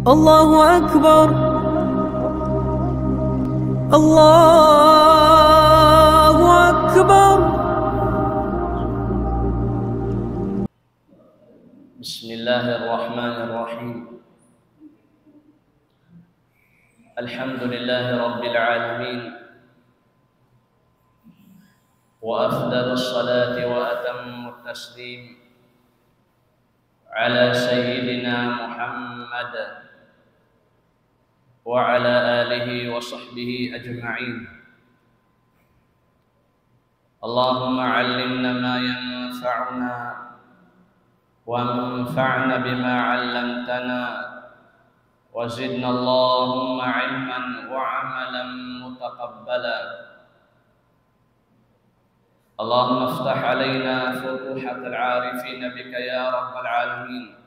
الله أكبر الله أكبر. بسم الله الرحمن الرحيم. الحمد لله رب العالمين، وأفضل الصلاة وأتم التسليم على سيدنا محمد وعلى آله وصحبه أجمعين. اللهم علمنا ما ينفعنا وانفعنا بما علمتنا، وزدنا اللهم علما وعملا متقبلا. اللهم افتح علينا فتوحة العارفين بك يا رب العالمين.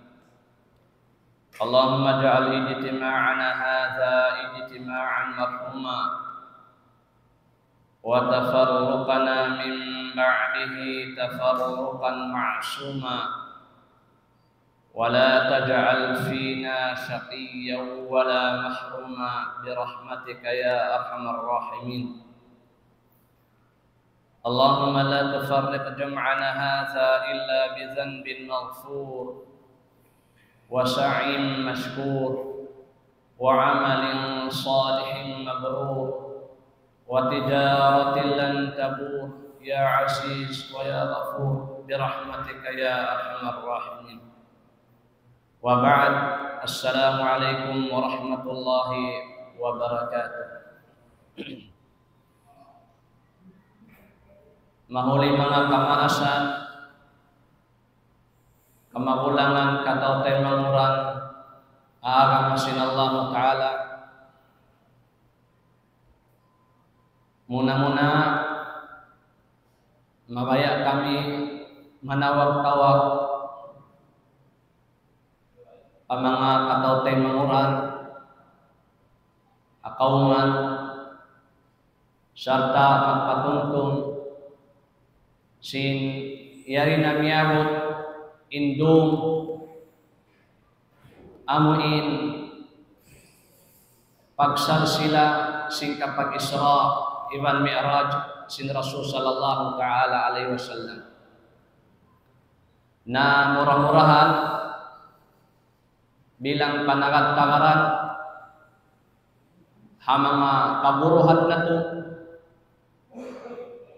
اللهم اجعل اجتماعنا هذا اجتماعا مرحوما، وتفرقنا من بعده تفرقا معصوما، ولا تجعل فينا شقيا ولا محروما برحمتك يا أرحم الراحمين. اللهم لا تفرق جمعنا هذا إلا بذنب مغفور، وسعي مشكور، وعمل صالح مبرور، وتجارة لن تبور يا عزيز ويا غفور برحمتك يا أرحم الراحمين. وبعد، السلام عليكم ورحمة الله وبركاته. Mahuli mga kamaasan, kamagulangan kataw tayo manguran aarang masin Allah Ta'ala. Muna-muna mabaya kami manawag-tawag ang mga kataw tayo manguran, akauman, serta magpatuntun sin yari na miyabot indung amuin pagsarsila sin kapag Isra iban Mi'raj sin Rasul sallallahu ta'ala alaihi wasallam na murah-murahan bilang panagat-tagaran hamanga kaburuhan na to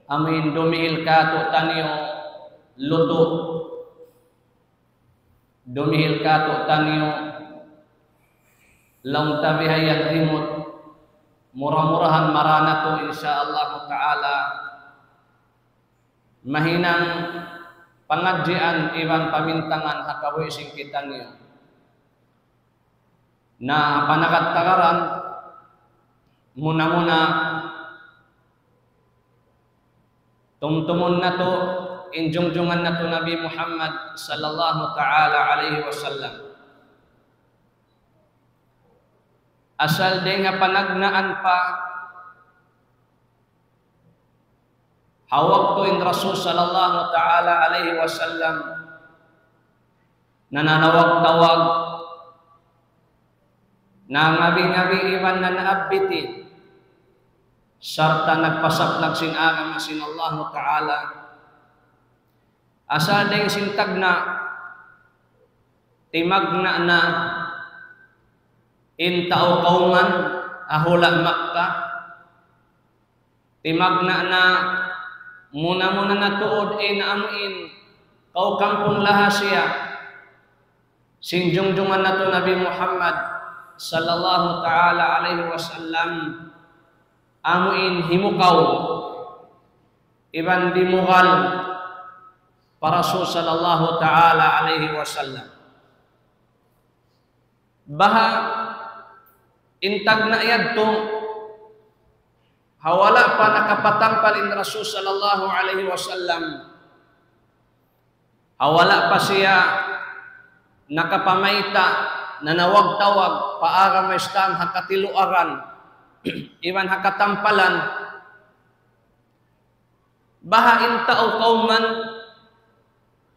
amin dumihil ka to taniyo luto, dumihil ka to taniyo lang tabihayag rimot, murah-murahan marana to insyaallah ta'ala. Mahinang pangadjian iban pamintangan hakawi sing kita niyo na panagat-tagaran muna-muna tumtumun na to, injungjungan na to Nabi Muhammad sallallahu ta'ala alaihi wasallam. Asal din nga panagnaan pa hawak to in Rasul sallallahu ta'ala alaihi wasallam nananawag-tawag na ngabi-ngabi iban na naabiti sarta nagpasaklag sin agam sin Allah Ta'ala. Asa ding sintag na timagna na intao kauman ahula Makkah, timagna na muna-muna na tuod amuin kau kampung lahasya sinjungjungan na to Nabi Muhammad sallallahu ta'ala alaihi wasallam amuin himukaw iban dimugal para Rasul sallallahu ta'ala alaihi wasallam. Baha intag na yadto hawala pa nakapatampal in Rasul sallallahu alaihi wasallam, hawala pa siya nakapamaita nanawag-tawag paara maistan hakatiluaran iban hakatampalan bahain tao kauman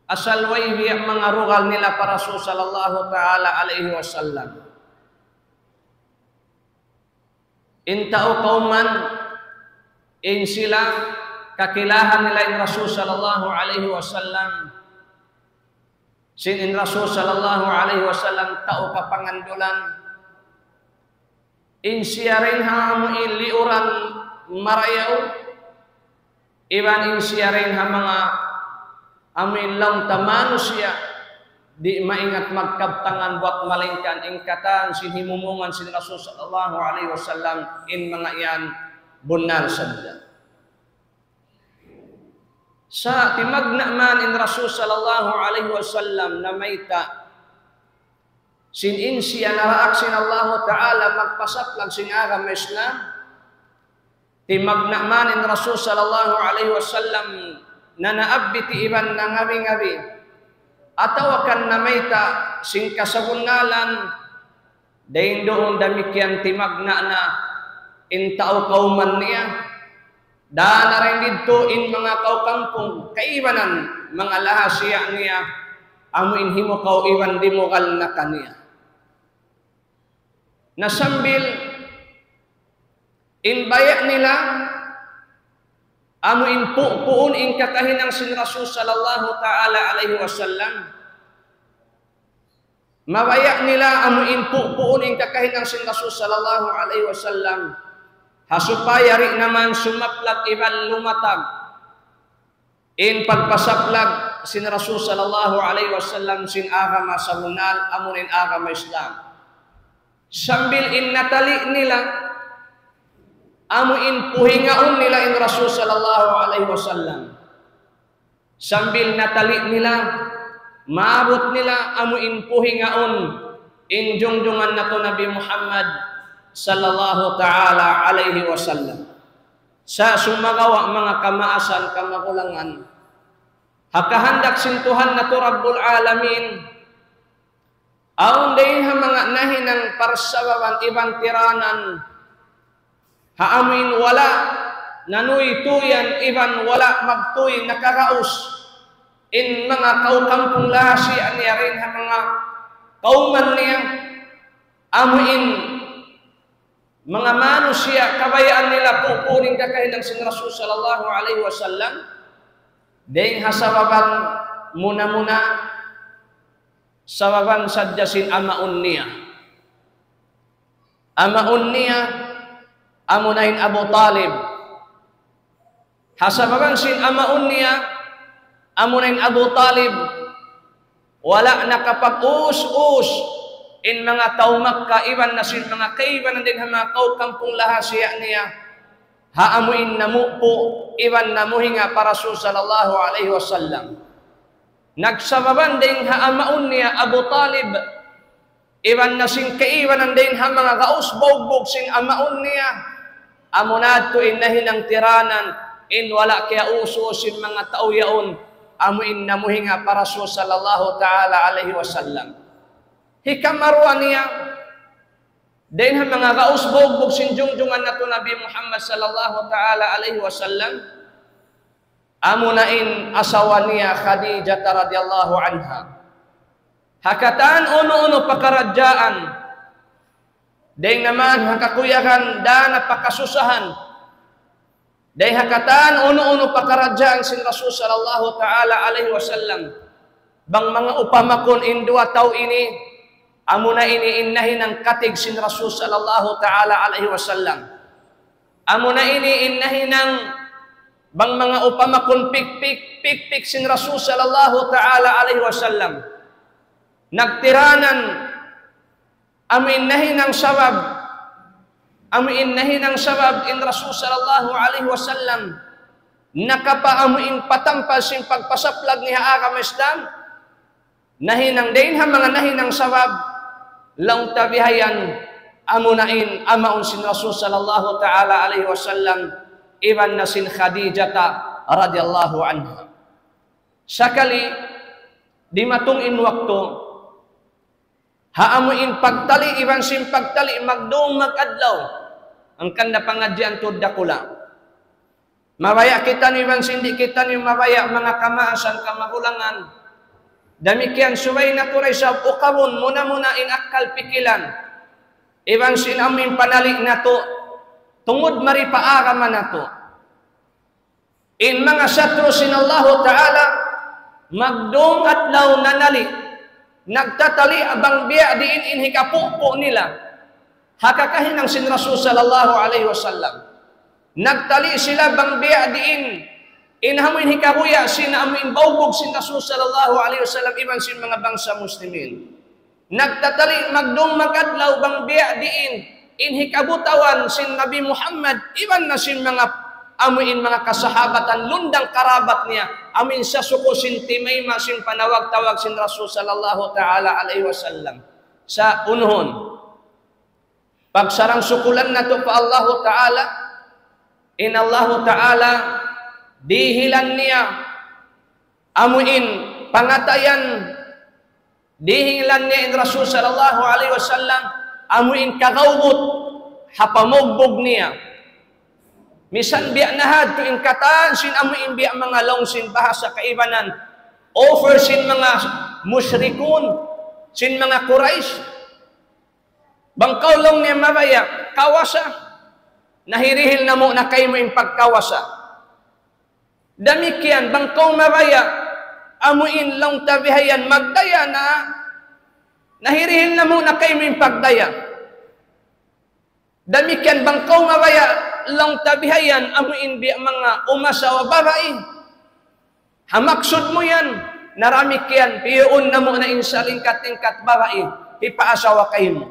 asalway biya mga rugal nila para Rasul sallallahu ta'ala alaihi wasallam in tao kauman in sila kakilahan nila in Rasul sallallahu alaihi wasallam. Sin in Rasul sallallahu alaihi wasallam tao kapangandulan in siya rin ha mo in liuran marayaw iban in siya rin ha mga amin lang tamano siya di maingat magkabtangan buat malingkan in katan sinhimumungan sin Rasul sallallahu alaihi wasallam in mga iyan bunar sadya. Sa timagna man in Rasul sallallahu alaihi wasallam na mayta sin in siya naraak sin Allah Ta'ala magpasaplag sin agam Islam timagna man in Rasul sallallahu alaihi wasallam na naabbiti iban na ngabi-ngabi atawakan na mayta sin kasabunalan dahin doon damikyan timagna na in tao kauman niya dana rin dito in mga kaukampong kaibanan mga lahasya niya amuin himo kau iban dimukal na kaniya nasambil in bayak nila amu in puun in kakahinang sin Rasul sallallahu ta'ala alaihi wasallam mabayak nila amu in puun in kakahinang sin Rasul sallallahu alaihi wasallam hasupaya ri naman sumaplag iban lumatag in pagpasaplag sin Rasul sallallahu alaihi wasallam sin agama sa hunal amun in agama Islam sambil in natali nila amu in puhingaon nila in Rasul sallallahu alaihi wasallam sambil natali nila maabot nila amu in puhingaon in jungjungan nato Nabi Muhammad sallallahu ta'ala alaihi wasallam sa sumagawa mga kamaasan kamakulangan hakahandak sintuhan nato Rabbul Alamin aun dahin ha mga nahinang parsababan ibang tiranan haamin wala nanuy tuyan iban wala magtuy nakaraos in mga kaukampong lahasi niya rin ha mga kauman niya amuin mga manusia kabayaan nila pupunin kakahinang sin Rasul sallallahu alaihi wasallam dahin hasababan muna-muna sababan sadyasin amaun niya amunahin Abu Talib hasababan sin amaun niya amunahin Abu Talib wala nakapag-us-us in mga tao Makkah iban na sin mga kaiban din mga kaukampong lahasya niya haamuin namupo iban namuhinga para Rasul sallallahu alaihi wasallam nagsababan din haamaun niya Abu Talib iban na sin kaibanan din ha mga gaus-bogbog sin amaun niya amunad to inahin ang tiranan in wala kaya uso sin mga tao yaon amuin namuhinga para Rasul sallallahu ta'ala alaihi wasallam hikamarwa niya din ha mga gaus-bogbog sin jungjungan nato Nabi Muhammad sallallahu ta'ala alaihi wasallam amunain asawa niya Khadijah radhiyallahu anha hakatan uno-uno pakaradyaan dahil naman hakakuyakan dana pakasusahan dahil hakatan uno-uno pakaradyaan sin Rasul sallallahu ta'ala alaihi wasallam bang mga upamakon indua tao ini amuna ini innahin ang katig sin Rasul sallallahu ta'ala alaihi wasallam amuna ini innahin ang bang mga upamakon pikpik sin Rasul sallallahu ta'ala alaihi wasallam nagtiranan amin nahin ang sabab in Rasul sallallahu alaihi wasallam nakapaamuin patampas sin pagpasaplag ni haagam Islam nahinang din ha mga nahinang sabab lang tabihayan amunain amaun sin Rasul sallallahu ta'ala alaihi wasallam iban na sin Khadijah radhiyallahu anha sakali di matungin waktu haamuin pagtali iban sin pagtali magdoong magadlaw ang kanda pangadyan tudda kula mabaya kita ni iban sindi kita ni mabaya mga kamaasan kamagulangan damikian subay na turay sa ukawon muna-muna in akal pikilan iban sin amin panalik na to tungod maripaara man nato. In mga satro sinallahu ta'ala, magdong adlaw nanali, nagtatali abang biya diin inhikapupo nila, hakakahin ang sin Rasul sallallahu alaihi wasallam. Nagtali sila bang biya diin, inhamuin hikahuya sin amuin bawbog sin Rasul sallallahu alaihi wasallam iban sin mga bangsa muslimin. Nagtatali magdong magadlaw bang biya diin, inhikabutawan sin Nabi Muhammad iban na sin mga amuin mga kasahabatan lundang karabat niya amin sa suko sin timayma sin panawag-tawag sin Rasul sallallahu ta'ala alaihi wasallam sa unhon pagsarang sukulan na to pa Allah ta'ala in Allah ta'ala dihilan niya amuin pangatayan dihilan niya in Rasul sallallahu alaihi wasallam amuin kagawot hapamogbog niya. Misan biya nahad to ingkatan sin amuin biya mga long sin bahasa kaibanan offer sin mga musyrikun sin mga Quraysh bangkaw long niya mabaya kawasa nahirihil na mo na kayo mo yung pagkawasa damikian bangkaw mabaya amuin long tabihayan magdaya na nahirihil na mo na kayo mo yung pagdaya damikian bangkaw mabaya lang tabihayan amuin biya mga umasawa babae hamaksud mo yan naramik yan piyon na mo na insalingkat-ingkat babae ipaasawa kayo mo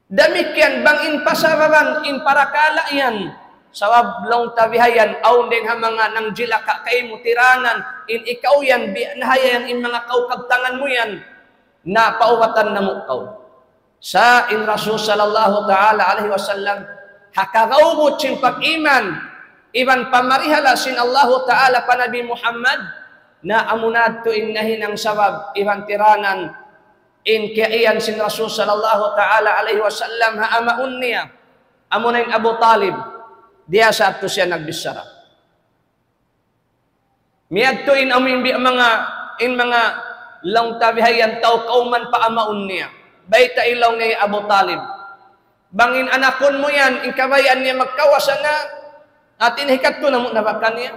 damik yan bang in pasababan in parakala yan sawab lang tabihayan aw din ha mga nang jilaka kayo mo tiranan in ikaw yan biya nahayan in mga kaukabtangan mo yan na pauwatan na mo kaw sa in Rasul sallallahu ta'ala alaihi wasallam hakagawbot sin pag-iman iban pamarihala sin Allah ta'ala pa Nabi Muhammad na amunad to innahin ang sabab iban tiranan in kaiyan sin Rasul sallallahu ta'ala alaihi wasallam haamaun niya amunain Abu Talib diya sa ato siya nagbisara miyad to in amin mga lang tabihayan tao kauman pa amaun niya bayta ilaw niya Abu Talib bangin anakon mo yan, inkabayan niya magkawasan na, at inhikat ko na mo nabakan niya.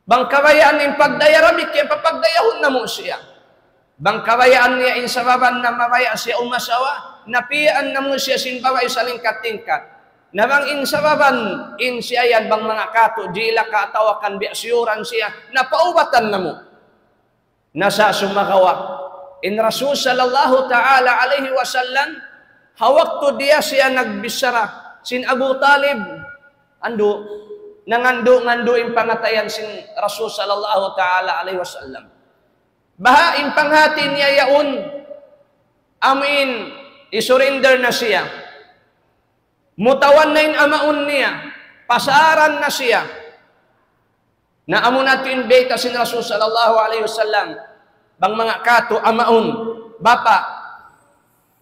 Bang kabayaan niya pagdayaramik, kaya papagdayahon na mo siya. Bang kabayaan niya insababan na mabaya siya umasawa, napiyaan na mo siya sinbaway sa lingkat-tingkat. Na bang insababan, in siya yan, bang mga kato, jila katawakan, biasyuran siya, napaubatan na mo. Nasa sumakawa. In Rasul sallallahu ta'ala alaihi wasallam, hawak to diya siya nagbisara sin Abu Talib ando nangando in pangatayan sin Rasul sallallahu ta'ala alaihi wasallam baha in panghati niya yaon amin isurrender na siya mutawan na in amaun niya pasaran na siya na amo natin beta sin Rasul sallallahu alaihi wasallam bang mga kato amaun bapa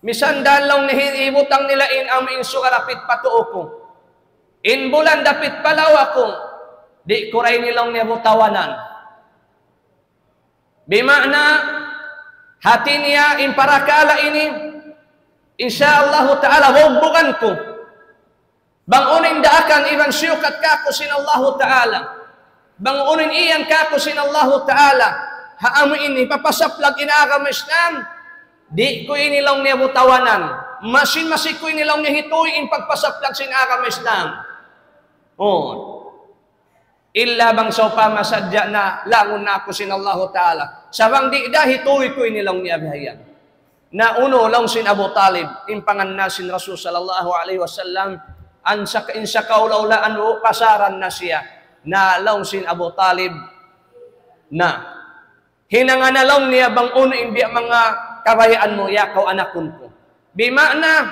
misan dalong nihibutang nila in amin sugarapit patuo ko. In bulan dapit palawa ko, di kuray nilang nibutawanan. Bimana, hati niya in parakala ini, insyaallah ta'ala, wabbugan ko. Bang unin daakan, ibang siyukat kako sin Allah ta'ala. Bang unin iyan kako sin Allah ta'ala. Haamu ini, papasaplag inaagam Islam, di ko inilang niya butawanan. Masin-masin ko inilang niya hituin pagpasaplag sin akam Islam. Oh. Illa bang sa pamasadya na langon na ako sin Allah Ta'ala. Sabang di da hituin ko inilang niya bihayan. Na uno lang sin Abu Talib, impangan na sin Rasul sallallahu alaihi wasallam, insa kaulaulaan o pasaran na siya, na lang sin Abu Talib, na hinanganalaw niya bang uno hindi mga kabayaan mo, yakaw anakon ko. Bimana,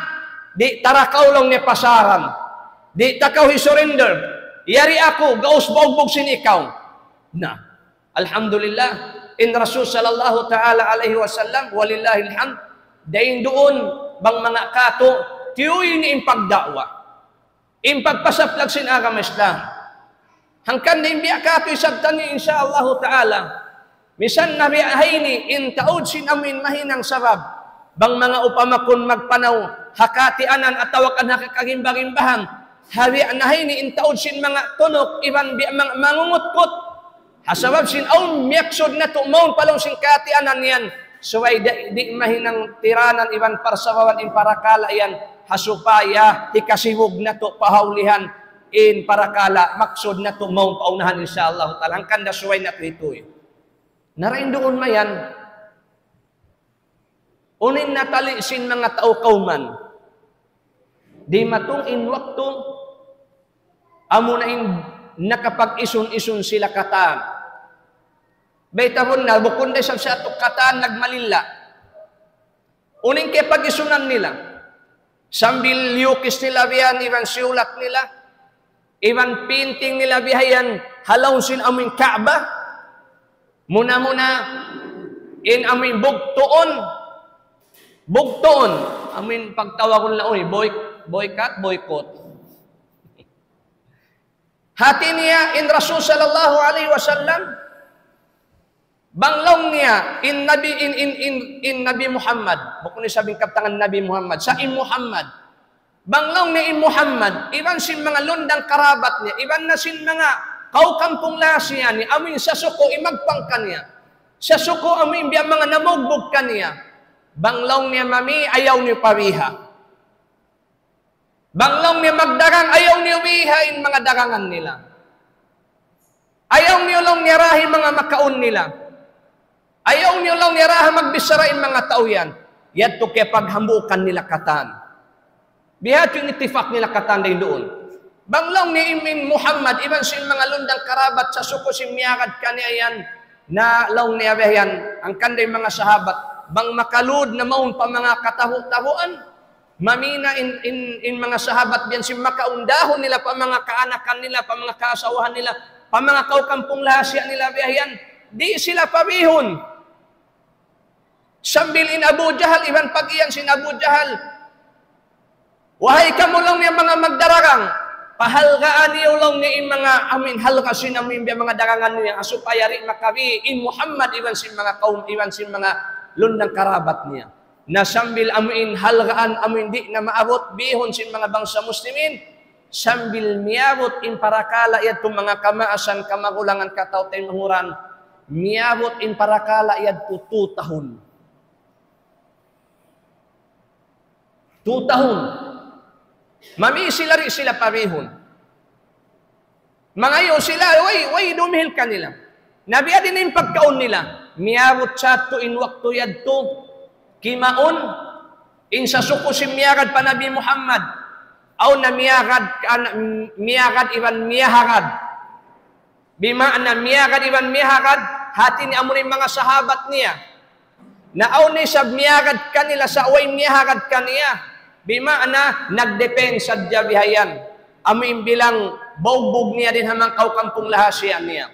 di tarakaw lang niya pasaran. Di takaw surrender. Yari ako, gaus bogbog sin ikaw. Na, alhamdulillah, in Rasul sallallahu ta'ala alaihi wasallam, walillahil hamd, dahin doon, bang mga kato, tiyuyin ni impagdakwa. Impagpasaplag sin agam Islam. Hangkan na imbiya kato isabtan ni insyaallah ta'ala. Misan nabiyahay ni, in taod sin amin mahinang sabab, bang mga upamakon magpanaw, hakatianan at tawakan hakakagimbang-imbahang, hari anahay ni intaod sin mga tunok, iban bi mga mangungutkot, hasabab sin aun miyaksod na tumaon palong sin katianan yan, suway di mahinang tiranan, iban parsawawan in parakala yan, hasupaya, ikasibog na to pahaulihan, in parakala, maksod na to maong paunahan insyaAllah ta'ala. Ang kanda suway na ito eh. Narain doon mayan, unin natali sin mga tao kauman, di matong in wakto, amo na in nakapag-ison-ison sila kataan. Baytahon na, bukod na sa atok kataan nagmalila. Uning kaya pag-isunan nila, sambil yukis nila biyan, iban siulat nila, iban painting nila bihayan, halaw sin amin Kaaba, muna-muna, in amin bugtoon, amin pagtawagon na boycott. Hati niya in Rasul sallallahu alaihi wasallam, banglong niya in Nabi Muhammad, bukan ni sabing kaptangan Nabi Muhammad, sa in Muhammad, banglong niya in Muhammad, iban sin mga lundang karabat niya, iban na sin mga kaukampong lasya niya, amin sa suko imagpang kanya, sa suko amin biya mga namugbog kanya, banglong niya mami, ayaw niya pawiha. Banglong niya magdarang, ayaw niya wihain mga darangan nila. Ayaw niya lang nirahin mga makaon nila. Ayaw niya lang nirahin magbisarain mga tao yan. Yato kaya paghambukan nila katan. Bihat yung itifak nila katan din doon. Banglong ni Imin Muhammad, iban sin mga lundang karabat sa suko simiyakad kaniya yan, na laong niya yan, ang kanday mga sahabat, bang makalud na maun pa mga katahu-tahuan, mamina in mga sahabat biyan si makaundahon nila pa mga kaanakan nila, pa mga kaasawahan nila, pa mga kaukampong lahasya nila biyan, di sila pabihon. Sambil in Abu Jahal, iban pag iyan sin Abu Jahal, wahay kamulong niya mga magdararang, pahalgaan niyo lang ni mga amin halga sin amin biya mga darangan niya, asupaya rin makabi in Muhammad, iban sin mga kaum, iban sin mga lundang karabat niya. Na sambil amin halgaan amin di na maabot bihon sin mga bangsa muslimin, sambil miabot in parakala yad itong mga kamaasan kamagulangan kataw-tay manguran, miabot in parakala yad 2 tahon. 2 tahon. Mami sila rin sila parihon. Mga iyo sila, way dumihil ka nila. Nabiya din yung pagkaon nila. Miabot sa to in wakto yad to, kimaon, in sa suko si miyagad pa Nabi Muhammad, aw na miyagad iban miyaharad. Bima na miyagad iban miyaharad, hati ni amunin mga sahabat niya. Na aw ni sa miyagad kanila sa away miyaharad kaniya. Bima na nagdepend sa jabihayan. Amin bilang baugbog niya din hamang kaukampong lahasya niya.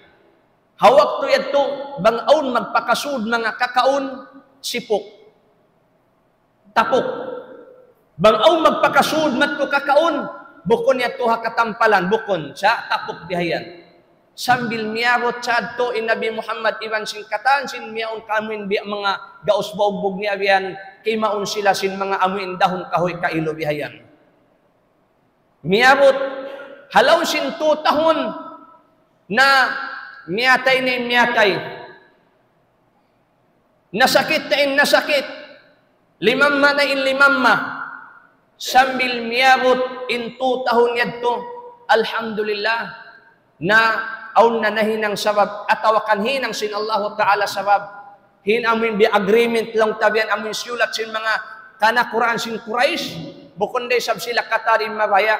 Hawak to yato, bang aun magpakasud mga kakaon, sipok. Tapok. Bang aun magpakasud matko kakaon, bukon yato hakatampalan, bukon sa tapok dihayan. Sambil miarot sa to in Nabi Muhammad iban sin katan, sin miyaon kamin bi mga gaos baugbog niya biyan, kay maun sila sin mga amuin dahon kahoy kailo bihayan. Miabot, halaw sin 2 tahon na miyatay na miyatay. Nasakit na nasakit. Limamma na limamma. Sambil miabot in 2 tahon yadto, alhamdulillah, na aun na nahinang sabab, atawakan hinang sin Allah Ta'ala sabab, hin amin bi agreement lang tabian amin siulat sin mga kanakuraan sin Quraish, bukon day sab sila katarin mabaya.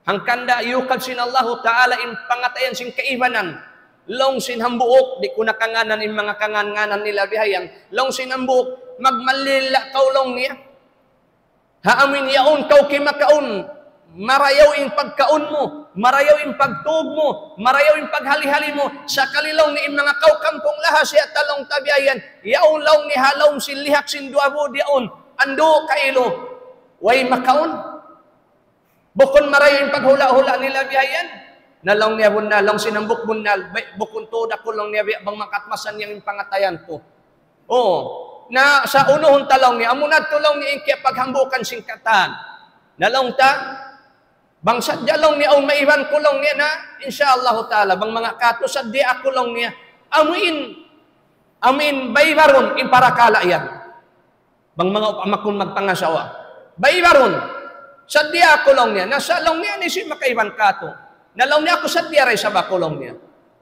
Hangkanda yukab sin Allah Ta'ala in pangatayan sin kaibanan, long sin hambuok, di ko nakanganan in mga kangan-nganan nila bihayang, long sin hambuok, magmalila kaulong niya. Haamin yaon kau kimakaon, marayaw in pagkaon mo, marayaw in pagtug mo, marayaw in paghali-hali mo, sa kalilaw ni mga kaukampong lahas at talong tabiayan, yaon law ni halaw sin lihak sin duabo diaon, ando kailo, way makaon. Bukon marayaw in paghula-hula nila bihayan, nalaw niya bunal, sinambok bunal, bukon to, dako lang niya bang makatmasan niyang pangatayan to. Oo, na sa unuhon talong niya, amo na tulong ni kaya paghambukan singkatan. Nalong ta, bang sadya long niya, o maiwan kulong niya na, insyaallah ta'ala, bang mga kato sadya kulong niya, amin baybaron in para kalayan. Bang mga upamakon magpangasawa. Baybaron, sadya kulong niya, nasa long niya ni si makaiwan kato. Nalong niya ako sadya rin sa bakulong niya.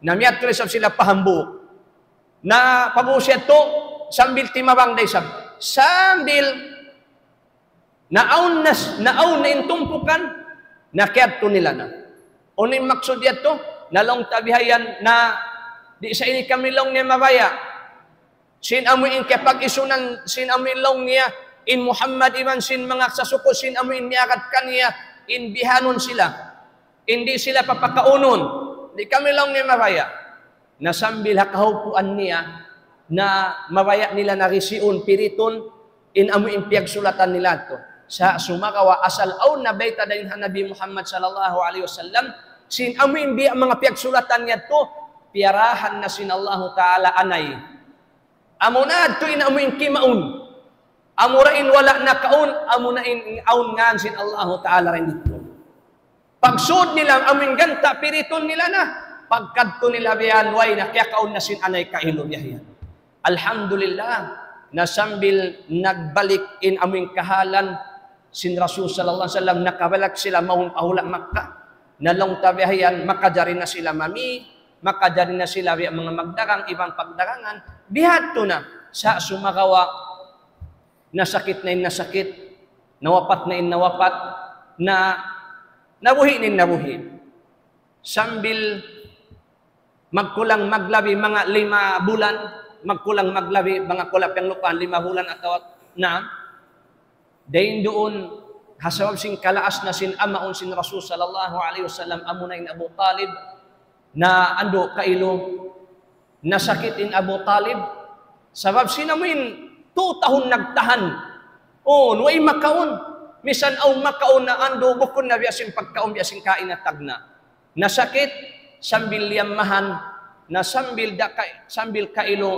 Namiyat ko rin sila pahambuk. Na pag-uusya to, sambil timabang day sambil naaun na intumpukan, nakiat to nila na. Uning maksud to, nalong tabihayan na di sa ini kami long niya mabaya. Sin amuin kapag isunan, sin amuin long niya, in Muhammad iman sin mga sasuko, sin amuin miyakat kaniya, in bihanon sila. Hindi sila papakaunon. Di kami lang niya mabaya. Nasambil hakahupuan niya na mabaya nila na risiun, piriton, in amuin piyagsulatan nila to. Sa sumakawa asal aw na baita dahin Nabi Muhammad sallallahu alaihi wasallam, sin amuin biya mga piyagsulatan niya to, piyarahan na sin Allah Ta'ala anay. Amunad to in amuin kimaun. Amurain wala na kaun, amunain aun ngan sin Allah Ta'ala rin dito. Pagsud nila, amin ganta, piriton nila na. Pagkadto nila biyan, way na kaya kaun na sin anay kailo biyan. Alhamdulillah, nasambil nagbalik in aming kahalan, sin Rasul sallallahu alaihi wasallam, nakabalak sila mahong pahula Makkah. Nalong tabihayan, makajari na sila mami, makajari na sila biyan mga magdarang, ibang pagdarangan. Bihato na sa sumagawa, nasakit na in nasakit, nawapat na in nawapat, na nabuhi nin nabuhi. Sambil magkulang maglabi mga 5 bulan, magkulang maglabi mga kulap yang lupan 5 bulan atau na, dahin doon hasawab sing kalaas na sin amaon sin Rasul sallallahu alaihi wasallam amunain Abu Talib na ando kailo nasakitin Abu Talib sabab sinamuin 2 tahun nagtahan. Way makaon. Misan aw makaon na ando bukon na biyasin pagkaon biyasin kain na tagna. Nasakit sambil liyamahan na sambil kailo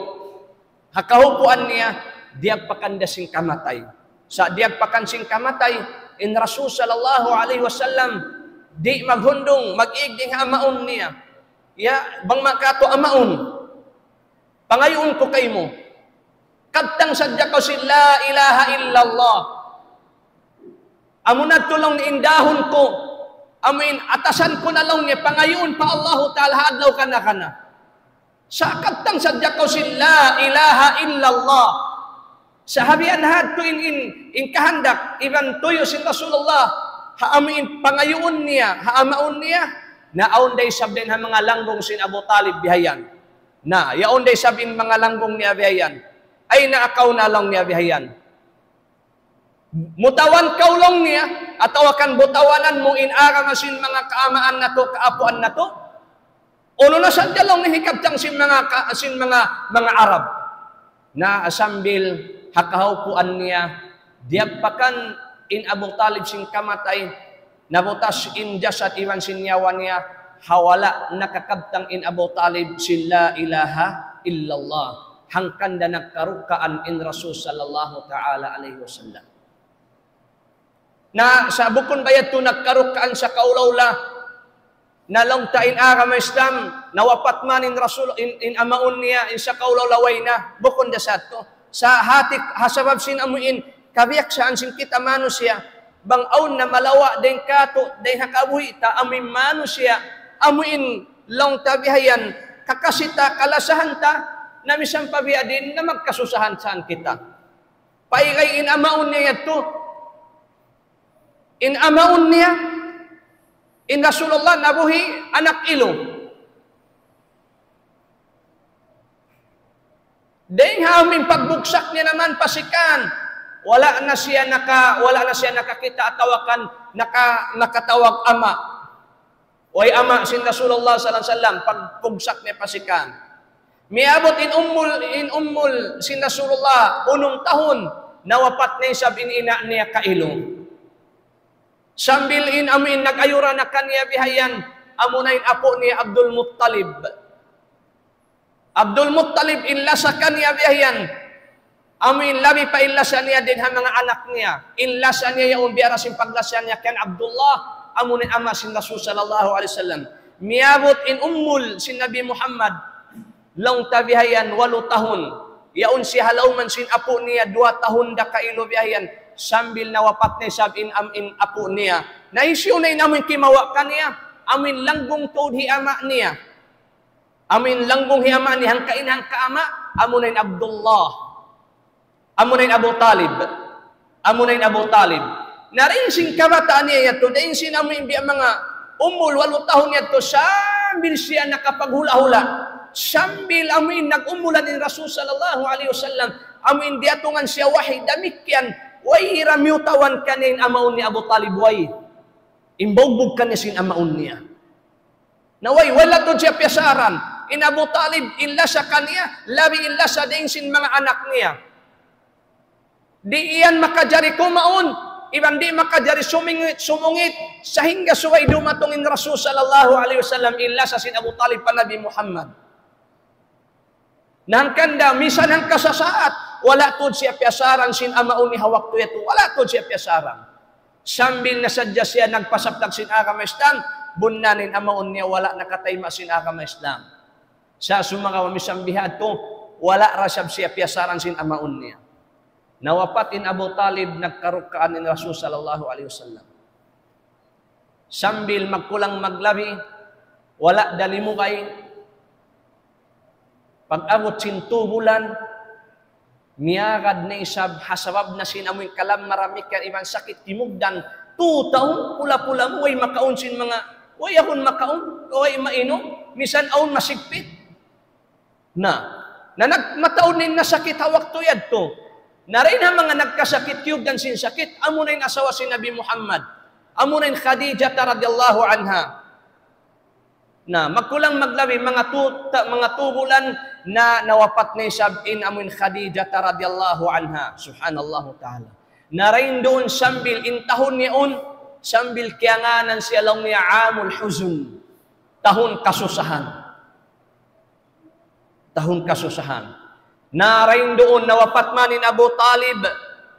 hakahupuan niya diag pakanda sing kamatay. Sa diag pakan sing kamatay in Rasul sallallahu alaihi wasallam di maghundong mag-igding amaon niya. Ya bang makato amaon. Pangayon ko kay mo. Kadtang sadya ko si la ilaha illallah. Amunad tulong ni indahon ko. Amin, atasan ko na lang niya. Pangayon pa Allah Ta'ala hadlaw ka na ka na. Sa katang sadya ko si la ilaha illallah. Sa habian had to in kahandak. Iban tuyo si Rasulullah. Haamin pangayon niya. Haamaon niya. Naon day sabihin ha mga langgong sin Abu Talib bihayan. Na, yaon day sabihin mga langgong niya bihayan. Ay naakaw na lang niya bihayan. Mutawan kaulong niya, at awakan butawanan mo inaramasin mga kaamaan na to, kaapuan na to. Uno na sa dalong hikabtang sin mga Arab. Na asambil hakahupuan niya, diagpakan in Abu Talib sin kamatay, nabutas in jasad iwan sin nyawa niya, hawala nakakabtang in Abu Talib sin la ilaha illallah. Hangkan da nagkarukaan in Rasul sallallahu ta'ala alaihi wasallam. Na sa bukon bayat to nagkarukaan sa kaulawla na long tain aram Islam nawapat man in Rasul in amaon niya in sa kaulawlaway na bukon da sa to sa hatik hasabab sin amuin kabiyak saan sin kita mano siya bang aun na malawa den kato den hakabuhi ta amin mano siya amuin long tabihayan kakasita kalasahan ta na misang pabiya din na magkasusahan saan kita paigay in amaon niya to. In amaon niya, in Rasulullah nabuhi anak ilo. Dahil hamin pagbuksak niya naman pasikan, wala na siya nakakita at tawakan, nakatawag ama. Oy ama sin Rasulullah sallallahu alaihi wasallam pagbuksak niya pasikan. Miabot in ummul sin Rasulullah 1 tahun nawapat na isab in ina niya kailo. Sambil in amin nag-ayura na kanya bihayan, amunain apo ni Abdul Muttalib. Abdul Muttalib in lasa kanya bihayan, Amin labi pa inlasan niya din ha mga anak niya. Inlasan niya yung biara sin paglasan niya kan Abdullah amunin ama sin Rasul sallallahu alaihi wasallam. Miabot in ummul sin Nabi Muhammad long tabihayan 8 tahun. Yaon si halauman sin apo niya 2 tahun da kailo bihayan sambil nawapat ni sabin amin apo niya. Naisyo na inamin kimawa kaniya. Amin langgong tuod hi ama niya. Amin langgong hi ama niya hangkain hangka ama amunin Abdullah. Amunain Abu Talib. Amunain Abu Talib. Narin sing kabataan niya yato, dahin sinamin biya mga umul 8 tahun yato, sambil siya nakapaghula-hula. Sambil amin nag-umulan ni Rasul sallallahu alaihi wasallam, amin diatungan siya wahi, damikyan, way ramiutawan kanin amaun ni Abu Talib, way. Imbogbog kanin sin amaun niya. Naway, wala to siya piyasaran. In Abu Talib, illa sa kaniya, labi illa sa dahin sin mga anak niya. Di iyan makajari kumaon, ibang di makajari sumungit, sehingga suway dumatungin Rasul sallallahu alaihi wasallam illa sa sin Abu Talib pa Nabi Muhammad. Nangkanda, misan ang kasasaat, wala to siya piyasaran sin amaon ni hawak to yato, wala to siya piyasaran. Sambil nasadya siya nagpasaptag sin agama Islam, bunanin amaon niya wala nakatayma sin agama Islam. Sa sumanga wamisambihad to, wala rasab siya piyasaran sin amaon niya. Nawapatin Abu Talib nagkarukaan ni Rasul sallallahu alaihi wasallam. Sambil magkulang maglabi, wala dalimukay. Pag-abot sin 2 bulan, miyagad na isab, hasabab na sinamoy kalam maramik yan, ibang sakit, timugdan, 2 taon, pula-pula mo, way makaon sin mga, way akon makaon, way mainom, misan aon masigpit. Na nagmataon din na sakit hawak tuyad to. Narin ang mga nagkasakit yun dan sin sakit, amo na yung asawa si Nabi Muhammad. Amo na yung Khadijah radhiyallahu anha. Na magkulang maglabi, mga 2 bulan na nawapat na isabin amo yung Khadijah radhiyallahu anha. Subhanallahu ta'ala. Narin doon sambil intahon niyon, sambil kiyanganan siya lang niya amul huzun. Tahon kasusahan. Tahon kasusahan. Narain doon, nawapat manin Abu Talib,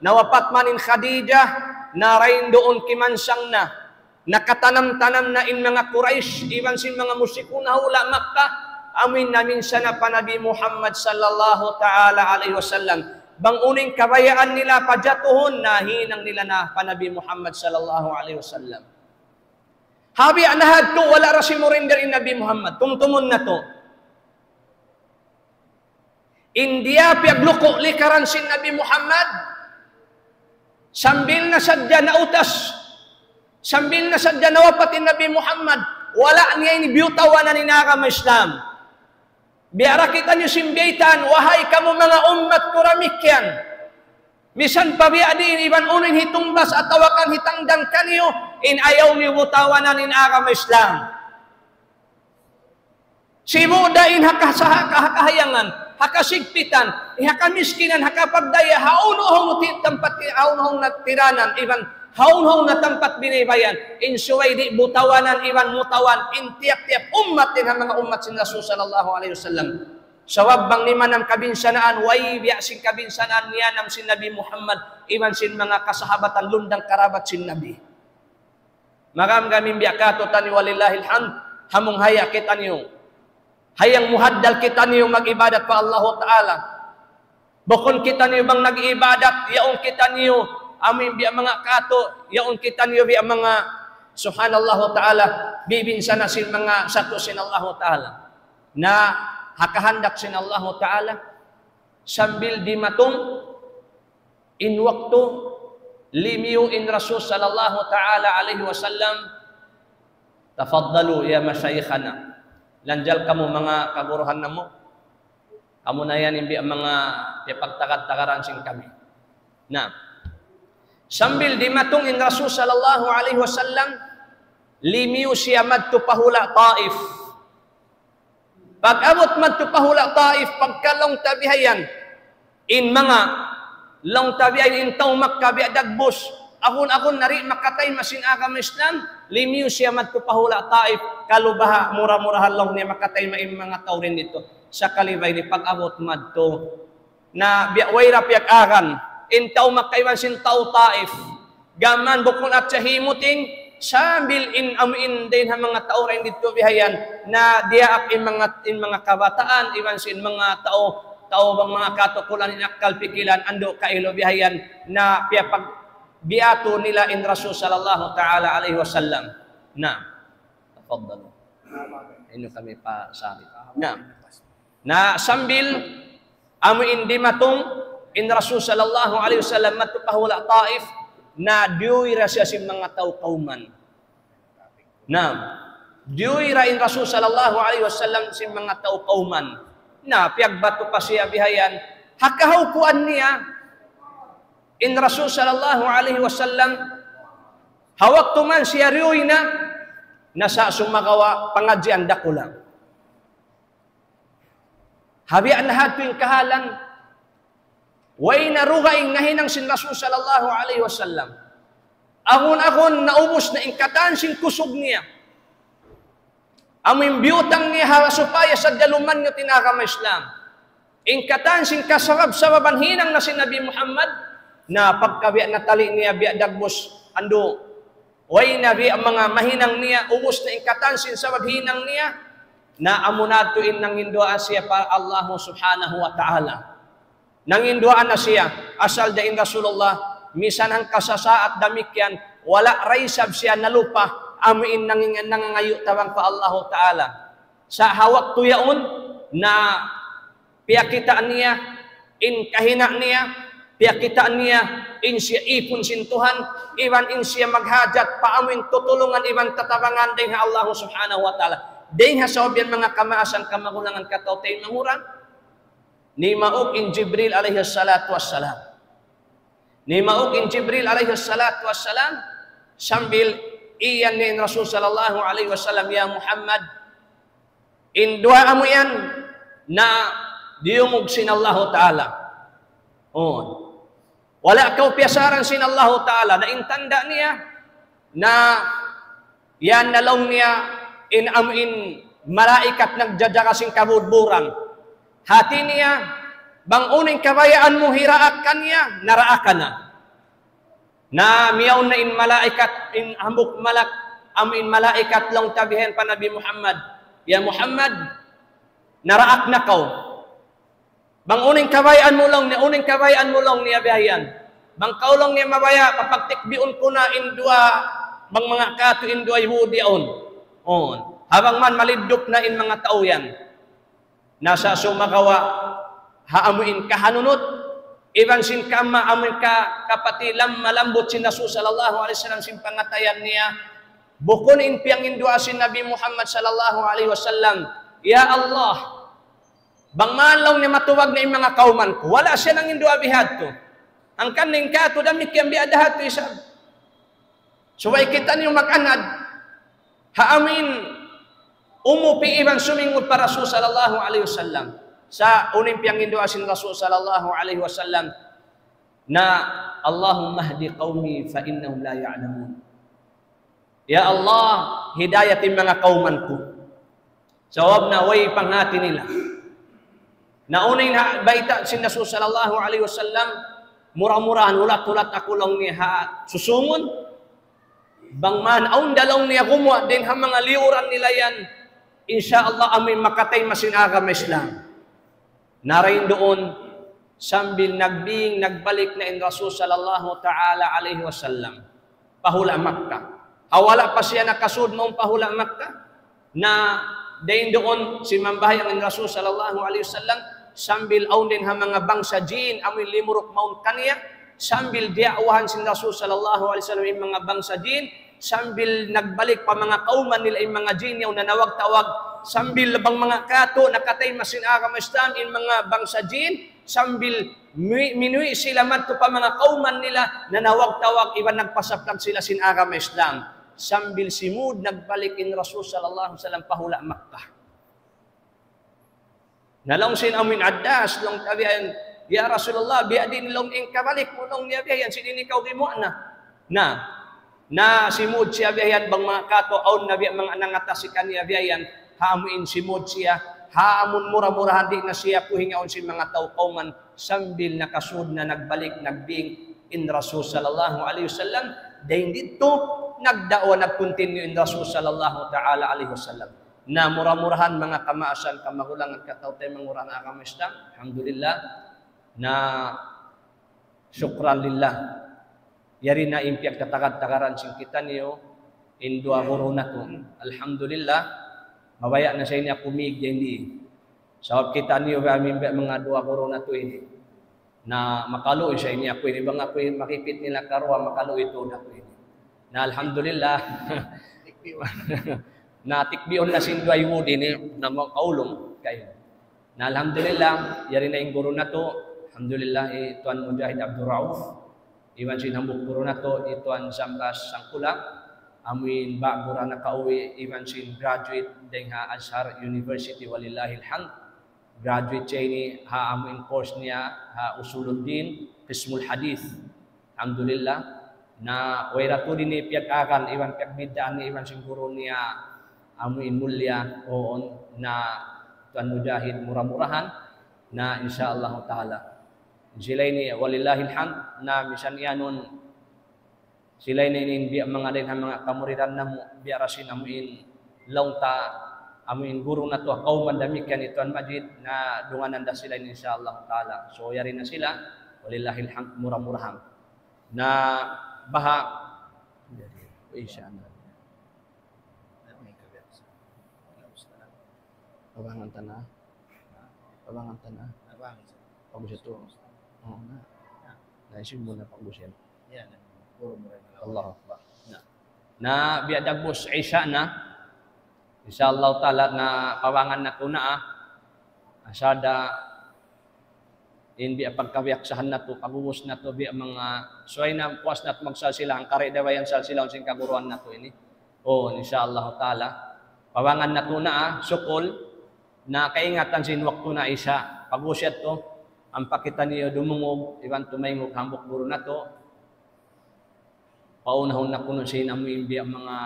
nawapat manin Khadijah, narain doon kimansang na, nakatanam-tanam na in mga Quraysh, iban sin mga musikun hula Makkah, amin namin sana pa Nabi Muhammad sallallahu ta'ala alaihi wasallam. Bang uning kabayaan nila pajatuhon, nahinang nila na pa Nabi Muhammad sallallahu alaihi wasallam. Habi anahad to, wala rasi murinder in Nabi Muhammad, tumtumon na to. India piagluko likaran sin Nabi Muhammad sambil na sadya na utas, sambil na sadya na wapatin Nabi Muhammad, wala niya inibiutawan na ninagama Islam. Biara kita niyo simbiyaitan, wahay kamo mga ummat kuramikyan. Misan pa biya din, iban unin hitumbas at tawakan hitangdan kaniyo, in ayaw niyo butawan na ninagama Islam. Simudain hakahayangan, hakasigpitan, hakamiskinan, hakapagdaya, haunahong tempat, haunahong natiranan, iban haunahong na tempat binibayan, insuway di butawanan, iban mutawan, in tiap-tiap umat din ang mga umat sin Rasul sallallahu alaihi wasallam. Sawab bang liman ng kabinsanaan, way biya sin kabinsanaan niya ng sin Nabi Muhammad, iban sin mga kasahabatan, lundang karabat sin Nabi. Magam gamin biya kato tani walillahil hamd, hamong haya kita niyo. Hayang muhaddal kita niyo mag-ibadat pa Allah Ta'ala. Bukon kita niyo bang nag-ibadat, yaon kita niyo, amin biya mga kato, yaon kita niyo biya mga, subhanallah Ta'ala, bibinsa na sin mga sato sin Allah Ta'ala. Na hakahandak sin Allah Ta'ala, sambil di matong, in waktu, limiyo in Rasul sallallahu Ta'ala alaihi wasallam, tafaddalu ya masyayikhana. Lanjal kamu mga kaguruhan na mo. Kamu na yan, hindi ang mga pagtakad-takaran sing kami. Na, sambil di matong in Rasul sallallahu alaihi wasallam, limiyo siya madto pahula Taif. Pag-abot madto pahula Taif, pagkalong tabihayan, in mga long tabihayan, in taong Makkah, dagbos, akon nari makatay masin agama Islam, limiyo siya madto pahula Taif, kalubaha mura-murahan lang niya makatay maing mga taurin dito sa kalibay ni pag-abot madto na biya piyak akan in tao makaiwan sin tao Taif gaman bukon at sahimuting sambil amin din ha mga tao rin dito bihayan na diaak in mga kabataan iwan sin mga tao bang mga katukulan inakal pikilan ando kailo bihayan na piyapag biato nila in Rasul sallallahu ta'ala alaihi wasallam. Na tafaddalu. Ino kami pa sabi. Na sambil amin di matong in Rasul sallallahu alaihi wasallam matupahula Taif na diuira siya si mga tao kauman. Na diuira in Rasul sallallahu alaihi wasallam si mga tao kauman. Na piyagbato pa siya bihayan hakahukuan niya in Rasul sallallahu alaihi wasallam hawak tuman siya riuy na nasa sumagawa pangadyan dakulang habian lahat tuwing kahalan way narugaing ngahinang sin Rasul sallallahu alaihi wasallam akon naubos na ingkatan sin kusog niya amin biyutang niya supaya sa daluman nyo tinakama Islam. Ingkatan sing kasarab sa babanhinang na si Nabi Muhammad na pagkabiya na tali niya biya dagbos ando. Way na biya mga mahinang niya ubos na ingkatan sin sa babhinang niya na amunatuin nang indua siya para Allah subhanahu wa ta'ala. Nang induaan na siya asal dain Rasulullah misan ang kasasaat damikyan wala raisab siya na lupa amin nangangayo tawang pa Allah Ta'ala. Sa hawak tuyaon na piyakitaan niya, in kahina niya, piyakitaan niya, in siya ipon sintuhan, iwan in siya maghajat, paamin tutulungan, iwan tatabangan din ha Allah Subhanahu Wa Ta'ala. Din ha sa obyan mga kamaasan, kamagulangan katautay manguran, ni mauk in Jibril alaihi salatu wassalam. Ni mauk in Jibril alaihi salatu wassalam, sambil iyan ni Rasul sallallahu alaihi wasallam ya Muhammad in dua mo yan na diumog sin Allah Ta'ala wala kaw piyasaran sin Allah Ta'ala na intanda niya na yan nalaw niya in malaikat nagjajaga sin kabudburan hati niya bang uning kabayaan mo hiraakan niya naraakan na miyaw na in malaikat in hambuk malak amin malaikat lang tabihin pa Nabi Muhammad ya Muhammad naraak na kaw bang uning kabayaan mo lang niya bihayan bang kaulong niya mabaya papagtikbiun ko na in dua bang mga kato in dua Yahudi habang man malidok na in mga tao yan nasa sumagawa haamuin kahanunot Iban sin kama amin kapatilam malambot sin Rasul sallallahu alaihi wasallam sin pangatayan niya bukon in piang indua sin Nabi Muhammad sallallahu alaihi wasallam ya Allah bang manlaw ni matuwag na yung mga kauman ko wala siya nang indua bihadto ang kaning kato damit kiyang biadahat to isab suway kita niyo makanad haamin umupi iban sumingod para Rasul sallallahu alaihi wasallam sa uning piyang indua sin Rasul sallallahu alaihi wasallam na Allahumma hdi qaumi fa innahum la ya'lamun. Ya Allah, hidayatin mga kauman ko. Sawab na way panghati nila. Na uning baita sin Rasul sallallahu alaihi wasallam murah-murahan ulat-ulat ako lang niya susungon bang man aun dalong niya kumwa din ha mga liuran nila yan insyaallah amin makatay masin agama Islam. Narain doon, sambil nagbalik na in Rasul sallallahu ta'ala alaihi wasallam. Pahula Makkah. Awala pa siya nakasud mong pahula Makkah. Na dahin doon, si mambahayang in Rasul sallallahu alaihi wasallam, sambil aun din ha mga bangsa jin, amin limurok maun kaniya, sambil diawahan si Rasul sallallahu alaihi wasallam yung mga bangsa jin, sambil nagbalik pa mga kauman nila yung mga jin yung nanawag-tawag, sambil labang mga kato nakatay masin agama Islam in mga bangsa jin, sambil minui sila madto pa mga kauman nila nanawag-tawag iban nagpasaplag sila sin agama Islam, sambil simud nagbalik in Rasul sallallahu alaihi wasallam pahula Makkah. Nalong sin amin addas long tabian ya Rasulullah biya din long ing kabalik mo long niya biyan sin ikaw gimo na simud siya biyan bang mga kato aun na biya mga nangatasikan niya biyan haamuin simud siya haamun mura-murahan di na siya kuhingaon sin mga tao kauman sambil nakasud na nagbalik nagbing in Rasul sallallahu alaihi wasallam dayon dito nagdawa nagkontinue in Rasul sallallahu ta'ala alaihi wasallam na murah-murahan mga kamaasan kamagulang at katawtay mangurang akam Islam. Alhamdulillah na syukran lillah yari na impiag katagad-tagaran sing kita niyo in dua corona to. Alhamdulillah mabaya na sa inya kumig hindi sabab kita niyo kami mga dua corona to ini na makaluoy sa inya ko ini bang ako makipit nila karwa makaluoy ito na ko ini na alhamdulillah na tikbion na sinduay wo din na makaulong kayo. Na alhamdulillah yari na yung guru na to. Alhamdulillah Tuan Mujahid Abdul Rauf iwan sinambok guru na to Tuan Samkas Sangkula amin ba gura na kauwi iwan sin graduate ding ha Azhar University walillahil hamd. Graduate siya ini ha amin course niya ha Usuluddin Qismul Hadith. Alhamdulillah na waira to din ipiyag-akan iwan piyagbidaan ni iwan sin guru niya amuin mulia oon na Tuan Mujahid murah-murahan na insyaallah taala sila ini walillahil hamd na misan yanon sila ini biya mga din mga kamuridan na biya rasin amuin launta amuin guru na to kauman damikan ni Tuan Majid na dunganan da sila ini insyaallah taala so yari na sila walillahil hamd murah-murahan na baha insyaallah Pabangan tanah. Pabangan tanah. Pagbus itu. Oh, nah. Nah, isu muna pagbus yan. Ya, Allah Akbar. Na biya dagbus Isya na. Insyaallah taala na pawangan na kuna asada in biya pagkawiyaksahan na to pagbus na to biya mga suway na puas na magsasila ang kare dawayan sa sila sing kaguruan na to ini. Oh, insyaallah taala pawangan na to na sukol na kaingatan sin waktu na isa pagusyat to ang pakita niyo dumungog iban tumayngog hambok guru na to paunahon na kuno sin amoy biya mga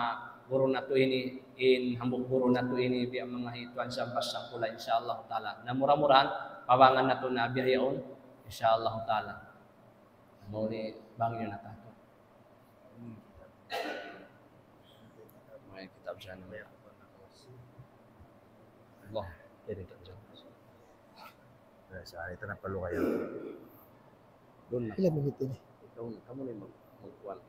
guru na to ini in hambok guru na to ini biya mga hituan sa basangkula insyaallah taala na mura-murahan pawangan na to na biyaon insyaallah taala mo ni bangyo na tato may kitab sa naman Allah jadi tak jauh. Sa ito na palo kayo. Doon na. Ilan minute ini? Kamu ni magkuhan.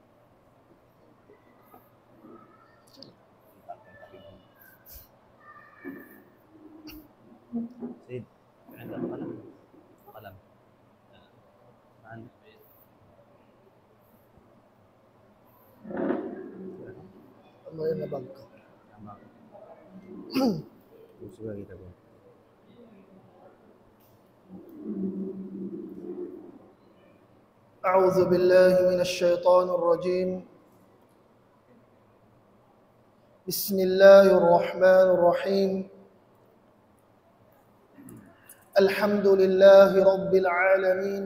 Sid, ada mana? Alam. Ano yung nabangka? Tama. Sudah kita pun. أعوذ بالله من الشيطان الرجيم بسم الله الرحمن الرحيم الحمد لله رب العالمين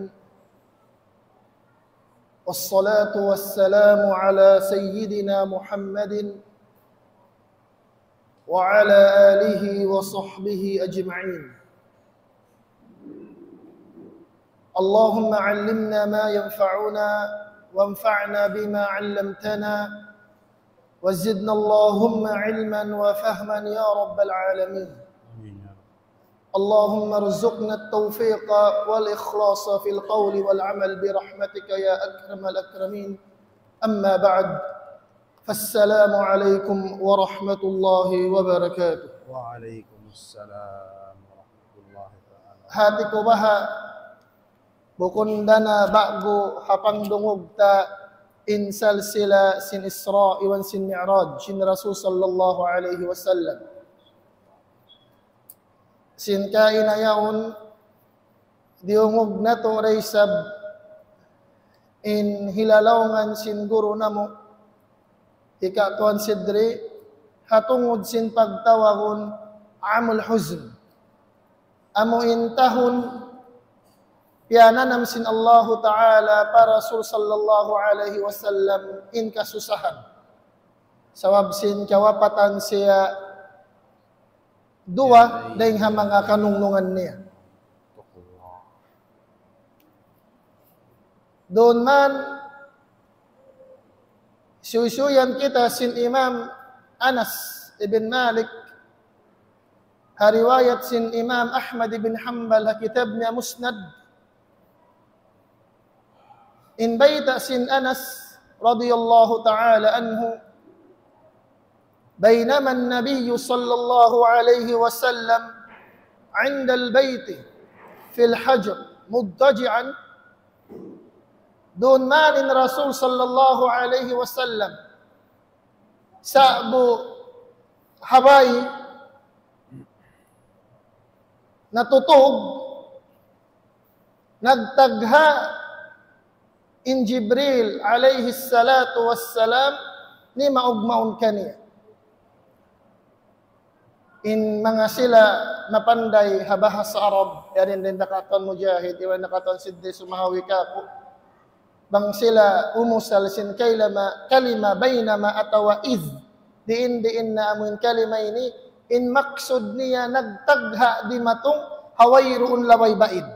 والصلاة والسلام على سيدنا محمد وعلى آله وصحبه أجمعين اللهم علمنا ما ينفعنا وانفعنا بما علمتنا وزدنا اللهم علما وفهما يا رب العالمين اللهم ارزقنا التوفيق والإخلاص في القول والعمل برحمتك يا أكرم الأكرمين أما بعد فالسلام عليكم ورحمة الله وبركاته. وعليكم السلام ورحمة الله تعالى. Hatiku baha bukun dana bago hapang dungog ta insal sila sin Isra iwan sin Mi'raj sin Rasul sallallahu alaihi wasallam. Sin kainayaon diungog na to reisab in hilalawgan sin guru namo ika tuan sidri hatungod sin pagtawagon amul huzn amo intahun piananam sin Allah Ta'ala para Rasul sallallahu alaihi wasallam in kasusahan sawab sin kawapatan siya dua dahing mga kanunglungan niya Doon man suyuyan kita sin Imam Anas ibn Malik, riwayat sin Imam Ahmad ibn Hanbal kitabnya Musnad. In baita sin Anas radhiyallahu ta'ala anhu, بينما النبي صلى الله عليه وسلم عند البيت في الحجر مضطجعا، دون مان رسول صلى الله عليه وسلم سأبو حباي natutog, nagtagha in Jibril alayhi salatu wassalam ni maugmaon kaniya. In mga sila napanday habahas sa Arab, yarin din nakaton mujahid, iwan nakaton siddi sumahawi kako, bang sila umusal sin kalima baynama atawa idh, diin na amun kalima ini, in maksud niya nagtagha di matong hawayruun laway baid.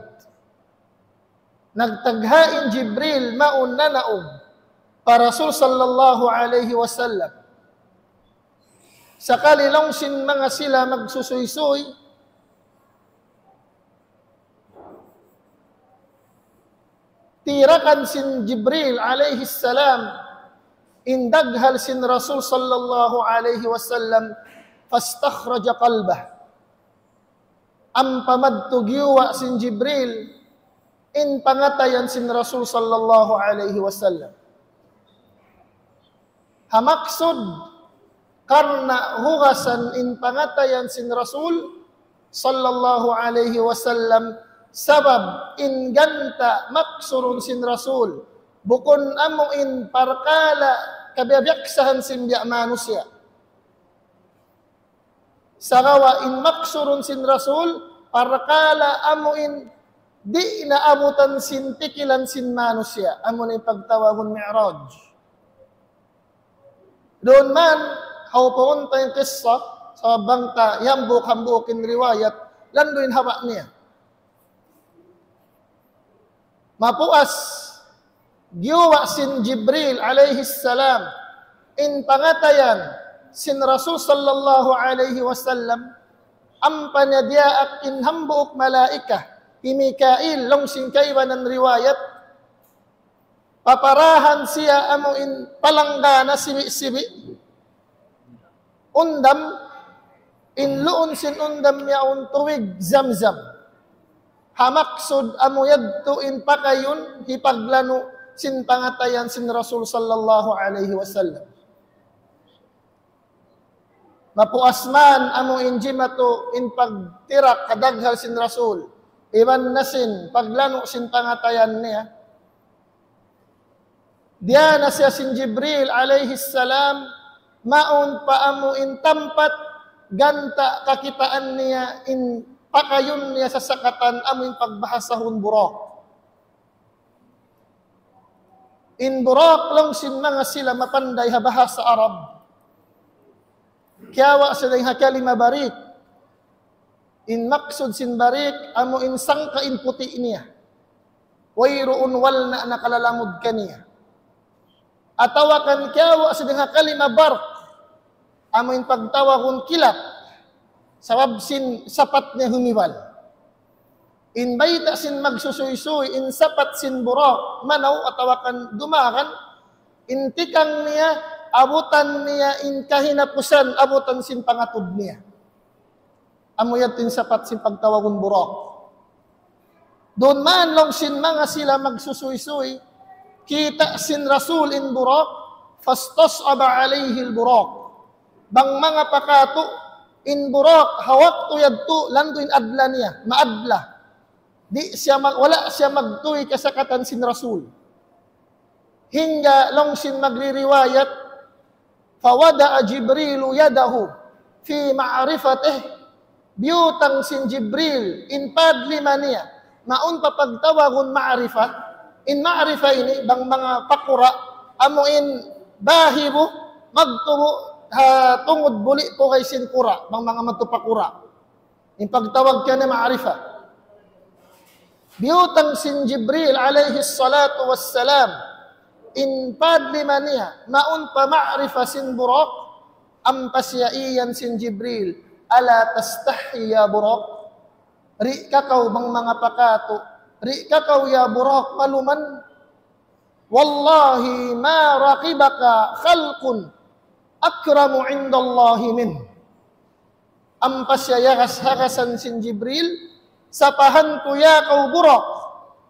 Nagtagha in Jibril maun na naog para Rasul sallallahu alaihi wasallam. Sakali lang sin mga sila magsusuy-suy, tirakan sin Jibril alaihi salam, indaghal sin Rasul sallallahu alaihi wasallam, fastakhraja qalbah. Ang pamadtugyuwa sin Jibril, in pangatayan sin Rasul sallallahu alaihi wasallam. Hamaksud, karena hugasan in pangatayan sin Rasul sallallahu alaihi wasallam, sabab in ganta maksurun sin Rasul, bukon amo in parkala kabiyaksahan sin biya manusia. Sagawa in maksurun sin Rasul, parkala amo in di naabutan sin tikilan sin manusia, amo na pagtawagon mi'raj. Doon man haupoon tayong kisah sa bangta yambuk hambukin riwayat landuin hawa niya. Mapuas giwa sin Jibril alaihi salam in pangatayan sin Rasul sallallahu alaihi wasallam, ang panadyaak in hambuok malaika i Mikail long sin kaiwanan riwayat, paparahan siya amo in palanggana sibi-sibi undam, in luon sin undam niya un tuwig zamzam. Hamaksud amo yadto in pakayon hipaglano sin pangatayan sin Rasul sallallahu alaihi wasallam. Mapuasman amo in jimato in pagtirak kadaghal sin Rasul, iwan na sin paglano sin pangatayan niya. Diya na siya sin Jibril alaihi salam, maun paamo in tampat ganta kakitaan niya in pakayon niya sa sakatan amin pagbahasahon burok. In burok lang sin mga sila mapanday habahas sa Arab. Kiyawa sa dayang kalima barik. In maksud sin barik amo in sangka in puti niya. Wayruun wal na nakalalamod kaniya. Atawakan kiyawa sa dayang kalima bark, amo in pagtawakon kilap, sabab sin sapat niya humiwal. In bayta sin magsusuy-suy, in sapat sin burok, manaw atawakan dumakan, in tikang niya, abutan niya, in kahinapusan, abutan sin pangatod niya. Amuyat in sapat sin pagtawakon burok. Doon man long sin mga sila magsusuy-suy, kita sin Rasul in burok, fastas'aba alayhi al-burok. Bang mga pakato, in burok, hawak tuyad to, landuin adla niya, maadla. Wala siya magtuwi kasakatan sin Rasul. Hingga long sin magririwayat, fawada'a Jibrilu yadahu fi ma'rifatih, biyutang sin Jibril, in padlima niya, maun papagtawagon ma'rifah. In ma'rifah ini, bang mga pakura, amo in bahibo, magtubo, tungod buli ko kay sin kura, bang mga matupakura. In pagtawag ka na ma'rifah. Biutang sin Jibril alaihi salatu wassalam in padlima niya maun pa ma'rifa sin Buraq ampas ya iyan sin Jibril ala tastahi ya Buraq ri kakaw bang mga pakato ri kakaw ya Buraq maluman wallahi ma raqibaka khalqun akramu indallahi min ampas ya yakas-hakasan sin Jibril sapahan ko ya kau Buraq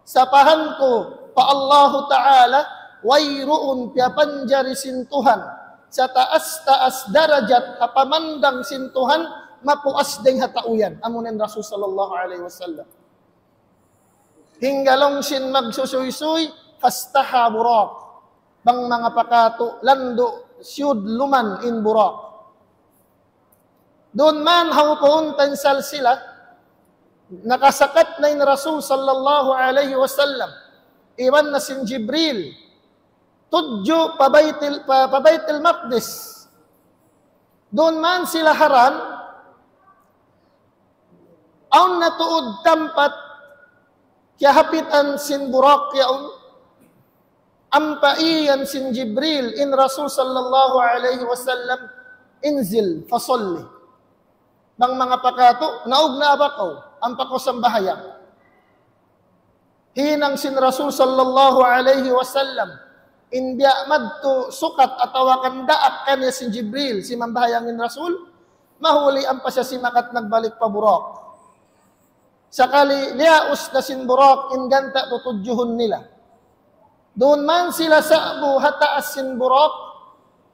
sapahan ko pa Allahu Ta'ala wayruun piapanjari sin Tuhan sa taas-taas darajat hapamandang sin Tuhan mapuas deng hatauyan amunin Rasul sallallahu alaihi wasallam hinggalong sin magsusuy-suy fastaha Buraq bang mga pakato lando syud luman in Buraq doon man hawpoon tansal sila nakasakat na in Rasul sallallahu alaihi wasallam iwan na sin Jibril tudyo pabaitil maqdis doon man sila haran aun natuod tampat kihapitan sin Buraq yaun ampaiyan sin Jibril in Rasul sallallahu alaihi wasallam inzil fasalli bang mga pakato naog na abakaw ang pakosambahayang hinang sin Rasul sallallahu alaihi wasallam inbiya madto sukat atawakan daak kanya sin Jibril si mambahayangin Rasul mahuli ang pasya si makat nagbalik pa Buraq sakali liaus na sin Buraq inganta tutudyuhon nila doon man sila sa'bu hataas sin Buraq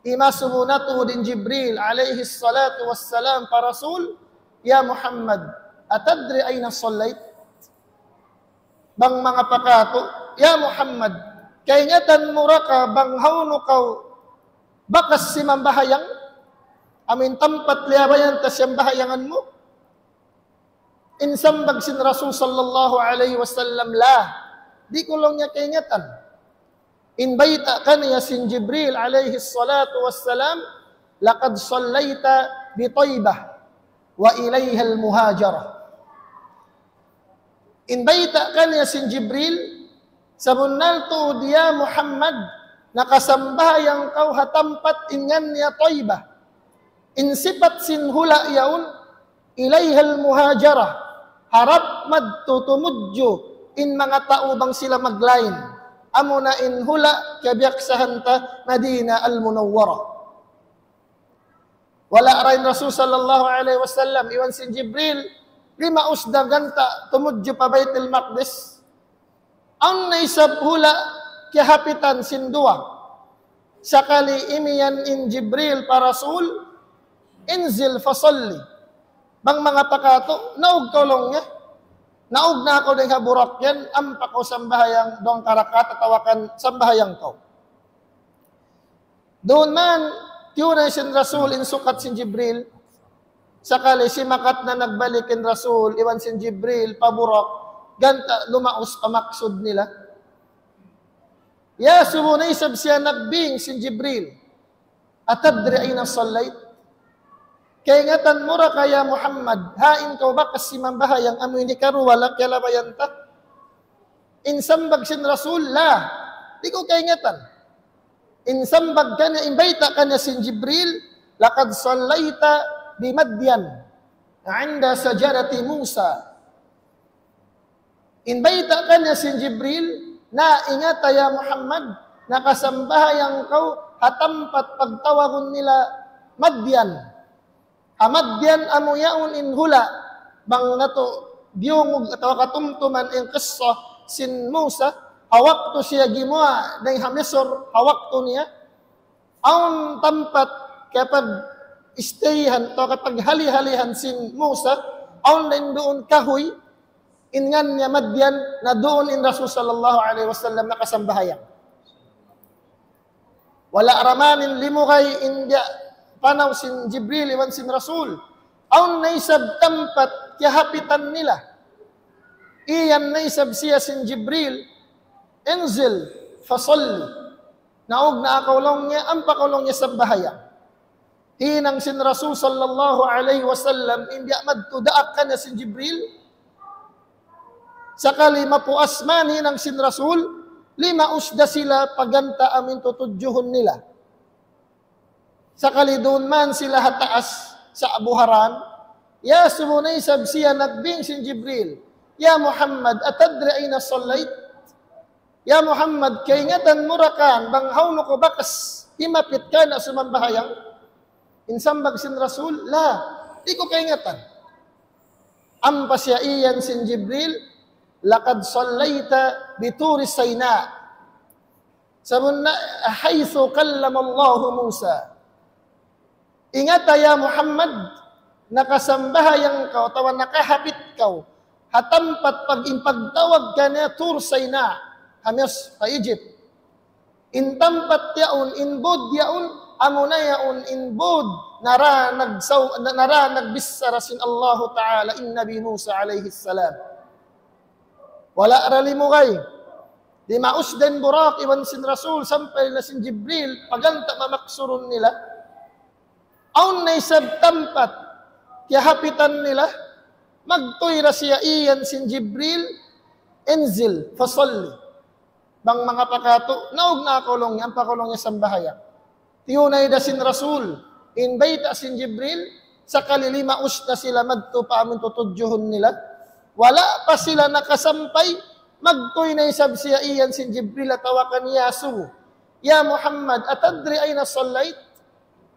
imasumunatu din Jibril alaihi salatu wassalam pa Rasul ya Muhammad atadri ayna sallait bang mga pakato ya Muhammad kaingatan muraka bang hawno kaw bakas si mambahayang amin tempat liabayan tas yang bahayangan mo insambag sin Rasul sallallahu alaihi wasallam lah di kulong niya kaingatan inbaita kaniya sin Jibril alaihi salatu wassalam laqad sallaita bi Taibah wa ilayha al-muhajarah inbaita kaniya sin Jibril sabunnal tu dia Muhammad nakasambayang kau hatampat ingan niya Taibah insipat sin hula yaun ilayha al-muhajarah harap madtutumudyo in mga tao bang sila maglain amuna in hula kabiyak sahanta Madina al-Munawwarah wala rain Rasul sallallahu alaihi wasallam iwan sin Jibril lima usda ganta tumudyo pa Baitul Maqdis ang naisab hula kihapitan sin dua sakali imiyan in Jibril pa Rasul inzil fasalli bang mga pakato naog kolong niya naog na ako ng Buraq yan, ampa ko sambahayang doong karakat atawakan sambahayang ko. Doon man, tiyunay sin Rasul in sukat sin Jibril, sakali si makat na nagbalikin Rasul, iwan sin Jibril, pa Buraq, ganta lumaos pamaksud nila. Ya, sumunay sab siya nagbing sin Jibril, atadri ay nasallait, kaya ngatan mura kaya Muhammad, hain kau bakas si mambahayang amoy ni karuwala kaya labayan ta. Insambag sin Rasul, la. Di ko kaya ngatan. Insambag ka niya, imbayta ka niya sin Jibril, lakad sallayta bi Madyan, anda sajarati Musa. Inbayta ka niya sin Jibril, na ingata ya Muhammad, nakasambahayang kau, hatampat pagtawagon nila Madyan. Amadyan amuyaun in hula bang nato biyungog atawa katumtuman in qissa sin Musa hawak to siya gimua day hamisor hawak to niya aun tampat kapag istayhan to kapag hali-halihan sin Musa aun din doon kahoy ingan niya Madyan na doon in Rasul sallallahu alaihi wasallam nakasambahayang wala ramanin limukay india panaw sin Jibril iwan sin Rasul aun naisab tempat kihapitan nila iyan naisab siya sin Jibril inzil fasalli naog na akaulong niya ang pakaulong niya sa bahaya hinang sin Rasul sallallahu alaihi wasallam hindi madtudaak ka na sin Jibril sakali mapuas mani ng sin Rasul, lima usda sila paganta amin tutudyuhon nila. Sakali doon man sila hataas sa abuharan, ya sumunay sabsiya nagbing sin Jibril, ya Muhammad, atadri ayna sallait? Ya Muhammad, kaingatan murakan, banghaw no ko bakas, imapit ka na sumambahayang? Insambag sin Rasul, la, di ko kaingatan. Ampas ya iyan sin Jibril, lakad sallaita bituri sayna. Sabun na, haythu kallama Allahu Musa. Ingat ya Muhammad, nakasambahayang ka, o nakahapit ka, hatampat pag-impagtawag ka na tur sayna, hamis sa Egypt. Intampat yaun, inbud yaun, amuna yaun, inbud, nara nagbissara sin Allah Ta'ala, in Nabi Musa alayhi salam. Wala ralimugay. Di mausden burak, iwan sin Rasul, sampay na sin Jibril, paganta mamaksurun nila. Aun na isabtampat, kaya hapitan nila, magtuyra siya iyan sin Jibril, enzil, fasalli. Bang mga pakato, naog na akulong niya, ang pakulong niya sambahaya. Tiyunay da sin Rasul, inbayta sin Jibril, sa kalilima na sila madto pa amin tutudyuhon nila. Wala pa sila nakasampay, magtoy na isab siya iyan sin Jibril at tawakan Yasu. Ya Muhammad, atadri ayna sallait?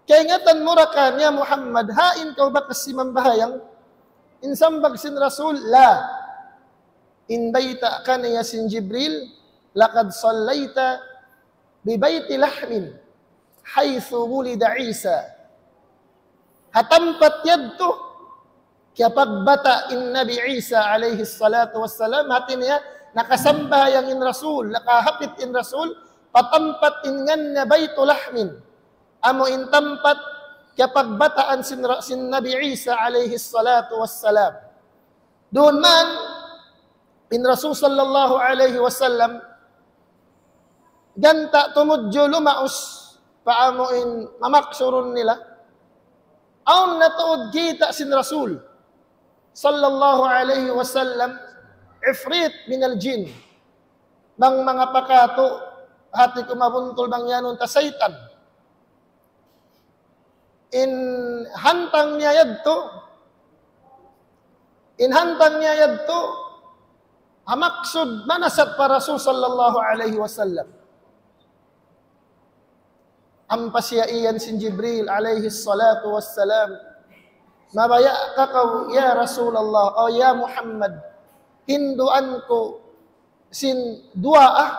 Kaya ngatan murakan, ya Muhammad, hain ka ba kasi mambahayang? Insambag sin Rasul, la. Inbayta ka niya sin Jibril, laqad sallaita bi bayti lahmin haythu wulida Isa. Hatampat yadto kaya pagbata in Nabi Isa alayhi salatu wassalam, hati niya nakasambayang in Rasul, nakahapit in Rasul, patampat in ngan na baytu lahmin. Amo in tampat kaya pagbataan sin Nabi Isa alayhi salatu wassalam. Doon man in Rasul sallallahu alayhi wasallam, ganta tumudyo lumaos paamuin mamaksurun nila. Aun natuod kita sin Rasul sallallahu alayhi wasallam, ifrit minal jin, bang mga pakato, hati kumabuntol bang yanon ta saitan. Inhantang niya yadto, amaksud manasat pa Rasul sallallahu alayhi wasallam. Ampasya iyan sin Jibril alayhi salatu wassalam, mabaya kakaw ya Rasulullah, o ya Muhammad, hinduan ko sin duaah,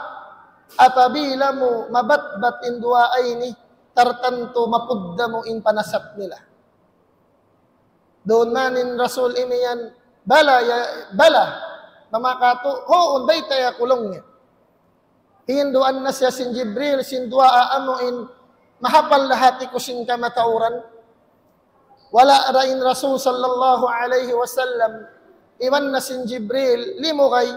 apabila mo mabatbat in duaay ni, tartanto mapudda mo in panasap nila. Doon manin Rasul imiyan, bala, mamakato, hoon bay tayo kulong niya. Hinduan na siya sin Jibril, sin duaa amo in, mahapal lahati ko sin kamatauran. Wala rain Rasul sallallahu alayhi wasallam, iwan na sin Jibril, limugay,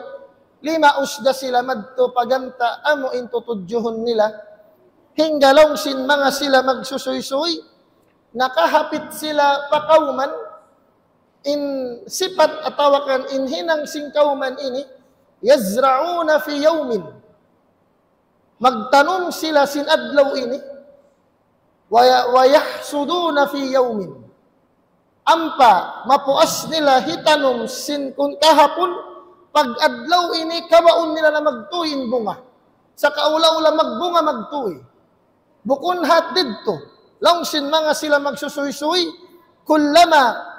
lima usda sila madto paganta, amo in tutudyuhon nila. Hinggalong sin mga sila magsusuy-suy, nakahapit sila pakauman, in sipat atawakan in hinang sing kauman ini, yazra'una fi yawmin, magtanom sila sin adlaw ini, wa yahsuduna fi yawmin, ampa mapuas nila hitanom sin kun kahapon, pag adlaw ini kabaon nila na magtuin bunga, sa kaula-ula magbunga magtuy. Bukun hat didto, longsin mga sila magsusuy-suy, kullama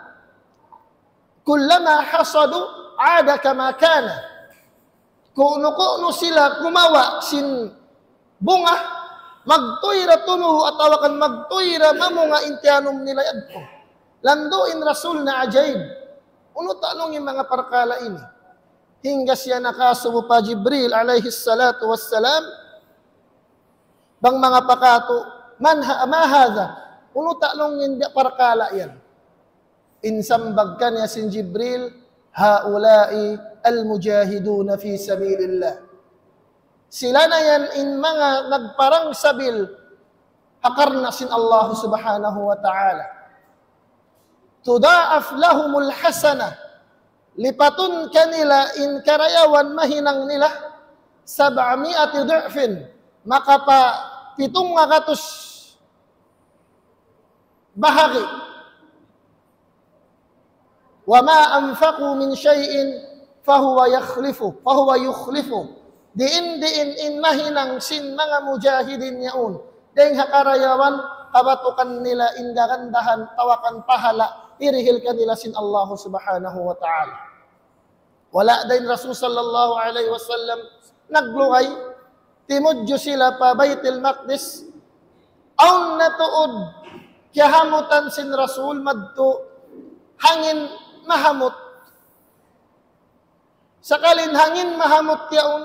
hasadu ada kama kana. Kuno sila kumawa sin bunga, magtuyra tumuhu at tawakan magtuyra mamunga intianum nila yadto. Landuin Rasul na ajaib. Uno tanong yung mga parkala ini. Hingga siya nakasubo pa Jibril alayhi salatu wassalam, bang mga pakato, mahadha, uno talong hindi parkala yan. Insambag ka niya sin Jibril, haulai al-mujahiduna fi sabilillah. Sila na yan in mga nagparang sabil, hakar na sin Allah subhanahu wa ta'ala. Tudaaf lahumul hasanah, lipatun kanila in karayawan mahinang nila 700 du'fin, maka pa 700 bahagi. Wa ma anfaqu min syai'in fahuwa yukhlifu. Diin in mahinang sin mga mujahidin yaun. Deng hakarayawan kabatukan nila indagandahan tawakan pahala irihil kanila sin Allah subhanahu wa ta'ala. Wala din Rasul sallallahu alaihi wasallam naglugay timudyo sila pa Baitul Maqdis aun natuod kihamutan sin Rasul madto hangin mahamot. Sakalin hangin mahamot yaun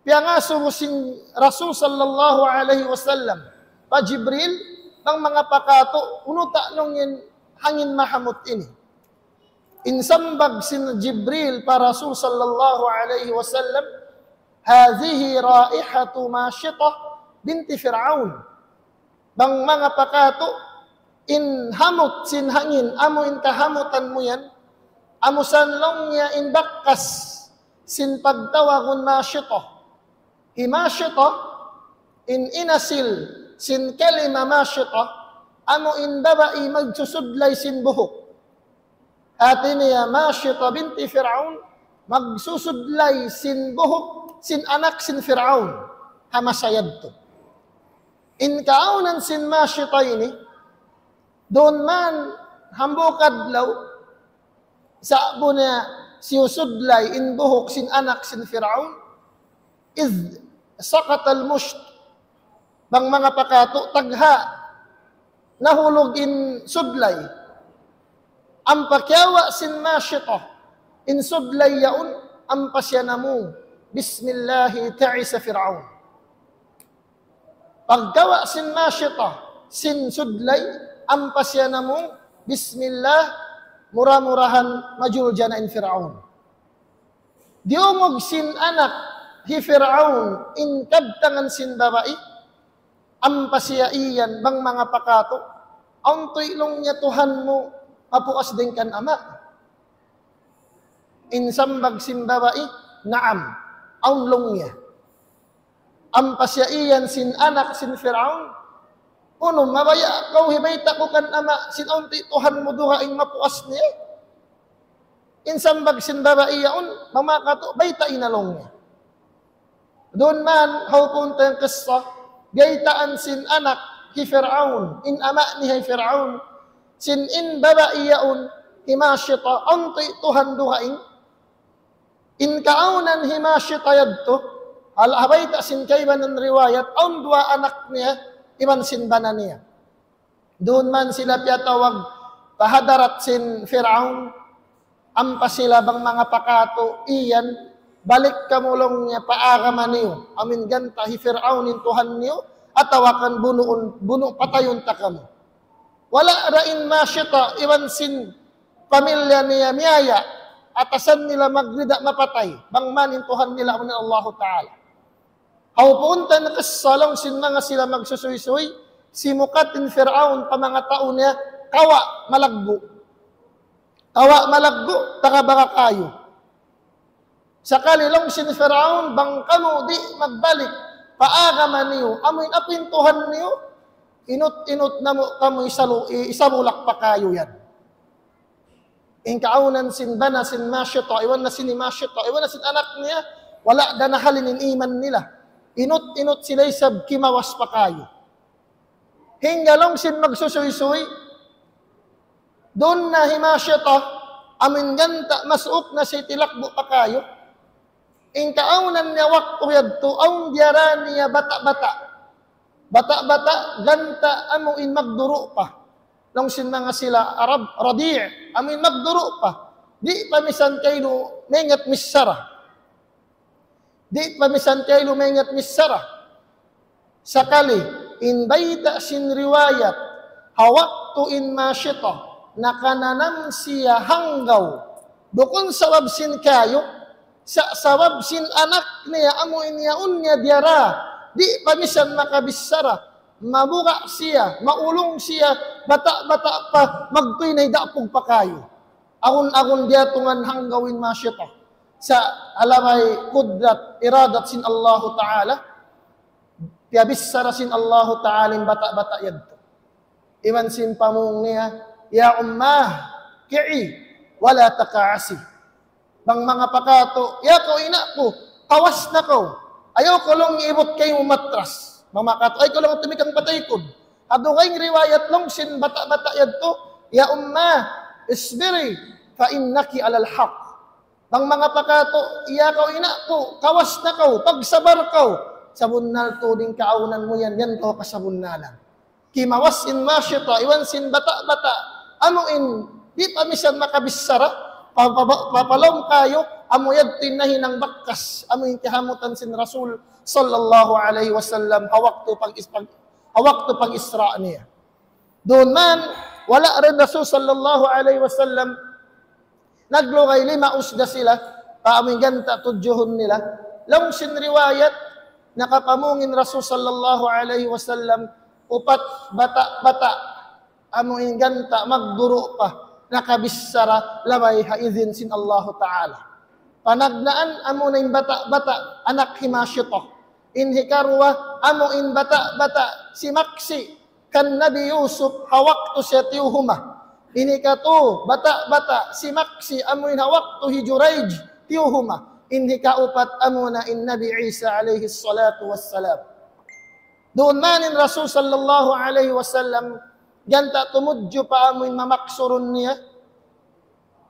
piangaso sin Rasul sallallahu alaihi wasallam pa Jibril ng mga pakato unuta nung hangin mahamot ini. Insambag sin Jibril pa Rasul sallallahu alaihi wasallam, hadhihi raihatu Mashitah binti Fir'aun. Bang mga pakato in hamot sin hangin amo in kahamutan mo yan, amo sanlong niya in bakkas sin pagtawagon Mashitah. Imashita in inasil sin kalima mashita amo in babae magsusudlay sin buhok. Ati niya Mashita binti Fir'aun magsusudlay sin buhok sin anak sin Fir'aun hamasayad to. In kaunan sin Mashita ini doon man hambukad law sa abo niya siusudlay in buhok sin anak sin Fir'aun iz sakat al-musht bang mga pakato tagha nahulog in sudlay ang pakyawa sin Mashitah in sudlay yaun ang pasyanamu bismillahi ta'isa Fir'aun. Pagkawa sin Mashitah sin sudlay ang pasyanamu bismillah murah-murahan majulja na in Fir'aun. Diumog sin anak hi Fir'aun in kabtangan sin babae ang pasiyaiyan bang mga pakato ang tuilong niya Tuhan mo mapuas din kan ama. In sambag sin babae naam ang long niya ang pasiyaiyan sin anak sin Fir'aun uno mabaya kau hibayta ko kan ama sin unti Tuhan mo duhaing mapuas niya. In sambag sin babae yaon mamakato bayta inalong niya. Doon man, hawpunta yung kissa, gaytaan sin anak hi Fir'aun, in ama ni hi Fir'aun, sin in babae yaun, himashita, anti Tuhan duhaing, in kaunan himashita yadto, alabayta sin kayban ng riwayat, ang dua anak niya, iman sin bana niya. Doon man sila piyatawag, pahadarat sin Fir'aun, ampa sila bang mga pakato, iyan, balik kamulong niya paagaman niyo. Amin ganta hi Fir'aunin Tuhan niyo at tawakan buno patayon ta kamo. Wala rain Mashita iwan sin pamilya niya miyaya atasan nila magrida mapatay bang manin Tuhan nila amin Allah Ta'ala. Haupunta na kasalong sin mga sila magsusuy-suy simukatin Fir'aun pa mga tao niya kawa malagbo. Kawa malagbo takabaka kayo. Sakali long sin Fir'aun bang kamo di magbalik paagaman niyo amoy apintuhan niyo inot na mo kamo isabulak pa kayo yan. In kaunan sin bana sin Mashita iwan na sin Mashita iwan na sin anak niya wala danahalin in iman nila inot sila isab kimawas pa kayo. Hinggalong sin magsusuy-suy doon na himashita amin ganta masuok na si tilakbo pa kayo. In kaunan niya wakto yadto ang diara niya bata-bata ganta amo in magduro pa long sin mga sila Arab radi' amin magduro pa di pamisan kaylo mengat misara sakali in bayta sin riwayat hawakto in Mashita nakananam siya hanggaw bukon sawab sin kayo sa sawab sin anak niya amo inyaon niya diara di pamisan makabisara mabuka siya maulong siya bata-bata pa magtuy na idapog pa kayo Agun-agun dia tungan hanggawin masyita. Sa alamay kudrat iradat sin Allah Ta'ala. Piabissara sin Allah Ta'ala bata-bata yadto. Iman sin pamung niya, ya ummah, ki'i, wala takaasi. Bang mga pakato, ya ko ina ko, kawas na ko. Ayaw ko lang iibot kayo matras. Mamakato, ay ko lang tumikang patay ko. Ado kayong riwayat lang sin bata-bata yadto, ya ummah, isbiri, fa innaki alal haq. Bang mga pakato, iya ko ina ko, kawas na ko, pagsabar ko. Sabunnal to ding kaunan mo yan ko kasabunnalan. Kimawas in masyita, iwan sin bata-bata, amuin, di pa misan makabissara, papalom kayo, amuyad tinahin ng bakkas, amuin kihamutan sin Rasul sallallahu alaihi wasallam, hawak to pag isra niya. Doon man, wala rin Rasul sallallahu alaihi wasallam, naglugay 5 usda sila, paamoy ganta tudjuhon nila, lang sin riwayat, nakapamungin Rasul sallallahu alaihi wasallam, upat bata-bata amuin ganta magduro pa nakabissara labay haidin sin Allah Ta'ala. Panagnaan amunin bata-bata anak himasyito. Inhikarwa amuin bata-bata si Maksi kan Nabi Yusuf hawakto siya tiyuhuma. Inhikato bata-bata si Maksi amuin hawakto hijurayj tiyuhuma. Inhikaupat amuna in Nabi Isa alaihi salatu wassalam. Doon manin Rasul sallallahu alaihi wasallam ganta tumudyo pa amoy mamaksurun niya.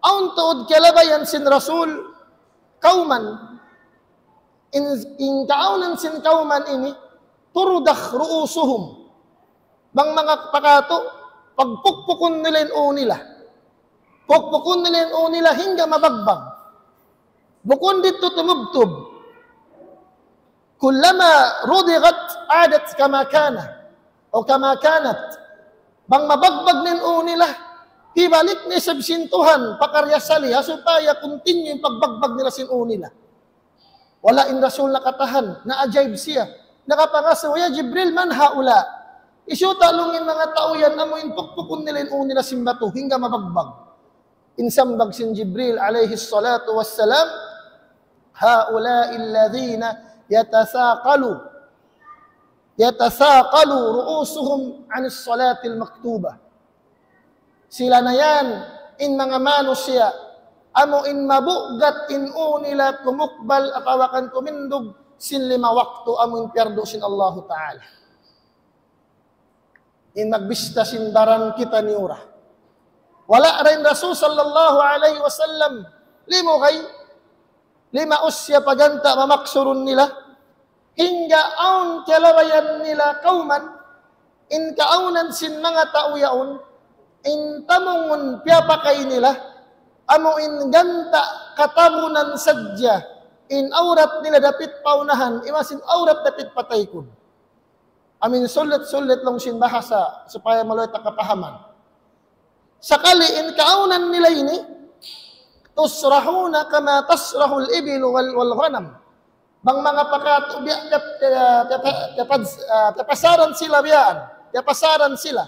Aun tuod kalabayan sin Rasul kauman in kaunan sin kauman ini turudah ruusuhum. Bang mga pakato pagpukpukon nila nila. Pukpukon nila hingga mabagbang. Bukon dito tumubtub. Kullama rudigat adat kama kana o kama kanat. Bang mabagbag nila, ibalik ni sabsintuhan pakaryasali supaya continue yung pagbagbag nila sin nila. Wala in Rasul nakatahan, na-ajaib siya. Nakapangasaw, ya Jibril man haula. Isyuta lungin mga tao yan, amuin pukpukun nila sin bato hingga mabagbag. Insambag sin Jibril alayhi salatu wassalam, haula illadhina yatasaqalu ru'usuhum 'anis salatil maktubah. Sila na yan in mga manusia amo in mabugat in unila kumukbal at awakan kumindog sin 5 waktu amo in perdo sin Allah Ta'ala. In magbista sin daran kita ni ura. Wala rin Rasul sallallahu alaihi wasallam limo kay 5 usya paganta mamaksurun nila hingga aun kalawayan nila kauman in kaunan sin mga tauyaon in tamungun piyapakay nila amo in ganta katamunan sadya in aurat nila dapit paunahan imasin aurat dapit pataykun. Amin sulit-sulit lang sin bahasa supaya maloy takapahaman. Sakali in kaunan nila ini tusrahuna kama tasrahul ibilu wal ghanam. Bang mga pakato tapasaran sila biyaan. Tapasaran sila.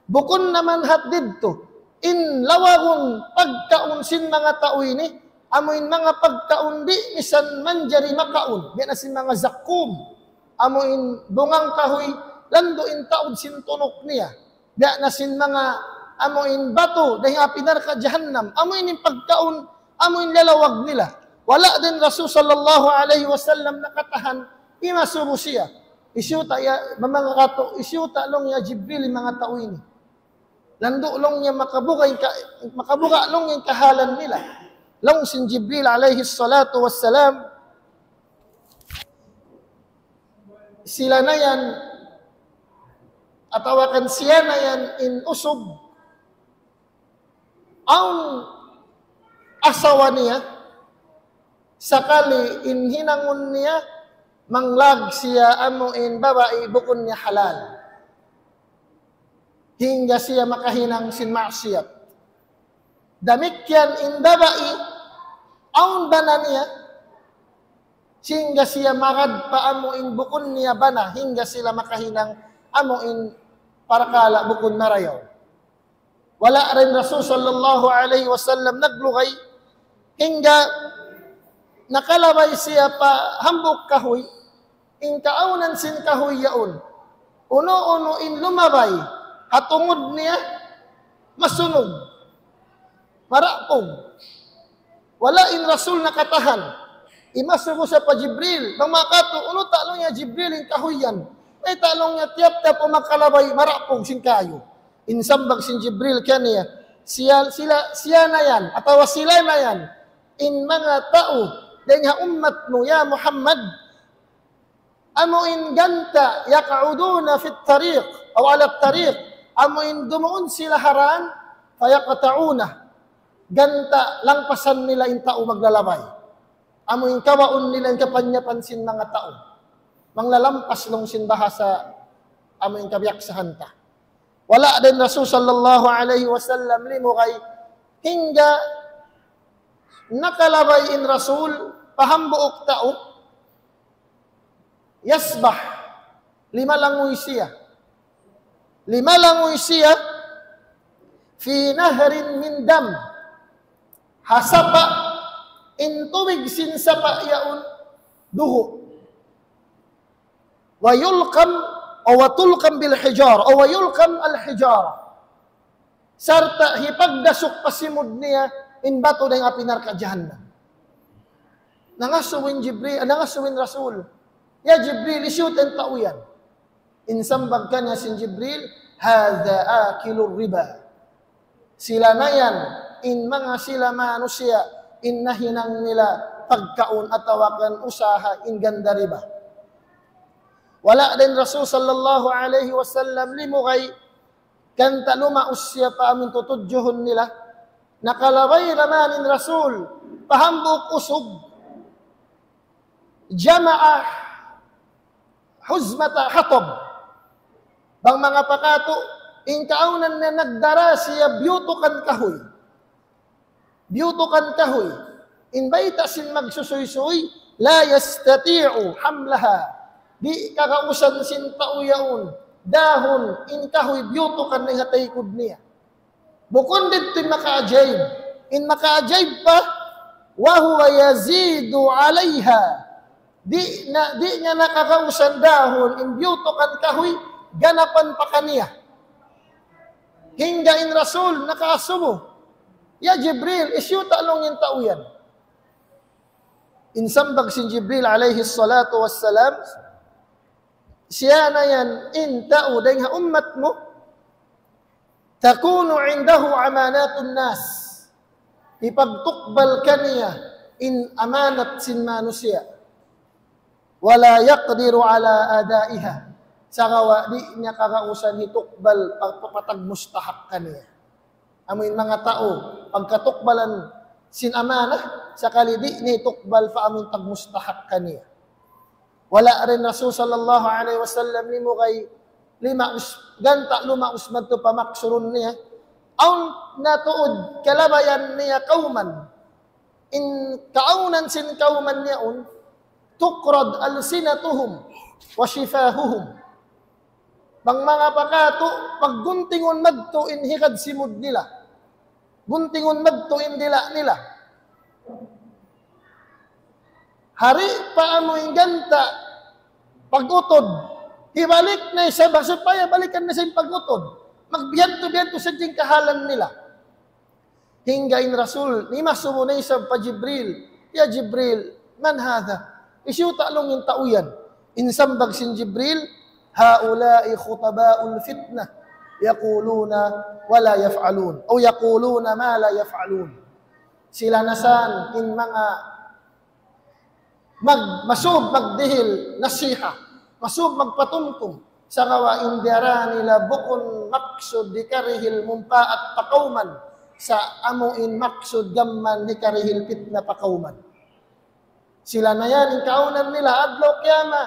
Bukon naman hatdid to. In lawagon pagkaun sin mga tao ini, amoin mga pagkaun di misan manjari makaun. Biya na sin mga zakum. Amoin bungang kahoy lando in taod sin tunok niya. Biya na sin mga amoin bato dahil apinar ka jahannam. Amoin yung pagkaun, amoin lalawag nila. Wala din Rasul sallallahu alaihi wasallam nakatahan, imasubo siya. Isyuta ya, mga kato, isyuta long ya Jibril mga tao ini. Lando long niya makabuga long yung kahalan nila. Long sin Jibril alaihi salatu wassalam, sila na yan, atawakan siya na yan in usog, ang asawa niya, sakali in hinangon niya, manglag siya amo in babae bukon niya halal. Hingga siya makahinang sin maksiyat. Damikyan in babae, aun bana niya, hingga siya marad pa amo in bukon niya bana, hingga sila makahinang amo in parakala bukon marayaw. Wala rin Rasul sallallahu alaihi wasallam naglugay hingga nakalabay siya pa hambok kahoy in kaunan sin kahoy yaon. Uno-uno in lumabay hatungod niya masunog. Marapog. Wala in Rasul nakatahan. Imasugo sa pa Jibril. Nang makato, uno talong niya Jibril in kahoyan. May talong niya tiyap-tiyap o makalabay marapog sin kayo. Insambag sin Jibril kaniya. Siya na yan. Atawa sila na yan. In mga tao. Dahil nga ummat mo, ya Muhammad. Amo in ganta yaka'uduna fit tariq. O alap tariq. Amo in dumuon sila haran. Fayaqata'una. Ganta langpasan nila in tao maglalabay. Amo in kawaon nila in kapanyapansin mga tao. Manglalampas long sin bahasa. Amo in kabiyak sa hanta. Wala din Rasul sallallahu alaihi wasallam limukay hingga nakalabay in Rasul pahambuok tao yasbah lima langoy siya fi nahrin min dam hasapa in tubig sin sapa yaun duho wa yulqam o watulkam bil hijar o wayulkam al hijar sarta hipagdasok pasimod niya in bato ng apinar ka jahannam. Nangasuwin Jibril, nangasuwin Rasul. Ya Jibril, isyut ang tauyan. Insambag ka niya sin Jibril, hadha akilur riba. Sila na yan, in mga sila manusia, in nahinang nila pagkaon at tawakan usaha in ganda riba. Wala din Rasul sallallahu alaihi wasallam limukay kanta lumaus siya pa amin tutudjuhon nila. Nakalabay naman in Rasul pahambok usog. Jama'a huzmata hatab. Bang mga pakato, in kaunan na nagdara siya biyutukan kahoy. Biyutukan kahoy. In baita sin magsusuy-suy, la yastati'u hamlaha. Di kakausan sin tauyaon, dahon, in kahoy, biyutukan na hataykod niya. Bukon dito in maka-ajaib. In maka-ajaib pa, wahuwa yazidu alayha. Di niya nakakausan dahon, in biyutukan kahoy, ganapan pa kaniya. Hingga in Rasul, nakasumo. Ya Jibril, isyuta long yung tauyan. Insambag sin Jibril alayhi salatu wassalam, siya na yan, in tao, dahil nga ummat mo, takunu indahu amanatun nas. Ipagtukbal ka niya, in amanat sin manusia. Wala yaqdiru ala adaiha. Sa kawa, di niya kakausan hitukbal, pagpapatag mustahak ka niya. Amoy mga tao, pagkatukbalan sin amanah, sa kalidi ni tukbal pa amin tag mustahak ka niya. Wala rin Rasul sallallahu alaihi wasallam ni mo kay ganta lumaus madto pamaksurun niya. Aun natuod kalabayan niya kauman. In kaunan sin kauman niyaon, tukrad alsinatuhum wa shifahuhum. Bang mga pakato, pagguntingon madto in hikad simud nila. Guntingon madto in dila nila. Hari pa amoy ganta pagutod ibalik na isa basupaya balikan na sa pagutod magbiyanto sa ding kahalan nila hingga in Rasul ni masumo na isa pa Jibril ya Jibril man hadha isyuta long yung tauyan insambag sin Jibril haula'i khutaba'ul fitnah yaquluna wala yaf'alun o yaquluna ma la yaf'alun sila nasan in mga masub magdihil nasiha masub magpatumtum sa kawain diara nila bukon maksud di karihil mumpa at pakauman sa amuin maksud gamman di karihil fitna pakauman sila na yan in kaunan nila adlaw kiyama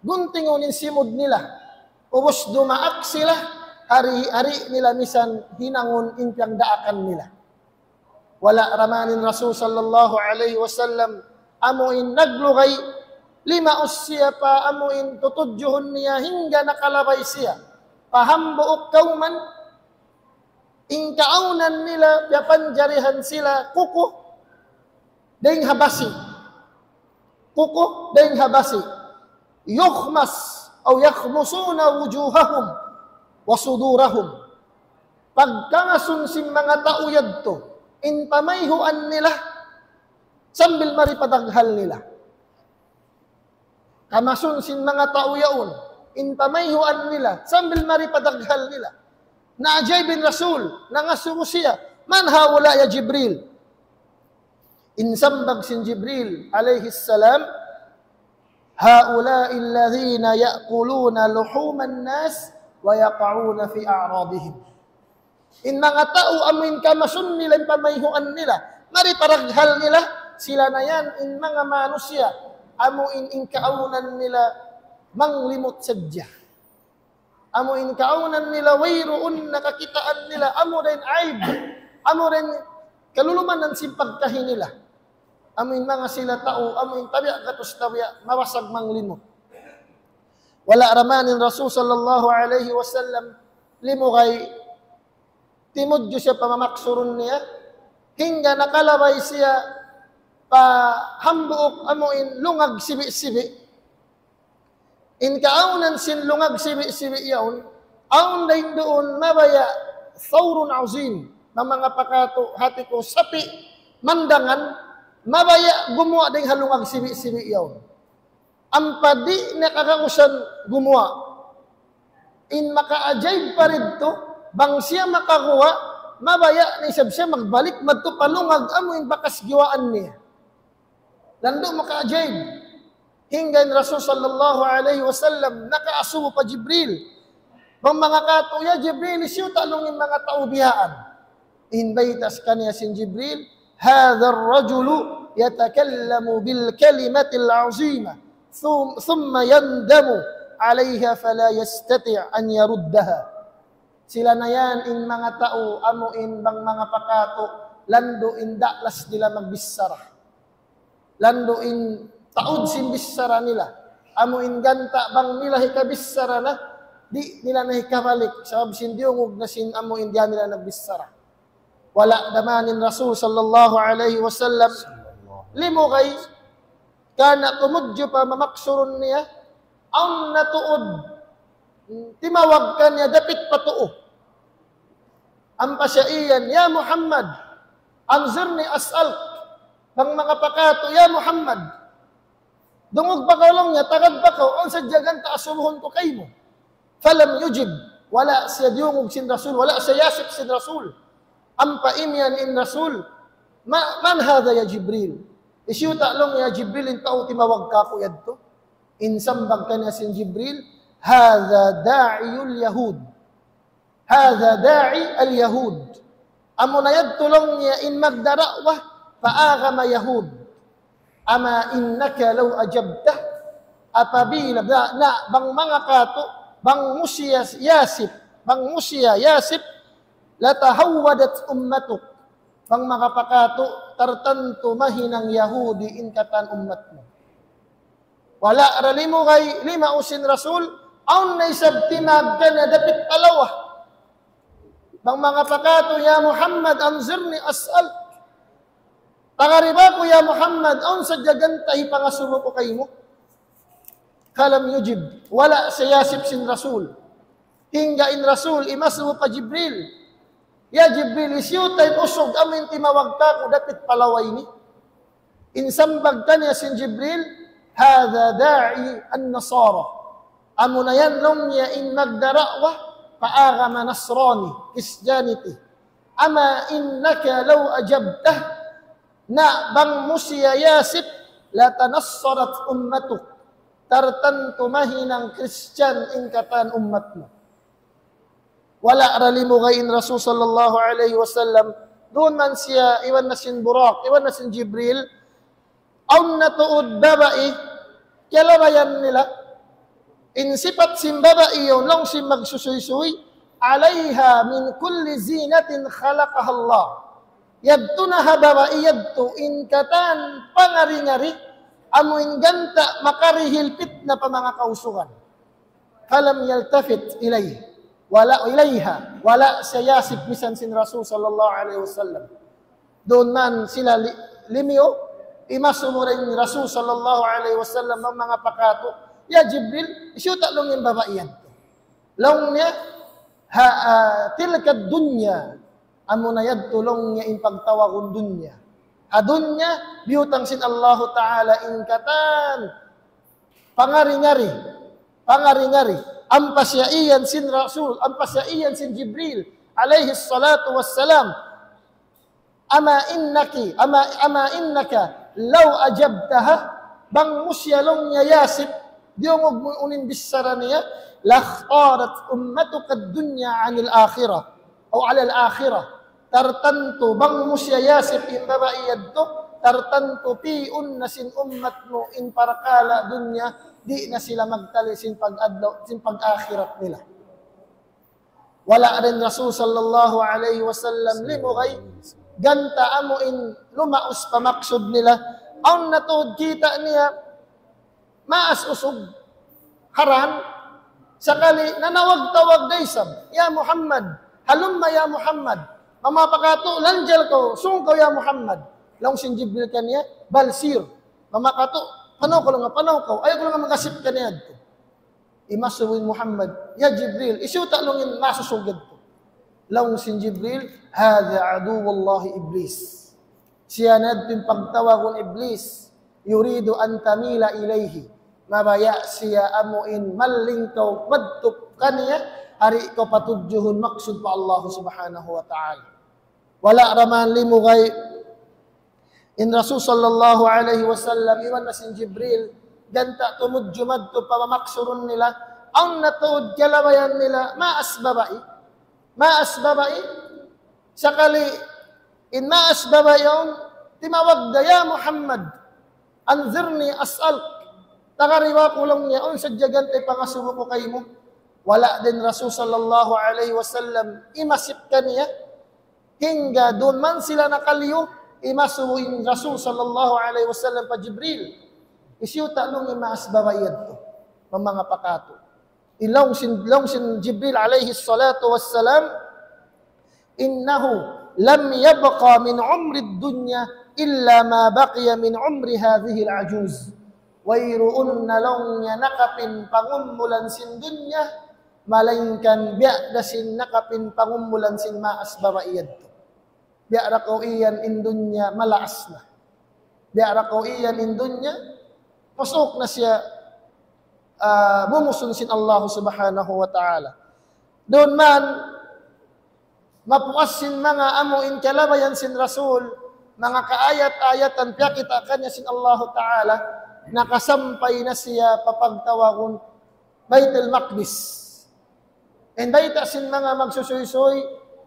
guntingunin simud nila ubos dumaak sila hari-hari nila misan hinangon impyang daakan nila wala ramanin Rasul sallallahu alaihi wasallam amuin naglugay, limaos siya pa amuin tutudjuhon niya hingga nakalabay siya. Pahambuok kauman, In kaunan nila, piapanjarihan sila, kuko, daing habasi. Kuko, daing habasi. Yukhmas, o yakhmusuna wujuhahum, wasudurahum. Pagkangasun si mga tauyad to, in pamayhuan nila, sambil maripadaghal nila. Kamasun sin mga tauyaon, in pamayhuan nila, sambil maripadaghal nila. Naajay bin Rasul, nangasuro siya, man hawala ya Jibril. Insambag sin Jibril, alayhi salam, haula'i alladhina ya'kuluna luhuman nas, wa yaqa'una fi a'radihim. In mga tao, amin kamasun nila, in pamayhuan nila, maripadaghal nila, sila na yan, in mga manusia, amo in kaunan nila, manglimot sadya. Amo in kaunan nila, wayroon nakakitaan nila, amo rin aib, amo rin kaluluman ng simpagkahin nila. Amo in mga sila tao, amo in tabya katos tabya, mawasag manglimot. Wala ramanin Rasul sallallahu alaihi wasallam, limugay, timudyo siya pamamaksurun niya, hingga nakalabay siya, pa hambuok amo in lungag sibi-sibi. In kaunan sin lungag sibi-sibi yaon, aun dahin doon mabaya thawrun azim, ng mga pakato, hati ko, sapi, mandangan, mabaya gumawa ding halungag sibi-sibi yaon. Ang padi na kakausan gumawa, in maka-ajaib pa rin to, bang siya makakuha, mabaya ni siya magbalik, madto palungag amo in bakas giwaan niya. Lando maka-ajaib. Hingga in Rasul sallallahu alaihi wasallam nakaasubo pa Jibril. Bang mga kato, ya Jibril, siyo talungin mga taubiyaan. Inbaitas kanya sin Jibril, hadha ar-rajulu yatakallamu bil kalimatil azima, thumma yandamu alaiha fala yastati' an yaruddaha. Sila na yan, in mga tao, amo in bang mga pakato, lando in daklas nila magbisara. Lando in taod simbisara nila. Amo in ganta bang nila hikabisara na, di nila nahikabalik. Sabab sindiungog na sin amo in diyan nila nagbisara. Wala damanin Rasul sallallahu alaihi wasallam. Limo kay, kana tumudyo pa mamaksurun niya, ang natuod, timawag ka niya, dapit patuo. Ang pasyaiyan, ya Muhammad, anzirni as'al, pang mga pakato, ya Muhammad, dungog pa kalong niya, tagad pa ka, on sa diyagan taasumuhon ko kay mo. Falam yujib, wala siya dungog sin Rasul, wala siya yasip sin Rasul. Ang paimyan in Rasul, man hada ya Jibril? Isyu talong ya Jibril, in tao timawag ka ko yadto. Insambag ka niya sin Jibril, hada da'iyul Yahud. Hada da'i al-Yahud. Amo na yad tulong niya in magdarawah paagama Yahud. Ama innaka law ajabtah apabila na bang mga kato bang musya yasip latahawwadat ummatuk. Bang mga pakato tartanto mahinang Yahudi in katan ummat mo. Wala ralimo kay lima usin Rasul aun na isabtimag ka na dapit palawah. Bang mga pakato, ya Muhammad, anzirni as'al. Tangariba ko, ya Muhammad, aun sa jagantay pangasumo ko kayo mo. Kalam yujib, wala sa yasip sin Rasul. Hingga in Rasul, imasumo pa Jibril. Ya Jibril, isyutay usog, amin timawag ka ko, dapit palaway ni. Insambag ka niya sin Jibril, hada da'i an-nasara. Amo na yan long niya in magdarawah, paagama Nasrani, Christianity. Ama innaka law ajabtah na bang musya yasip la tanassarat ummatuk. Tartanto mahinang Christian in katan ummat mo. Wala ralimu gain Rasul sallallahu alaihi wasallam. Doon man siya, iwan na sin Burak, iwan na sin Jibril. Aun natuod babae, kalabayan nila. Insipat simbaba iyon, long sim magsusuy-suy, alayha min kulli zinatin khalaqaha Allah. Yadto na hababa iyadto, in katan pangari-ngari, amuin ganta makarihilpit na pa mga kausukan. Falam yaltafit ilay. wala ilayha wala sayasip misan sin Rasul sallallahu alaihi wasallam. Doon man sila limiyo, imasumo rin Rasul sallallahu alaihi wasallam ang mga pakato. Ya Jibril, isyuta lang yung babaiyan to. Long niya, tilka dunya, amo na yad tulong niya in pagtawagong dunya. Adunya, biyutang sin Allahu Ta'ala ingkatan, pangari-ngari, ampasyaiyan sin Rasul, ampasyaiyan sin Jibril, alaihi salatu wassalam, ama innaka, law ajabtaha, bang musyalong niya yasip, diyong unin bisara niya, lakhtarat ummatuka dunya anil akhirah, o alal akhirah, tartanto, bang musya yasip in babaiyad to, tartanto piun na sin ummat mo in parakala dunya, di na sila magtali sin pag-adlaw, sin pag-akhirat nila. Wala rin Rasul sallallahu alaihi wasallam limugay, ganta amo in lumaus pamaksud nila, ang natuod kita niya, maas usog, haran, sakali nanawag-tawag daysab, ya Muhammad, halumma ya Muhammad, mamapakato, lanjal ko, sungkaw ya Muhammad, lang sin Jibril kaniya, balsir, mamakato, panaw ko lang ayaw ko lang magasip kaniya dito. Imasuwin Muhammad, ya Jibril, isyuta lang yung masusugad ko. Lang sin Jibril, hadha aduwallahi iblis. Siya natin pagtawagon iblis, yuridu an tamila ilayhi. Mabaya siya amuin malingkaw madtup kaniya, hari ko patudjuhun maksud pa Allah subhanahu wa ta'ala. Wala raman limugay in Rasul sallallahu alaihi wasallam, iwan na sin Jibril, ganta tumudju madto pamamaksurun nila, ang natuod kalabayan nila, maas babai, sakali, in maas babayon, timawag da, ya Muhammad, anzirni as'al, takariwa ko lang niya, on sa jagante pangasubo ko kayo mo. Wala din Rasul sallallahu alaihi wasallam, imasip ka niya, hingga doon man sila nakaliyo, imasubuin Rasul sallallahu alaihi wasallam pa Jibril. Isyuta nung imaas babayad to, mga pakato. Ilong sin Jibril alaihi salatu wassalam, innahu lam yabqa min umri dunya illa ma baqiya min umri hadhihi al-ajuz. Wayruun na lang niya nakapin pangumulan sin dunya, malingkan biya da sin nakapin pangumulan sin maas babaiyad to. Biya rakaw iyan in dunya malaas na. Biya rakaw iyan in dunya, pasok na siya bumusun sin Allah subhanahu wa ta'ala. Doon man, mapuas sin mga amo in kalabayan sin Rasul, mga kaayat-ayatan, piya kita kanya sin Allah ta'ala, nakasampay na siya papagtawagon Baitul Maqdis. And baita sin mga magsusuy-suy,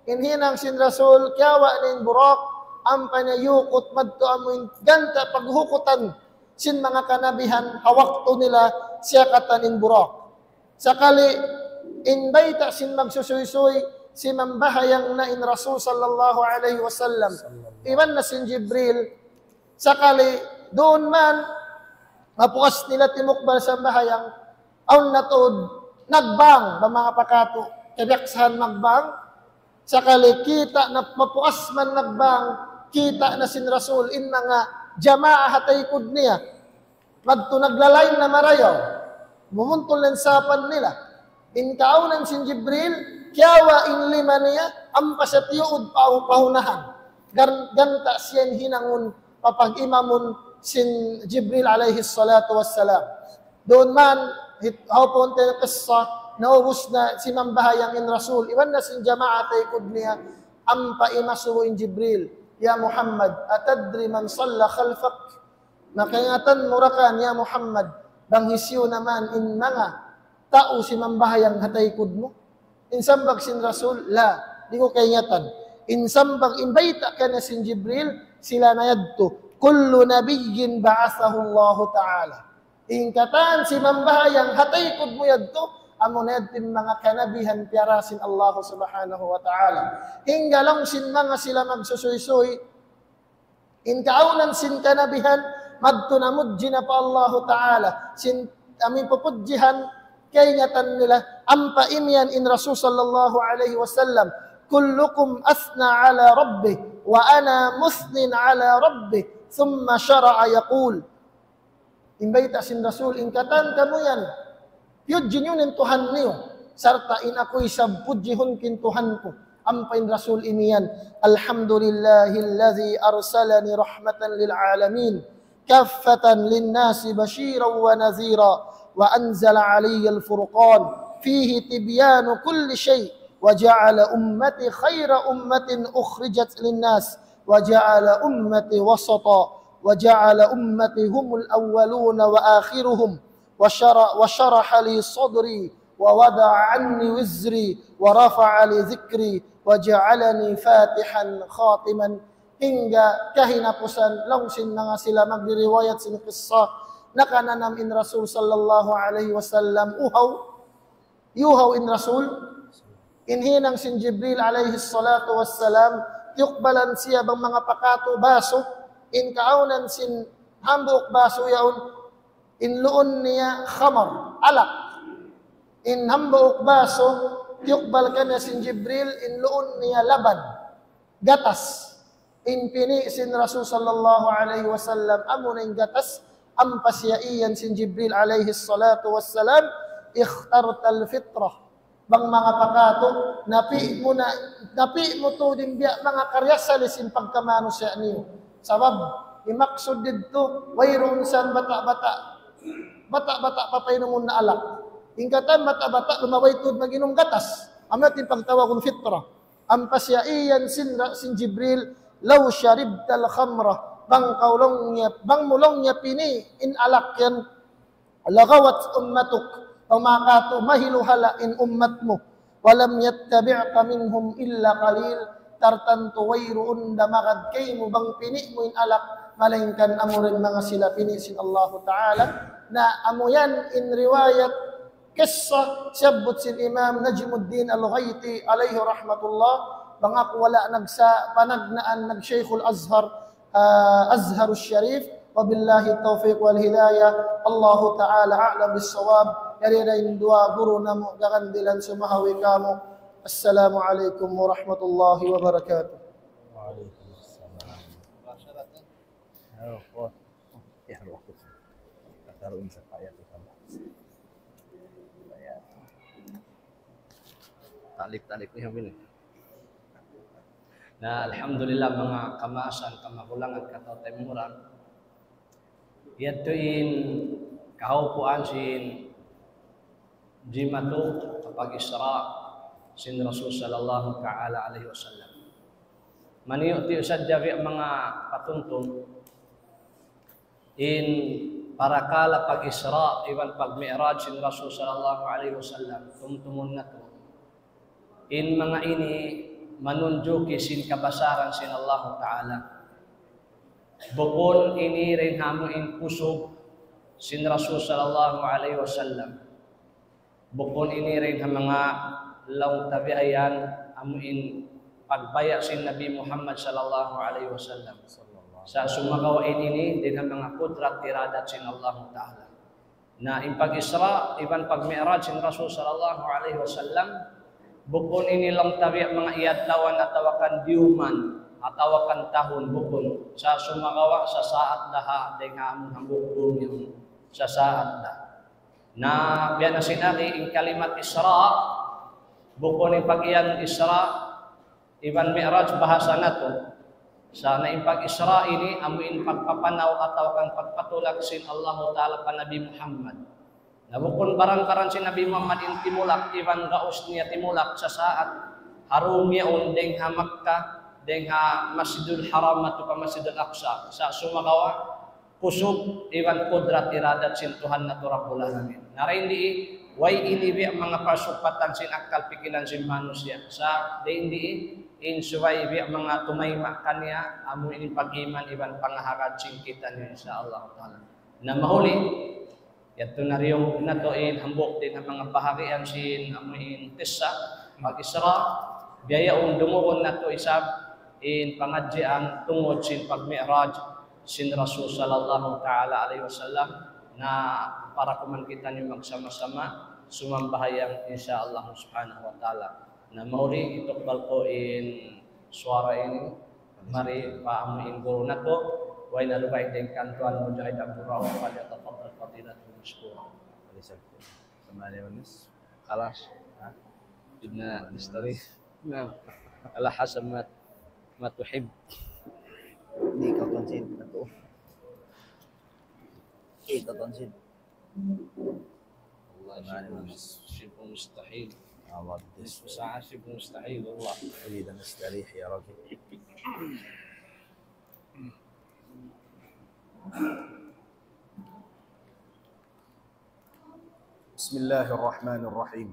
inhinang sin Rasul, kiawa nin burak, ang panayukot madto amoy ganta paghukutan sin mga kanabihan, hawak to nila siya katanin burak. Sakali, in baita sin magsusuy-suy, si mambahayang na in Rasul sallallahu alaihi wasallam, iwan na sin Jibril, sakali, doon man, mapukas nila timukbal sa bahayang, ang natod, nagbang, ba mga pakato, kabiyaksahan nagbang, sakali kita na mapukas man nagbang, kita na sin Rasul, in mga jamaa hataykod niya, madto naglalain na marayaw, bumuntol lensapan nila, in kaunan sin Jibril, kiawa in lima niya, ampas at yuod pahunahan, ganta siyan hinangun, papag-imamun, sin Jibril alaihi salatu wassalam. Doon man, hapon tayo kasa, naubos na si mambahayang in Rasul, iwan na sin jamaat ay kud niya, ampa imasuin Jibril, ya Muhammad, atadri man salla khalfak, nakingatan murakan, ya Muhammad, banghisyo naman in mga tao si mambahayang hatay kud mo. Insambag sin Rasul, la, di ko kayngatan. Insambag, imbayta ka na sin Jibril, sila na yadto, kullu nabiyyin ba'athahu Allah Ta'ala. Ingkatan si mambahayang hatay kud mo yadto, amo na yadtin mga kanabihan piyarasin Allah Subhanahu wa Ta'ala. Hingga lang sin mga sila magsusuy-suy, inkaunan sin kanabihan, madto na mudji na pa Allah Ta'ala, sin amin pupudjihan, kay ngatan nila, ampa imian in Rasul sallallahu alaihi wasallam kullukum athna ala rabbih wa ana musnin ala rabbih thumma syara'a yaqul imbayta sin Rasul ingkatan kamu yan yujin yunin Tuhan niyo sarta in ako'y sabpudjihon kin Tuhanku ampain Rasul imian alhamdulillahilladzi arsalani rahmatan lil alamin kaffatan lin nasi basyiran wa nadhira wa anzala alayya al-furqan fihi tibyanu kulli syai' wa ja'ala ummati khaira ummatin ukhrijat lin nas wa ja'ala ummati wasata wa ja'ala ummati humul awwaluna wa akhiruhum wa sharaha li sadri wa wada'a anni wizri wa rafa'a li dhikri wa ja'alani fatihan khatiman hingga kahinapusan langsin nga sila magdiriwayat sin qissa nakananam in Rasul sallallahu alaihi wasallam yuhaw in Rasul inhinang sin Jibril alaihi salatu wassalam yukbalan siya bang mga pakato baso in kaunan sin hambuk baso yaun in luon niya khamar alak in hambuk baso yukbal kana sin Jibril in luon niya laban gatas in pini sin Rasul sallallahu alaihi wasallam amunin gatas ampasyaiyan sin Jibril alaihi salatu wassalam ikhtartal fitrah bang mga pakato napi mo to din biya mga karyasali sin pagkamanusya niyo sabab imaksud didto wayrong san bata-bata papainumun na alak ingkatan bata-bata lumawaytod maginom gatas amatin pagtawag kong fitrah ampasyaiyan sin Jibril law sharibtal khamra bang mulong niya pini in alak yan lagawat ummatuk pamakato mahiluhala in ummatmu walam yattabi'ka minhum illa qalil tartantu wayruun damakad kay mo bang pini mo in alak malingkan amurin mga sila pini sin Allah Ta'ala na amuyan in riwayat kisah sabot sin Imam Najmuddin Al-Ghaiti alayhi rahmatullah bangak wala panagnaan nag-Shaykhul Azharus Sharif wabillahi taufiq wal hidayah Allah Ta'ala a'lam bis-shawab yarirain dua guru namo gagandilan sumahawi kamu assalamu alaikum warahmatullahi wabarakatuh Waalaikumsalam. Ya, waktu. Taruhin sa kaya to sama. Talik-talik niya bini. Na alhamdulillah mga kamasan, kamakulangan, katatemuran. Yatuin kahaupuan sin jimatu kapag Isra sin Rasul sallallahu ta'ala alaihi wasallam. Maniyo ti sadya mga patuntun in parakala pag Isra iwan pag Mi'raj sin Rasul sallallahu alaihi wasallam tumtumun na to in mga ini manunjuki sin kabasaran sin Allah Ta'ala bukon ini rin hamo in pusog sin Rasul sallallahu alaihi wasallam bukon ini rin ha mga law tabiayan amo in pagbaya sin Nabi Muhammad sallallahu alaihi wasallam sa sumagawain ini din ang mga kudrat iradat sin Allah Ta'ala na in pag-Isra iban pag-Mi'raj sin Rasul sallallahu alaihi wasallam bukon ini lang tabi mga iadlawan atawakan diuman atawakan tahun bukon sa sumagawa sa saat daha din among hambuk dunya sa saat da na biya na sinari in kalimat Isra bukon in pag-iyan Isra iban Mi'raj bahasa nato sa naimpag Isra ini amuin pagpapanaw ataw kan pagpatulak sin Allah Ta'ala pa Nabi Muhammad. Nabukon barang-barang si Nabi Muhammad in timulak iban gaos niya timulak sa saat harum yaon deng ha Makkah deng ha Masjidul Haram at pa Masjidul Aqsa sa sumagawa kusog iban kudrat iradat sin Tuhan na Rabbul Alamin. Narindi way ini bi mga pasupatan sin akal pikiran sin manusia sa deindi in suway bi mga tumayma kanya amo ini pag-iman iban pangaharad sin kita ni insyaallah taala na mahuli yato na riyo nato in hambok din ang mga bahagian sin amo in tissa mag-Isra biyayaon dumugon nato isab in pangadjian tungod sin pag-Mi'raj sin Rasul sallallahu ta'ala alaihi wasallam na para kuman kita ni magsama-sama sumambahayang insyaallah subhanahu wa ta'ala. Na mauri itukbal ko in suara ini, mari paamuin guru nato, wa ina lubai din kantuan Mujahid Abdul Rauf falyatafaddal fadilatuhu mashkura. ثمانية ونصف خلاص جبنا نشتري نعم على حسب ما تحب. Hindi ikaw tonsin. Ito. Ito tonsin. والله شبه مستحيل. الله نصف ساعة شبه مستحيل والله. أريد أن أستريح يا رجل. بسم الله الرحمن الرحيم.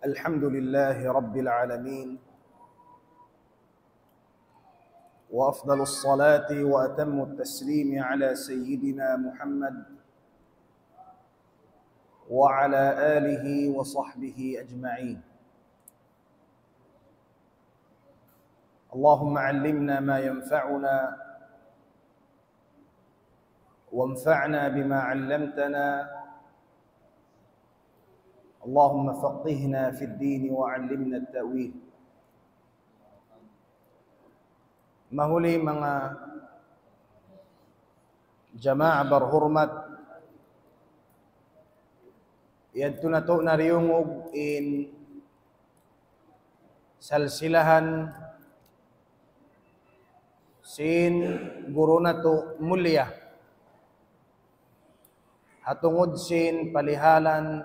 الحمد لله رب العالمين، وأفضل الصلاة وأتم التسليم على سيدنا محمد وعلى آله وصحبه أجمعين. اللهم علمنا ما ينفعنا وانفعنا بما علمتنا. اللهم فقهنا في الدين وعلمنا التأويل. Mahuli mga jamaah berhormat, yadto na to nariyungog in salsilahan sin guru na to mulya hatungod sin palihalan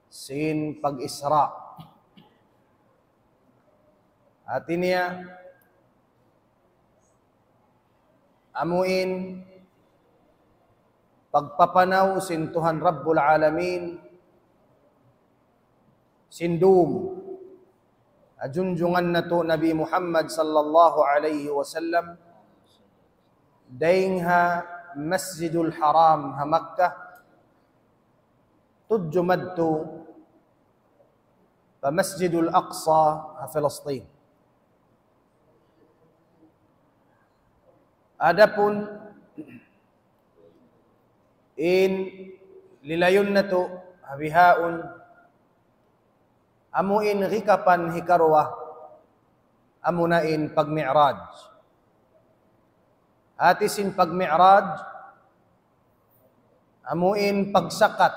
sin pag-isra. Atin niya amuin pagpapanaw sin Tuhan Rabbul Alamin sindum ajunjungan na to Nabi Muhammad sallallahu alaihi wasallam daingha Masjidul Haram ha Makkah tudjumadtu pa Masjidul Aqsa ha Palestin. Adapun in lilayon na to habihaon amuin rikapan hikarwa amunain pag-mi'raj. Atisin pag-mi'raj amuin pagsakat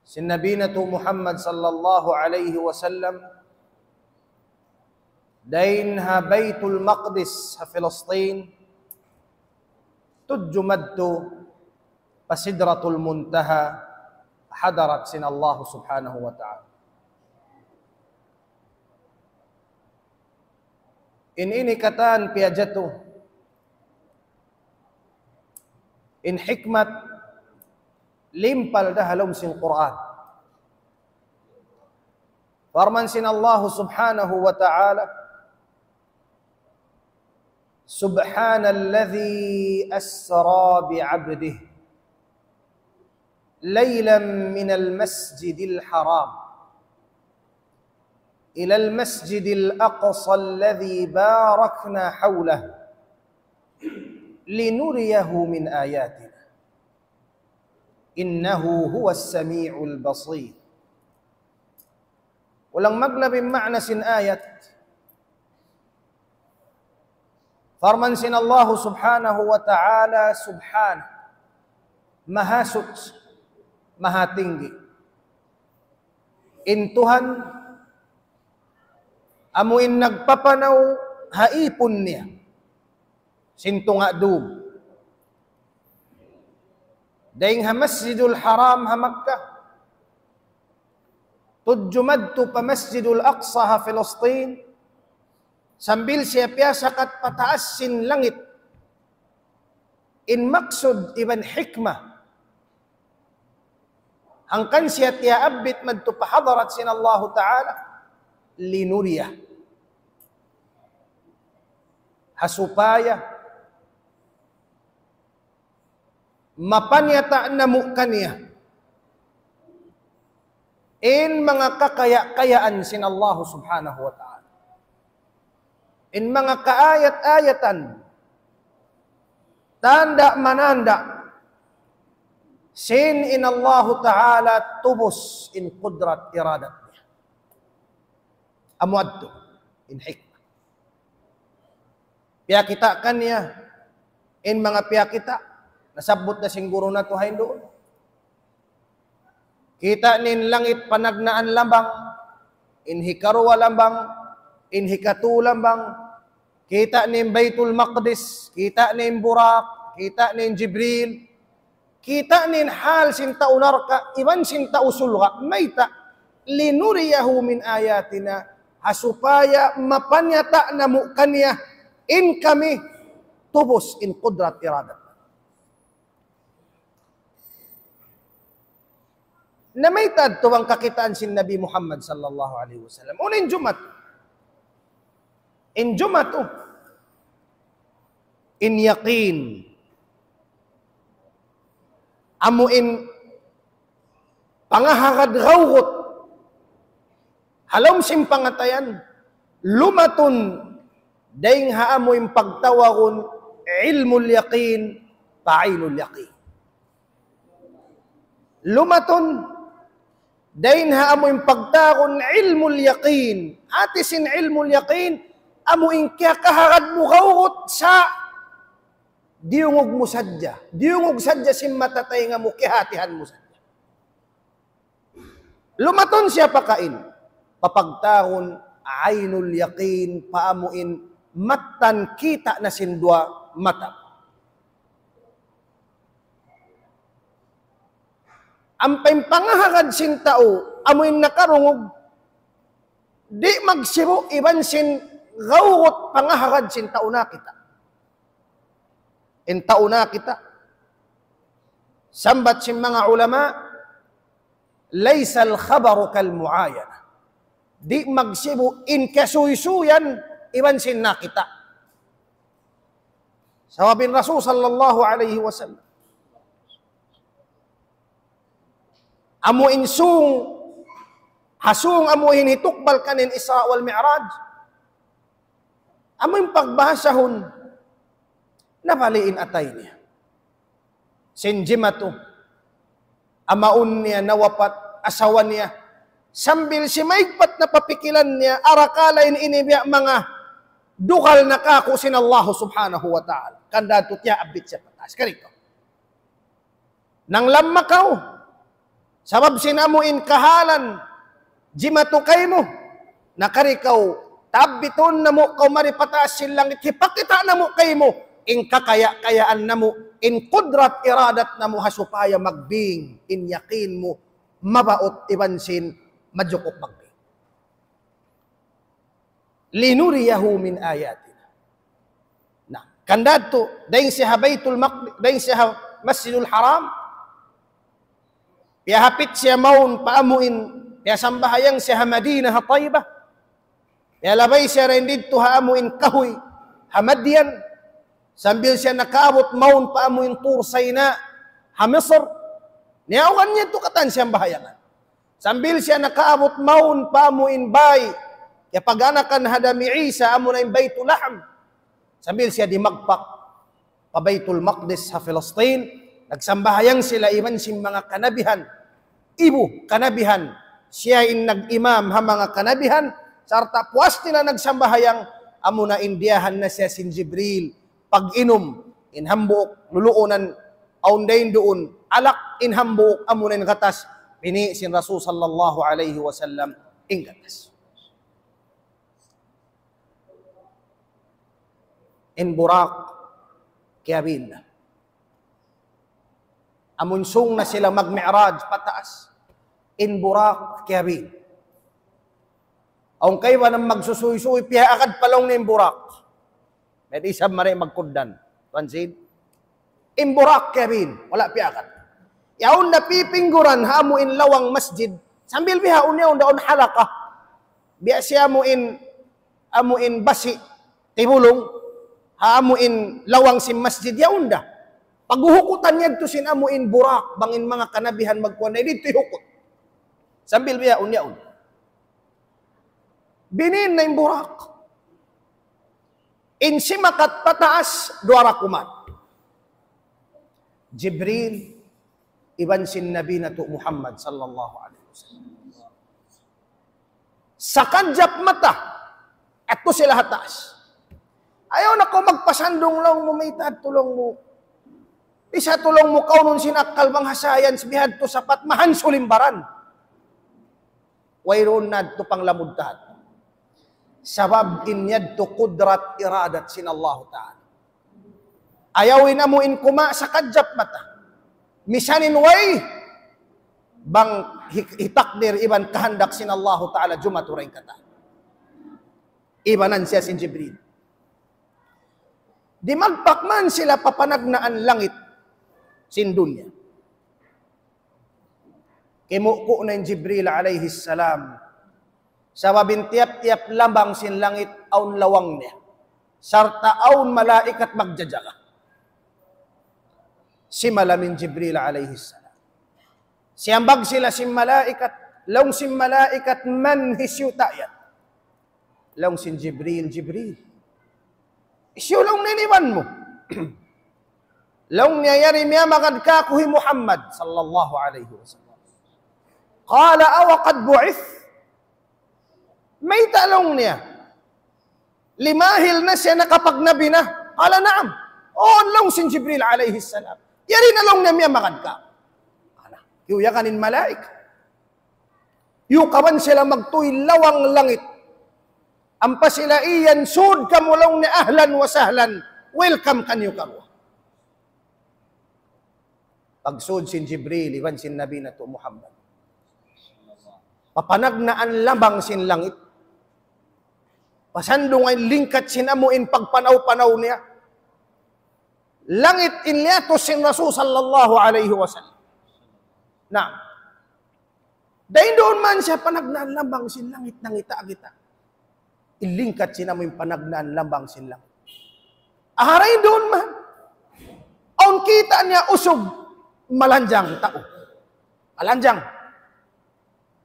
sin Nabi na to Muhammad sallallahu alaihi wasallam dain ha Baitul Maqdis ha Palestin tudjumadtu pasidratul muntaha hadarat sin Allah subhanahu wa ta'ala. In katan piajatu in hikmat limpal dahalom sin Quran. Farman sin Allah subhanahu wa ta'ala سبحان الذي أسرى بعبده ليلا من المسجد الحرام إلى المسجد الأقصى الذي باركنا حوله لنريه من آياتنا إنه هو السميع البصير. ولن مقلب معنى سن آيات Farman sin Allah subhanahu wa ta'ala subhanahu maha suci, maha tinggi. In Tuhan amuin nagpapanaw haipon niya sinto nga dum daing ha Masjidul Haram ha Makkah tudjumadtu pa Masjidul Aqsa ha Palestin sambil siya piyasakat pataas sin langit in maksud iban hikmah hangkan siya tiya abit madto pahadarat sin Allah ta'ala linuriyah hasupaya mapanyata namukan niya in mga kakaya-kayaan sin Allah subhanahu wa ta'ala. In mga kaayat-ayatan tanda mananda sin in Allah Ta'ala tubus in qudrat iradatnya. Amuaddu in hikmah. Pihak kita kan ya, in mga pihak kita, nasabot na sing guro na tuhain doon. Kita nin langit panagnaan lambang, in hikarwa lambang, in hikatu lambang, kita nin Baitul Maqdis, kita nin Burak, kita nin Jibril, kita nin hal sinta unarka, iban sinta usulka, mayta, linuriyahu min ayatina, hasupaya mapanyata na mukanya, in kami, tubos in qudrat iradat. Na may tadto ang kakitaan sin Nabi Muhammad sallallahu alaihi wasallam. Unin Jumat. In Jumatu. In yaqin. Amuin pangahagad rawgot. Halom sim pangatayan. Lumatun daing haamuin pagtawagon ilmul yaqin pa'inul yaqin. Lumatun dain haamuin pagtagon ilmul yaqin. Atisin ilmul yaqin amuin kaya kaharad mo kawgot sa diungog mo sadya. Diungog sadya sim matatay nga mo kihatihan mo sadya. Lumatun siya pakain. Papagtagon ainul yaqin paamuin matan kita na sindwa mata. Ang pangahagad sin tao, amoy nakarungog, di magsibo iban sin gawgot pangahagad sin tao na kita. In tao na kita. Sambat sin mga ulama, laysa al-khabaru kal-mu'ayana. Di magsibo in kasuysuyan, iban sin nakita. Sawabin Rasul sallallahu alaihi wasallam. Amo insung hasung amo hinitukbal kanin Isra wal Mi'raj. Amo yung pagbahasahon nabaliin atay niya. Sinjimatu amaun niya nawapat asawa niya. Sambil si maigpat na papikilan niya arakalain inibya mga dukal na kako sin Allah subhanahu wa ta'ala. Kandato tiya abit siya patas. Karito. Nang lamakaw sabab sinamuin kahalan, jimatukay mo, nakarikaw, tabiton na mo, kau maripataas silangit, hipakita na mo kay mo, in kakaya-kayaan na mo, in kudrat iradat na mo, hasupaya magbing, in yakin mo, mabaot ibansin, madyukop magbing. Linuriyahu min ayatina. Na, kandato, daing siya Baitul Maqdis, daing siya Masjidul Haram, hapit siya maun paamuin, sambahayang siya Madinah Taibah, labay siya rin dito haamuin kahoy, Hamadyan, sambil siya nakaabot maun paamuin Tur Sayna, Misr, niyawan niya ito katan siyang bahayangan. Sambil siya nakaabot maun paamuin bay, pag-anakan hadami Isa, amo na yung Baitul Laham, sambil siya dimagpak, pa Baitul Maqdis sa Palestine, nagsambahayang sila iban sin mga kanabihan, ibu kanabihan, siya in nag-imam ha mga kanabihan, sarta puwas nila nagsambahayang, amo na indiyahan na siya sin Jibril, pag-inom, inhambuok, luluunan, aundain doon, alak, inhambuok, amo na katas, pini sin Rasul sallallahu alaihi wasallam, inggatas. In Burak, Kiabil, amunsong na sila mag-mi'raj pataas. In Burak, Kiabil. Aung kayo ba nang magsusuy-suy, pihaakad palong ni Burak. May isang maray magkundan. Pansin? In Burak, Kiabil. Wala pihaakad. Yaon na pipingguran, hamuin lawang masjid. Sambil bihaon yaon daon halaka. Biya siya amuin basi, tibulong. Hamuin lawang sim masjid yaon da. Paghuhukutan niya ito sinamuin Burak, bangin mga kanabihan magkuhan na dito hukot. Sambil biya unyaon. Binin na yung Burak. In simakat pataas, duara kumat. Jibril, iban sin Nabi na to Muhammad sallallahu alaihi wasallam. Sa kadyap mata, eto sila hataas. Ayaw na ko magpasandong lang mo, may tulong mo. Isa tulong mo kaunon sinakal bang hasayan, sibihad to sapat, mahan sulimbaran. Wayroon na to pang lamudtahan. Sabab inyad to kudrat iradat sin Allah Ta'ala. Ayawin na mo in kuma sa kadyap mata. Misanin way, bang hitakdir iban kahandak sin Allah Ta'ala jumaturay kata. Ibanan siya sin Jibril. Di magpakman sila papanagnaan langit sin dunya. Kimuko na yung Jibril alayhi salam. Sababin tiap-tiap lambang sin langit aun lawang niya. Sarta aun malaikat magjajaga. Si malamin Jibril alayhi salam. Siyambag sila sin malaikat. Long sin malaikat man hisyutayat. Long sin Jibril, Jibril. Isyo lang niniwan mo. Long niyayari miya makadkakuhi Muhammad sallallahu alaihi wasallam. Qala awaqad bu'ith. May talong niya. Limahil na siya nakapagnabi na. Qala naam. On lang sin Jibril alaihi salam. Yari na lang niya miya makadka. Yuya kanin malaik. Yukaban sila magtuy lawang langit. Ampa sila iyan, sud kamulong ni ahlan wa sahlan, welcome kanyo kamo. Pagsud sin Jibril, iwan sin Nabi na to Muhammad. Papanagnaan labang sin langit. Pasandong ay lingkat sin amuin pagpanaw-panaw niya. Langit inliato sin Rasul sallallahu alaihi wasallam. Na, dahil doon man siya panagnaan labang sin langit nang ita-agita. Ilingkat sina mo yung panagnaan lambang silang. Aharay doon man. Aun kita niya usog malanjang tao. Malanjang.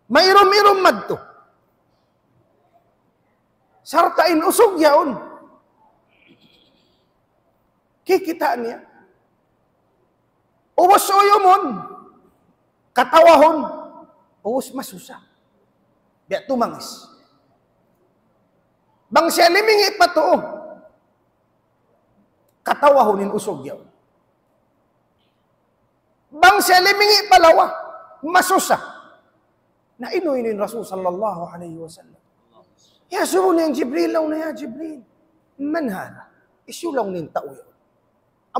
Mayroom-irom madto. Sartain usog yaon. Kikita niya. Uwas oyomon. Katawahon. Uwas masusa. Biya tumangis. Bang siya limingi pa to. Katawahonin usog yaw. Bang siya limingi palawa. Masusa. Na inuinin Rasul sallallahu alaihi wasallam. Ya suruh niyang Jibril lang na ya Jibril. Manhana. Isyu lang niyang tao yaw.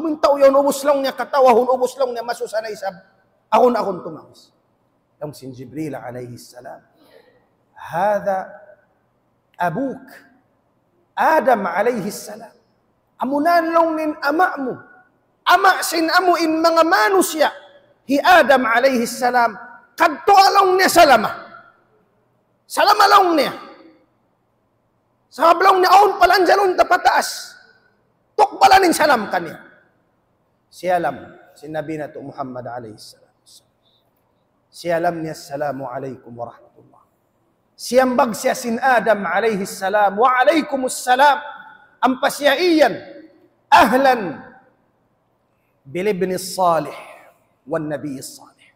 Amun tao yaw, ubos lang niya katawahon, ubos lang niya masusa na isab. Akon tumangis. Yung sin Jibril alaihi salam. Hada abuk. Adam alaihi salam. Amunan lang nin ama mo. Ama sin amuin mga manusya. Hi Adam alaihi salam. Kadto along niya salama. Salama lang niya. Sablang niya aun palanjalon tapataas. Tukbalanin salam kanya. Siyalam. Sinabi na to Muhammad alaihi salam. Siyalam niya assalamu alaikum warahmatullah. Siyambag siya sin Adam alaihi salam wa alaikumussalam ang pasyaiyan ahlan bilibni salih wan nabiy salih.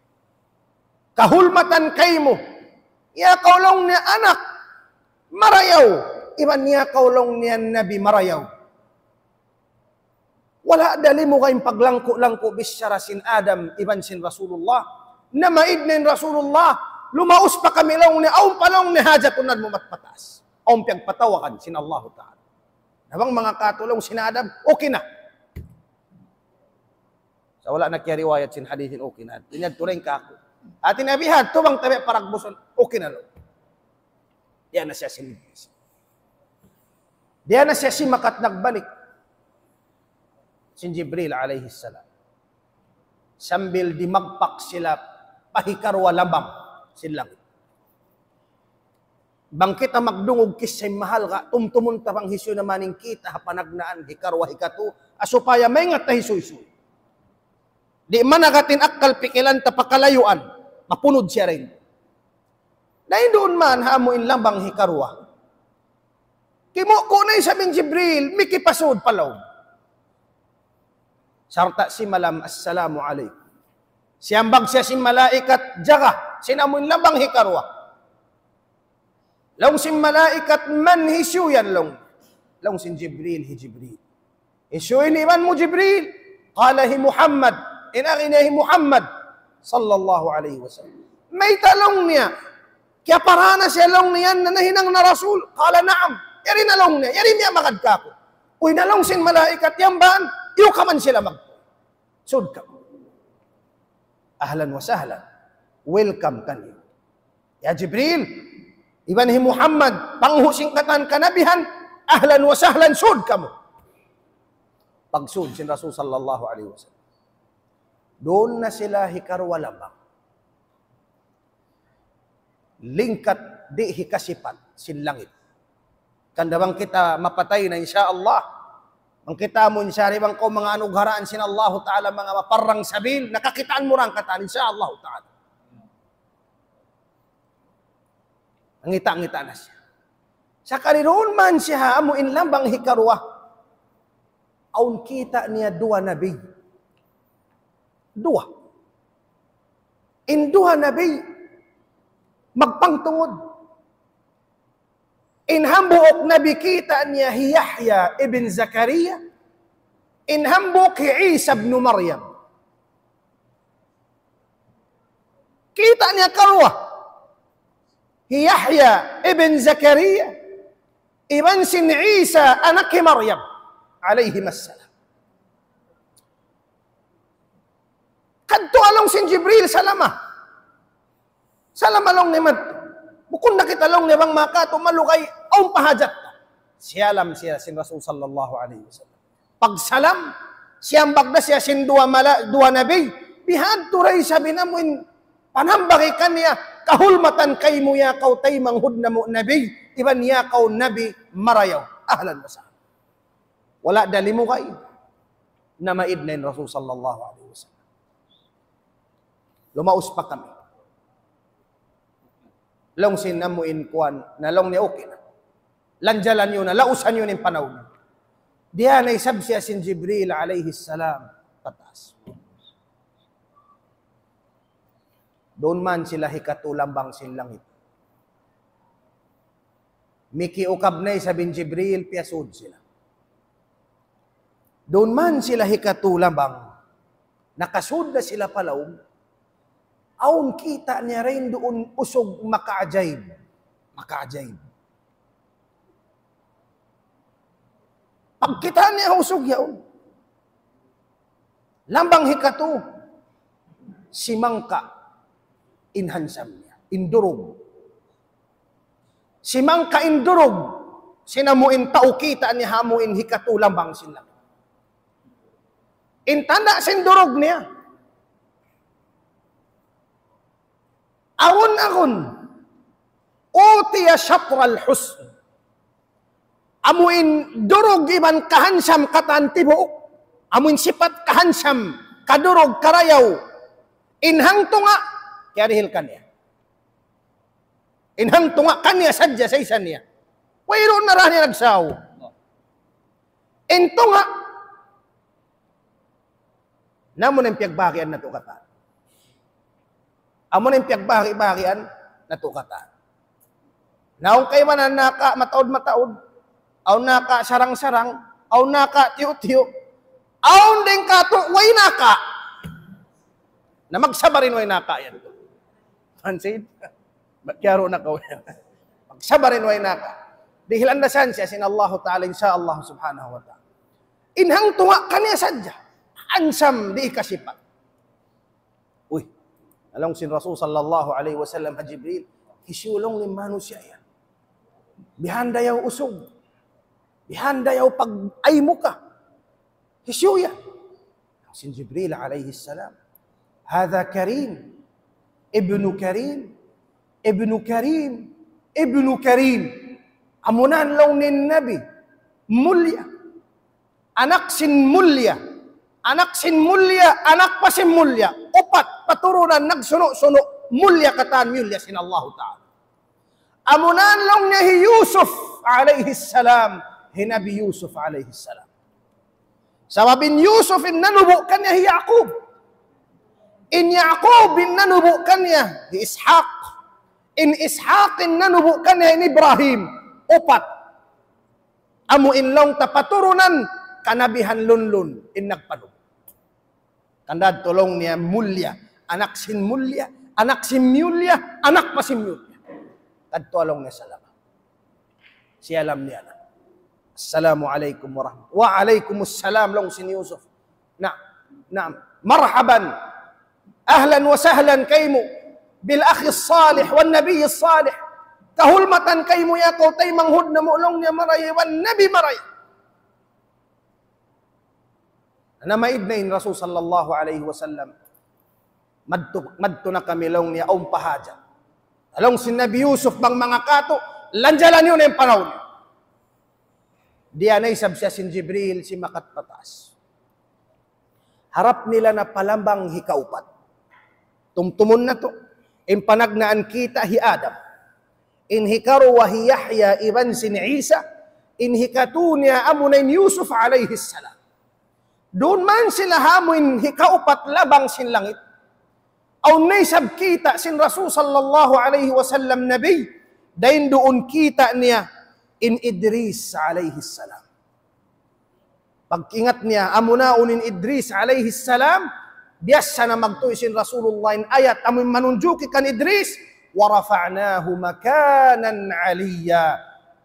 Kahulmatan kay mo ya kaulong niya anak marayaw iban niya kaulong niya nabi marayaw. Wala dali mo kayong paglangko-langko bisyara sin Adam iban sin Rasulullah na maidnin Rasulullah. Lumaus pa kami lang ni aum palong ni hajatunan mo matpatas. Aum pagpatawakan sin Allah Ta'ala. Nabang mga katulong sin Adam, okay na. Sa wala na kaya riwayat sin hadithin, okay na. Tinyad turing ka ako. At tinabihad, tubang tabi paragbuson, okay na lo. Diyan na siya sin Diyan na siya si makat nagbalik. Sin Jibril alayhi salam. Sambil di magpak sila pahikarwa labang silang. Bangkit ang magdungog kisay mahal ka, tumtumun tapang hisyo namaning kita, panagnaan, hikarwa hikatu, asupaya may nga tahisuy-suy. Di man nagatin akal pikilan tapakalayuan, mapunod siya rin. Dahil doon man, hamuin lambang hikarwa. Kimuko na sabing Jibril, mikipasod palaw. Sarta si malam, assalamu alaikum. Siyambag siya si malaikat, jaga, sinamun labang hikarwa. Long si malaikat man hisuyan long. Long si Jibril, hi Jibril. Hisuyin iman mo Jibril. Qala hi Muhammad, inagina hi Muhammad, sallallahu alaihi wasallam. May talong niya, kaya parana siya long niyan na nahinang na Rasul. Qala naam, yari na long niya, yari niya makadkako. Uy nalong sin malaikat yambaan, iyo ka man sila mag. Sud ka. Ahlan wa sahlan. Welcome kanyo. Ya Jibril, iban hi Muhammad, panghusingkatan kanabihan, ahlan wa sahlan, sud ka mo. Pagsud sin Rasul sallallahu alaihi wasallam. Doon na sila hikarwalabang. Lingkat di hikasipat sin langit. Kandabang kita mapatay na insyaallah. Ang kita mo insari bang ko mga anugharaan sin Allah Ta'ala mga maparang sabil, nakakitaan mo rang kataan insyaallah Ta'ala. Ang ngita-ngita na siya. Sa kaniroon man siya amo in lambang hikarwa. Aun kita niya dua nabi. Dua. In dua nabi magpangtungod. In hambuok nabi kita niya Yahya ibn Zakaria. In hambuok Isa ibn Maryam. Kita niya karwa. Yahya ibn Zakaria. Iban sin Isa anak ni Maryam. Alayhim assalam. Kadto along sin Jibril salama. Salama long ni Mat. Bukun nakitalong ni bang makato malukay ang pahajat. Siyalam siya sin Rasul sallallahu alaihi wasallam. Pagsalam, siyang bagda siya sin dua nabi, bihad turay sabi na mo in panambagikan niya, kahulmatan kay mo ya kau tay manghud na mo nabi, iban ya kau nabi marayaw. Ahlan wa sahlan. Wala dali mo kay na maid na yung Rasul sallallahu alaihi wasallam. Lumaus pa kami. Long sinamuin kuan, na long ni okay na. Lanjalan yun na, lausan yun yung panahon. Diyan ay sabsiya sin Jibril alayhi salam, patas. Doon man sila hikatulambang sin langit. Miki ukabnay sabin Jibril, piyasud sila. Doon man sila hikatulambang, nakasud na sila palawag, aun kita niya rin doon usog makaajayb. Makaajayb. Pag kita niya usog yaon, lambang hikato, si Mangka, inhansam niya, indurog. Si Mangka indurog, sinamuin tao kita niya hamuin hikato lambang sila. Intanda sindurog niya. Aun-aun, utiya syatral husn. Amuin durog iman kahansam katan tibuok. Amuin sifat kahansam, kadurog, karayaw. Inhang tunga, kaya dihilkan niya. Inhang tunga, kanya sadya sa isan niya. Wayro na rahan niya nagsaw. Intunga, namun ang piyagbakian na to katan. Amo na yung piyagbakian na tukatan. Naong kayo man naka mataod-mataod, aw naka sarang-sarang, aw naka tiyo-tiyo, aw din ka to, way naka. Na magsabarin way naka yan. Pansin? Bakyaro na ka. Magsabarin way naka. Dihilan na san siya sin Allah Ta'ala insyaAllah subhanahu wa ta'ala. Inhang tunga kanya sadya. Ansam di ikasipat. Along sin Rasul sallallahu alaihi wasallam ha Jibril, hisulong ni manusia yan. Bihanda yaw usog. Bihanda yaw pag-ay mo ka. Hisuya. Sin Jibril alaihi salam. Hadha Karim. Ibnu Karim. Ibnu Karim. Ibnu Karim. Amunan long nin Nabi. Mulya. Anak sin mulya. Anak sin mulya. Anak pa sin mulya. Upat paturunan nagsuno-suno mulya katan mulya sin Allah Ta'ala. Amunan long niya Yusuf alaihi salam, hinabi Yusuf alaihi salam. Sababin Yusuf nanubukan niya Yaqub. In Yaqub nanubukan niya Ishaq. In Ishaq nanubukan niya Ibrahim. 4. Amu inlong tapaturunan kanabihan lunlun in nagpalong. Kandad tulong niya mulya. Anak sin mulya. Anak sin mulya. Anak pa sin mulya. Kadto along niya salama. Siya alam niya na. Assalamualaikum warahmatullahi wabarakatuh. Waalaikumsalam long sin Yusuf. Naam. Marhaban. Ahlan wa sahlan kaymo bil akhi salih wan nabiy salih. Kahulmatan kaymo ya ko tay manghud na mulong niya maray wan nabi maray. Ana maidnain Rasul sallallahu alaihi wasallam. Madto na kami long niya om pahaja. Along si Nabi Yusuf bang mga kato, lanjalan yun yung panahon. Diyan ay sabsya sin Jibril si makat patas. Harap nila na palambang hikaupat. Tumtumon na to. Impanagnaan kita hi Adam. In hikaru wa hi Yahya iban sin Isa. In hikatunya amunain Yusuf alayhi salam. Doon man sila hamuin hikaupat labang sin langit. Aw naisab kita sin Rasul sallallahu alayhi wasallam nabi. Dain doon kita niya in Idris alayhi salam. Pag-ingat niya, amuna unin Idris alayhi salam, biasa na magtuisin Rasulullah in ayat, amun manunjuki kan Idris, wa rafa'nahu makanan aliyya.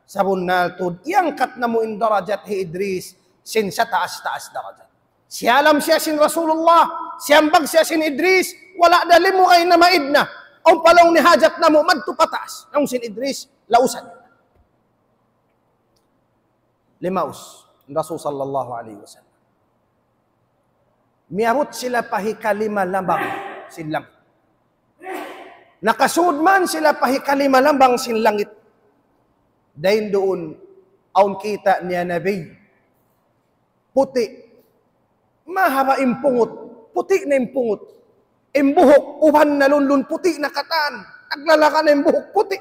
Sabun naltud, iangkat na mo in darajat hi Idris, sin sa taas-taas darajat. Siyalam siya sin Rasulullah, siyambag siya sin Idris, wala dali mo ay na maidna. Ang palong ni hajat na mo, magtupatas. Ang sin Idris, lausan. Limaus, Rasul sallallahu alaihi wasallam. Miabot sila pahikalima lambang sinlang. Nakasud man sila pahikalima lambang sinlangit. Dahin doon, aun kita niya nabi. Puti. Mahaba impungot. Puti na impungot. Imbuhok, uban na lunlun, puti na kataan. Naglalaka na imbuhok, puti.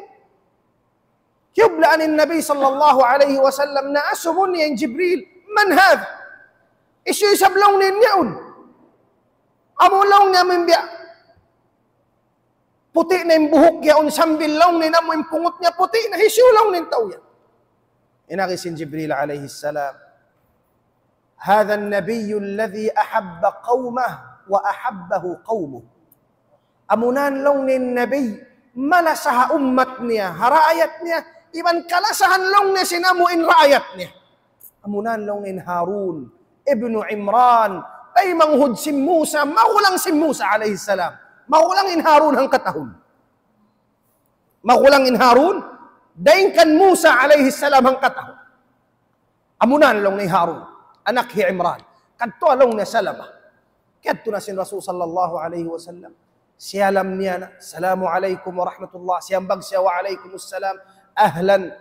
Yublaan Nabi sallallahu alaihi wasallam na asumun niya Jibril, man hadha? Isyu sablong ninyaun. Amulong niya mimbiya. Puti na yung buhok niya, sambil long nina mo yung pungot niya, puti na hisyulong nin tao yan. Inakisin Jibril alaihi salam, hadha an-nabiyyu alladhi ahabba qawmah wa ahabbahu qawmuh. Amunan long nin nabi, malasaha ummat niya, harayat niya, iban kalasahan long niya sinamuin raayat niya. Amunan long nin Harun, ibnu Imran, ay manghud si Musa, makulang si Musa alayhi salam. Makulang in Harun ang katahon. Makulang in Harun, daing kan Musa alayhi salam ang katahon. Amunan long ni Harun, anak hi Imran. Kadto long na salama. Kadto na sin Rasul sallallahu alayhi wasallam. Siyalam niya na, salamu alaykum wa rahmatullah. Siyambag siya wa alaykumussalam. Ahlan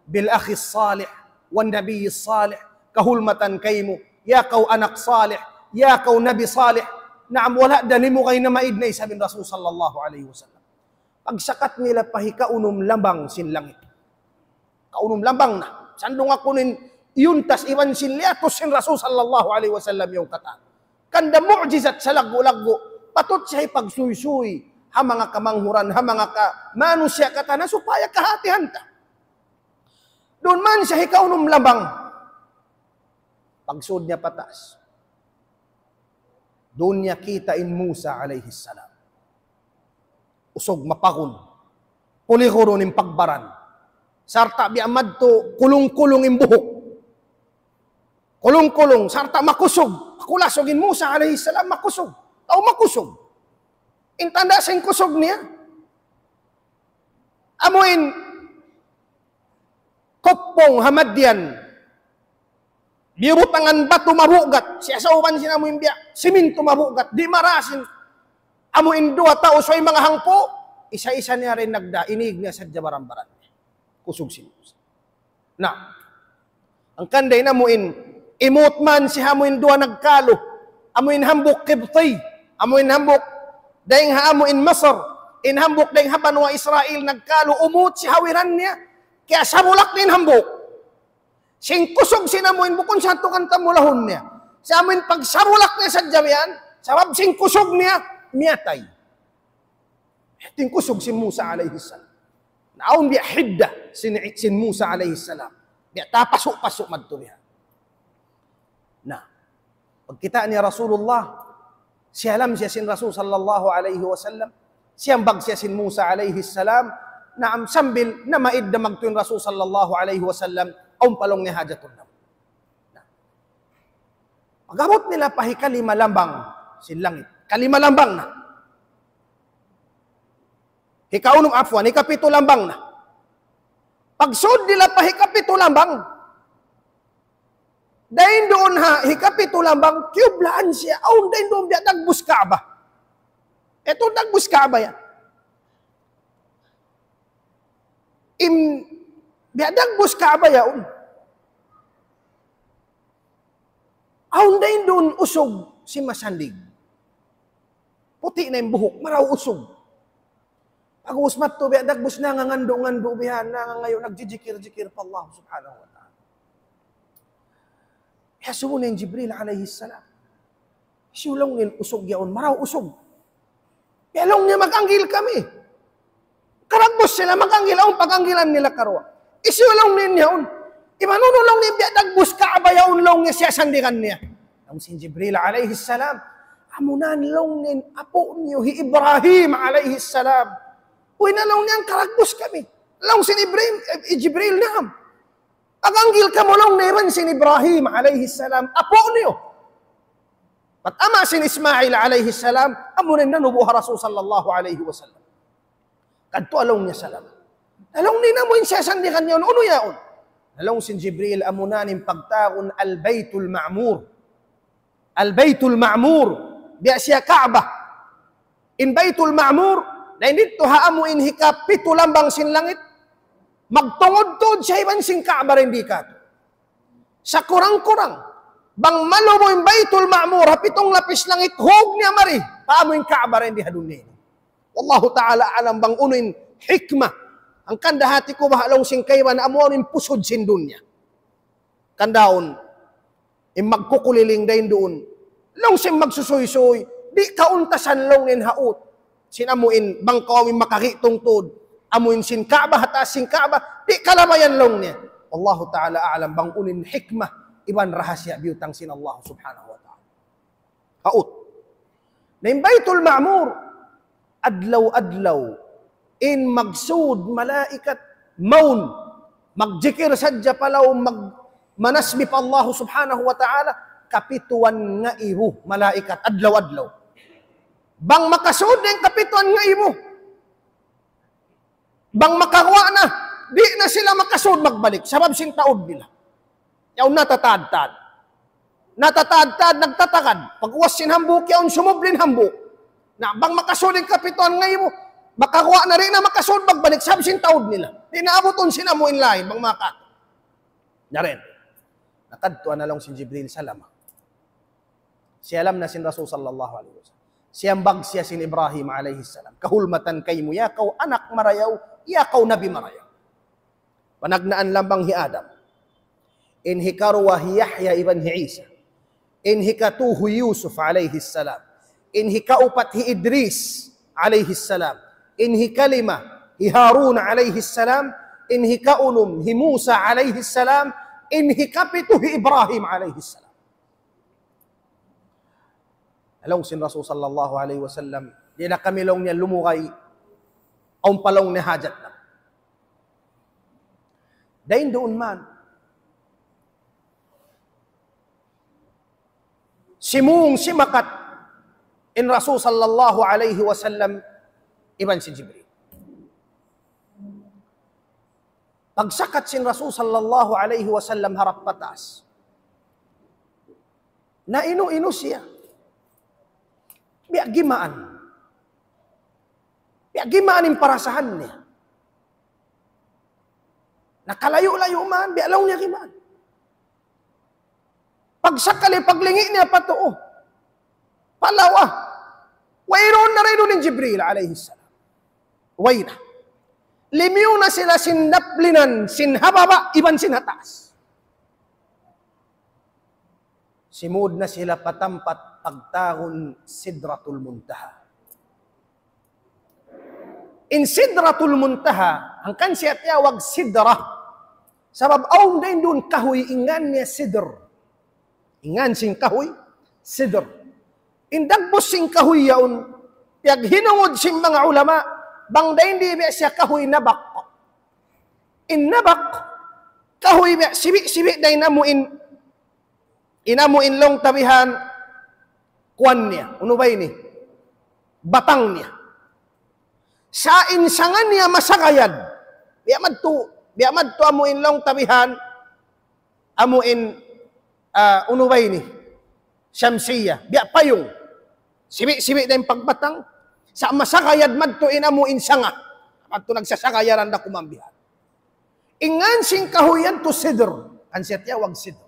bil akhi salih, wan nabiy salih. Kahulmatan kaymo, ya kau anak salih, ya kau nabi salih. Naam wala dali mo kayo na maidnay sabi ng Rasul sallallahu alaihi wasallam. Pagsakat nila pahikaunum lambang sin langit. Kaunum lambang na. Sandong ako nin yuntas iwan sin liatos sin Rasul sallallahu alaihi wasallam yung kata. Kanda mu'jizat sa laggo-laggo. Patot siya ipagsuy-suy. Ha mga kamanghuran, ha mga manusya kata na supaya kahatihan ta. Doon man siya hikaunum lambang. Pagsud niya patas. Doon niya kita in Musa alayhi salam. Usog mapakon. Pulikuro ng pagbaran. Sarta biamad to kulong-kulong imbuhok. Kulong-kulong. Sarta makusog. Kulasog in Musa alayhi salam makusog. Tao makusog. Intanda sa kusog niya. Amuin kopong hamadyan. Birutangan batu mabugat. Siya sa uban sinamuin biya. Siminto mabugat. Di marasin. Amuin dua tao so'y mga hangpo. Isa-isa niya rin nagda. Inig niya sa jabaran-baran. Kusog si Musa. Na. Ang kanday na muin. Imot man si hamuin dua nagkalo. Amuin hambuk kibtay. Amuin hambuk. Dahing haamuin Masar. Inhambuk dahing habanwa Israel nagkalo. Umut si hawiran niya. Kaya sabulak din hambuk. Sing kusog sinamuin bukon sa tukang tamulahon niya. Sa amin pagsarulak niya sa jawian, sabab sing kusog niya, miyatay. Ting kusog si Musa alayhi salam. Naon biya hidda sin Musa alayhi salam. Biya tapasok-pasok madto biya. Nah, pagkita niya Rasulullah, siya alam siya sin Rasul sallallahu alayhi wasallam, siyang bag siya sin Musa alayhi salam, na sambil na maid na magtuin Rasul sallallahu alayhi wasallam, aun palong ni hajatun na. Pagabot nila pahi kalima lambang sin langit. Kalima lambang na. Hikaunong afwan, hikapito lambang na. Pagsud nila pahi kapito lambang, dahin doon ha, hikapito lambang, kiyublaan siya, aun dahin doon biya nagbus Kaaba. Ito nagbus Kaaba yan. Biya nagbus Kaaba yaon. Aun dahin doon usog si Masandig. Puti na yung buhok, maraw usog. Pag usmat to, biya nagbus na ngangando biya, na ngayon nagjijikir-jikir pa Allah subhanahu wa ta'ala. Yasunin yung Jibril alayhi salam. Siulong nin usog yaon, maraw usog. Yalong niya mag-anggil kami. Karagbos sila mag-anggil, ang pag-anggilan nila karwa. Isiulong nin yaon. Imanunulong niya biya nagbus Kaaba yaon long niya siya sandikan niya. Ang si Jibril alayhi salam, amunan long nin apo niyo hi Ibrahim alayhi salam. Uy na long niyang karagbos kami. Long si Jibril naham. Aganggil ka mo lang nairan sin Ibrahim alayhi salam, apo niyo. Pat ama sin Ismail alayhi salam, amunin na nubuha Rasul sallallahu alayhi wasallam. Kadto along niya salam. Along ni na mo yung sasandikan niyo, uno yaon. Along sin Jibril, amunanin pagtaon al-Baytul Ma'mur. Al-Baytul Ma'mur, biya siya Kaaba. In Baytul Ma'mur, na hindi to haamuin hikapito lambang sin langit, magtungod-tod siya iban sing Kaaba rin di ka. Sa kurang-kurang, bang malubo yung Baytul Ma'mur, hapitong lapis langit, hug niya mari, paamo yung Kaaba rin di hadunin. Wallahu ta'ala alam bang unuin hikmah. Ang kandahati ko bahalong sing kaywan, amunin pusod sin dunya. Kandaon, magkukuliling dahin doon, long sing magsusoy-soy, di kauntasan long nin haut. Sinamuin, bang kawin makakitungtod, amuin sin Kaaba, hatas sin Kaaba, di kalabayan long niya. Wallahu ta'ala a'lam bang unin hikmah, iban rahasya biyutang sin Allah subhanahu wa ta'ala. Haut. Na yung Baytul Ma'mur, adlaw-adlaw, in magsud malaikat, maun, magjikir sadya palaw, manasbi pa Allah subhanahu wa ta'ala, kapituan nga ibu, malaikat, adlaw-adlaw. Bang makasud yung kapituan nga ibu, bang makawa na, di na sila makasud magbalik, sabab sing taod nila. Yaw natatad-tad. Natatad-tad, nagtatakad. Pag uwas sinhambuk, yaw sumublin hambuk. Na bang makasud yung kapituan nga ibu, makakuha na rin na makasud magbalik, sabab sing taod nila. Di naabuton sinamuin lain, bang makat. Narin. Nakadtuan na lang si Jibril salama. Siya alam na sin Rasul sallallahu alaihi wasallam. Siyang bag siya sin Ibrahim alayhi salam. Kahulmatan kay mo, yakaw anak marayaw, yakaw nabi marayaw. Panagnaan lambang hi Adam. In hikarwa hi Yahya ibn hi Isa. In hikatuhu Yusuf alayhi salam. In hikaupat hi Idris alayhi salam. In hikalima hi Harun alayhi salam. In hikaunum hi Musa alayhi salam. In hikapitu hi Ibrahim alayhi salam. Along sin Rasul sallallahu alaihi wasallam, di na kami long niya lumukay, aun palong ni hajat na. Dahin doon man, simung simakat in Rasul sallallahu alaihi wasallam, iban si Jibril. Pagsakat sin Rasul sallallahu alaihi wasallam harap patas, na inu-inu siya. Biya gimaan. Biya gimaan yung parasahan niya. Nakalayo-layo man, biya alaw niya gimaan. Pagsakali, paglingi niya patuo. Palawa. Wayroon na rin ng Jibril alayhi salam. Wayna. Limiw na sila sinaplinan, sinhababa, iban sinataas. Simud na sila patampat pagtagon Sidratul Muntaha. In Sidratul Muntaha, hangkan siya tiyawag Sidra. Sabab aw din doon kahoy, ingan niya Sidr. Ingan sing kahoy, Sidr. Indagbos sing kahoy yaon, piyag hinungod sing mga ulama, bang dahin di ba siya kahoy nabak. In nabak, kahoy ba, sibi dahin inamuin long tabihan, kuwan niya, ano ba ini? Batang niya. Sa insangan niya masakayad. Biamad to amuin long tabihan, amuin, ano ba ini? Siyamsiya. Biya payong. Sibi na yung pagbatang. Sa masakayad madto inamuin sanga. At to nagsasakayaran na kumambihan. Ingan sing kahuyan to sidr. Kansiya tiyawag sidr.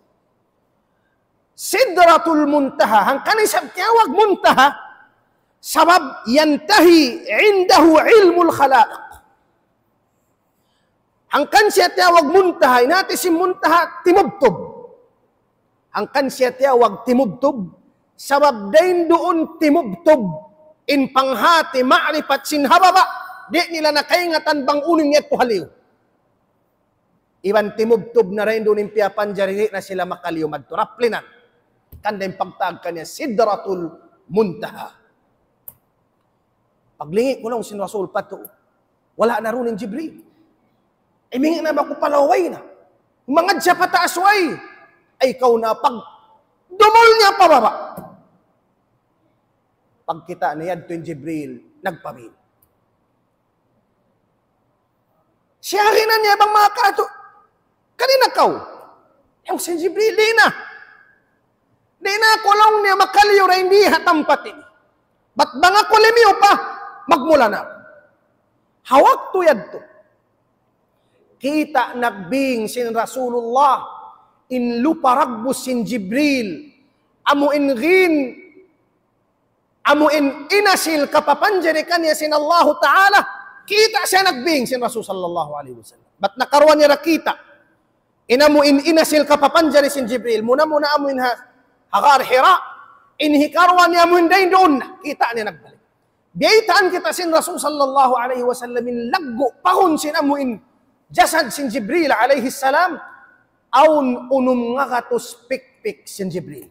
Sidratul Muntaha. Hangkan isang tiyawag muntaha. Sabab yantahi indahu ilmul khalaq. Hangkan siya tiyawag muntaha. Inati si muntaha timubtob. Hangkan siya tiyawag timubtob. Sabab dahin doon timubtob. In panghati ma'rifat sinhababa. Di nila nakaingatan bang uning niya tuhaliw. Iban timubtob na rin doon impiya panjari na sila makaliw madturaplinan. Kandang pagtag kanya Sidratul Muntaha. Paglingi ko lang sin Rasul pato, wala na rin Jibril. Imingi na ba ko palaway na? Mangad siya pataas way. Ay ikaw na pag dumol niya pababa. Pagkita niya to yung Jibril, nagpabil. Siya rin na niya bang mga kato? Kanina kaw. Yung si Jibril, di na ko lang niya makaliw na hindi hatampatin. Ba't ba nga ko limiyo pa? Magmula na. Hawak to yad to. Kita nagbing sin Rasulullah in luparagbus sin Jibril amuin inasil kapapanjari kanya sin Allah Ta'ala kita siya nagbing sin Rasul sallallahu alaihi wasallam. Ba't nakaruan niya rakita inamuin inasil kapapanjari sin Jibril muna amuin hagar hira inhikarwan niya amuin dahin doon na kita niya nagbalik. Biyaitaan kita sin Rasul sallallahu alaihi wasallam in laggo pahon sin amuin jasad sin Jibril alaihi salam aun unum nga katos pikpik sin Jibril.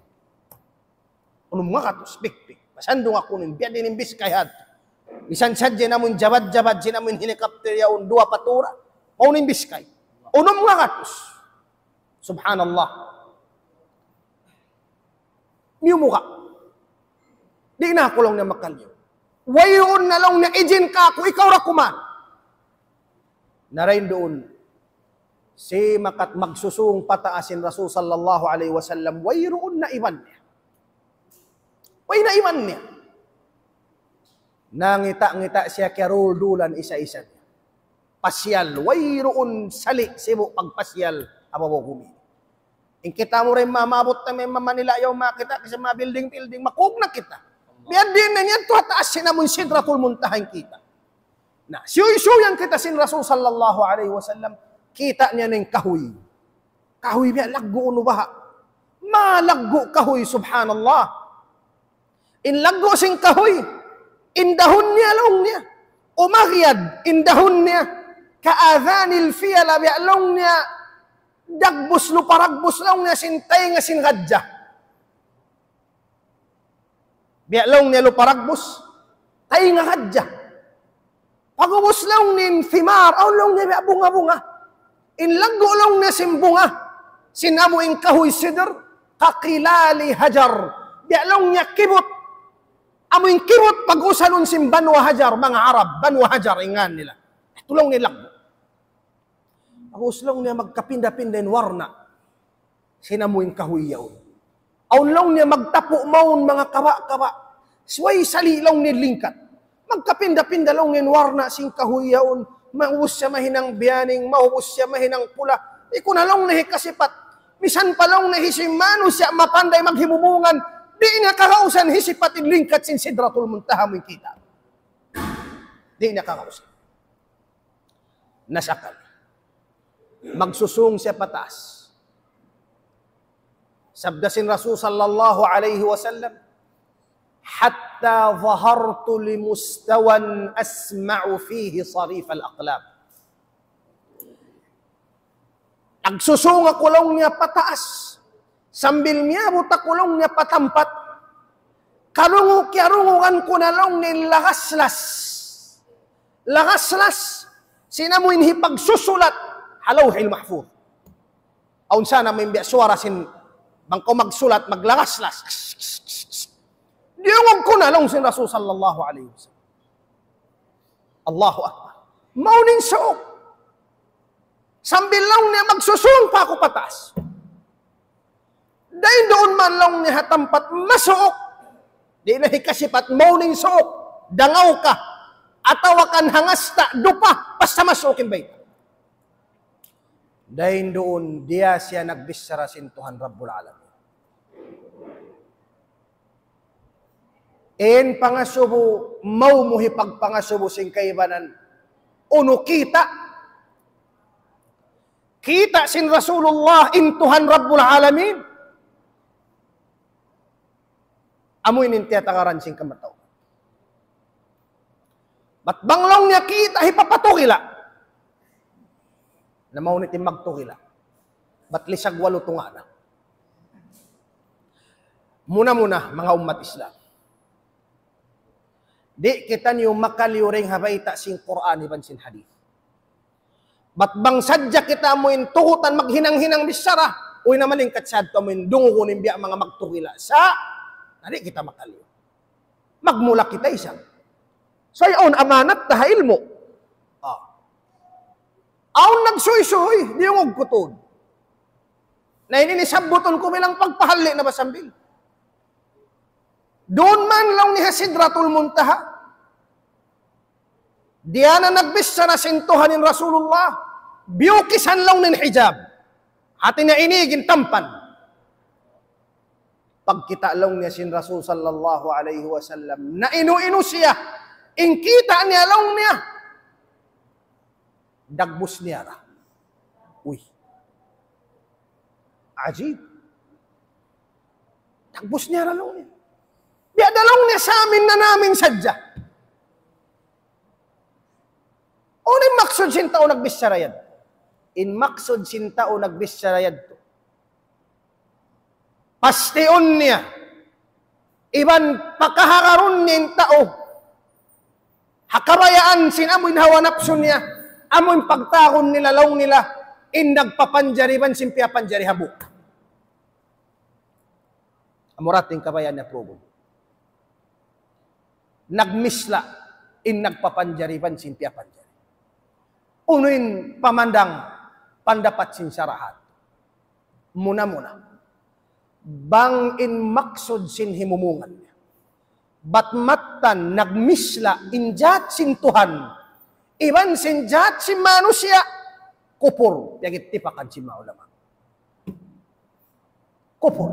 Unum nga katos pikpik. Masando nga kunin biya din imbis kayat. Bisan sadya namun jabad-jabad sin amuin helikopter yaun dua patura. Paun imbis kay. Unum nga katos. Subhanallah. Miyumuka. Di na ako lang na makalyo. Wayon na lang na ijin ka ako, ikaw rakuman. Narain doon, si makat magsusung pataasin Rasul sallallahu alaihi wasallam, wayroon na iman niya. Way na iman niya. Nangita-ngita siya karol dulan isa-isa niya. Pasyal, wayroon sali, sibo pagpasyal, abawo kumi. In kita mo rin mamabot na may mamanila yaw makita kasi mga building, makugna kita. Biyan din na niyan, tuwataas sinamun Sidratul Muntaha kita. Na, siyuyan kita sin Rasul sallallahu alaihi wasallam, kita niya ng kahoy. Kahoy biya, laggo uno baha. Malaggo kahoy, subhanallah. In laggo sing kahoy, indahon niya long niya. Umagyad, indahon niya. Kaadhanil fiyala biya long niya. Dagbus lo paragbus long niya sintay nga singadja. Biya long niya lo paragbus, tay nga kadja. Pagubos lang nin thimar, aw lang niya bunga-bunga. Inlaggo lang niya simbunga. Sinamuing kahoy sidr, kakilali hajar. Biya lang niya kibot. Amuing kibot pag-usanon sim banwa hajar, mga Arab, banwa hajar, ingan nila. Ito lang nilaggo. Pag-us lang niya magkapinda-pinda warna. Sinamuing kahoy yaon. Aw lang niya magtapo maun mga kawa-kawa. Sway sali lang nilingkat. Magkapinda-pinda lang ng warna sing kahuyaon, maubos siya mahinang biyaning, maubos siya mahinang pula. Iko na lang nahikasipat. Misan pa lang nahisimano siya mapanday maghimumungan. Di niya kakausan hisipat inlingkat sin Sidratul Muntaha mo kita. Di niya kakausan. Nasakal. Magsusung siya patas. Sabda sin Rasul sallallahu alaihi wasallam, hatta zahartu limustawan asma'u fihi sarif al-aqlam. Nagsusunga kulong niya pataas, sambil niabot kulong niya patampat, karungu-karungukan ko na long ni lagaslas. Lagaslas, sinamuin hipagsusulat, halawhil mahfuz. Aun sana may suara sin, bangko magsulat, maglagaslas. Diyungog ko na long sin Rasul sallallahu alaihi wasallam. Allahu Akbar. Mauning suok. Sambil long niya magsusung pa ako patas. Dahil doon man long niya hatampat masuok. Di na hikasipat mauning suok. Dangaw ka. Atawakan hangasta dupa basta masuokin ba ito. Dahil doon dia siya nagbisara sin Tuhan Rabbul Alamin. En pangasubo, mau muhi pagpangasubo sing kaibanan. Uno kita sin Rasulullah in Tuhan Rabbul Alamin. Amoy nintiya tangaran sing kamataw. Ba't banglong niya kita hipapatukila? Na maunitin magtukila. Ba't lisag walo tungana? Muna-muna mga umat Islam. Di kita niyo makaliuring habaita sing Quran iban sin hadith. Ba't bang sadya kita amuin tuhutan maghinang-hinang bisara, uy naman yung katsad to amuin dungukunin biya mga magtukila. Nadi kita makaliw. Magmula kita isang. So yaon amanat taha ilmo. Aon nagsuy-suy, di yung ugkutod. Na ininisabuton ko bilang pagpahali na basambil. Doon man lang ni Sidratul Muntaha. Diya na nagbisa na sintuhan ni Rasulullah. Biyukisan lang ng hijab. Atin na inigin tampan. Pagkita lang niya sin Rasul sallallahu alaihi wasallam. Na inu-inu siya. Ingkita niya lang niya. Dagbus niya ra. Uy. Ajib. Dagbus niya ra lang niya. Biadalong niya sa amin na namin sadya. Unin maksud sinta o nagbisarayad. In maksud sinta o nagbisarayad to. Pastion niya. Iban pakahararun niya tao. Hakabayaan sinamoy hawanapsun niya. Amoy pagtakon nila laong nila. In nagpapanjariban simpia panjari habuk. Amurating kabayan niya probo. Nagmisla in nagpapanjariban simpia panjari. Unuin pamandang pandapat sinsarahat. Muna-muna. Bang in maksud sin himumungan niya. Batmatan nagmisla in jat sin Tuhan. Iban sin jat sin manusia. Kupur. Yagit tipakan sin maulama. Kupur.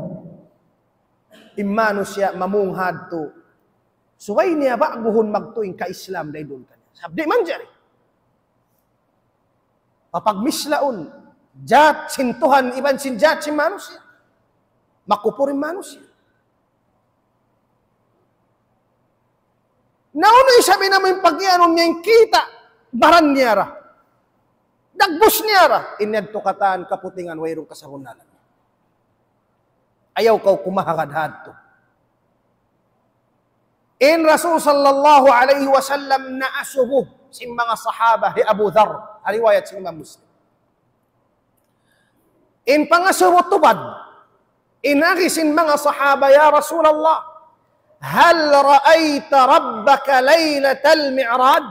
In manusia mamunghad to. Suway niya baguhon magtuing ka-Islam dahil doon kanya. Sabdi man dyan. Papagmislaon, jat sintuhan, iban sin jat sin manusia. Makupurin manusia. Naunoy sabi namin pagyanon niya yung kita, baran niya ra. Dagbus niya ra. Inyadto kataan kaputingan, wayrong kasarunalan. Ayaw kau kumahagad to. In Rasul sallallahu alaihi wasallam na asubuh sin mga sahaba hi Abu Dharr, riwayat sin Imam Muslim. In pangasubuh tubad, inagi sin mga sahaba, ya Rasulullah, hal ra'aita rabbaka laylatal mi'raj?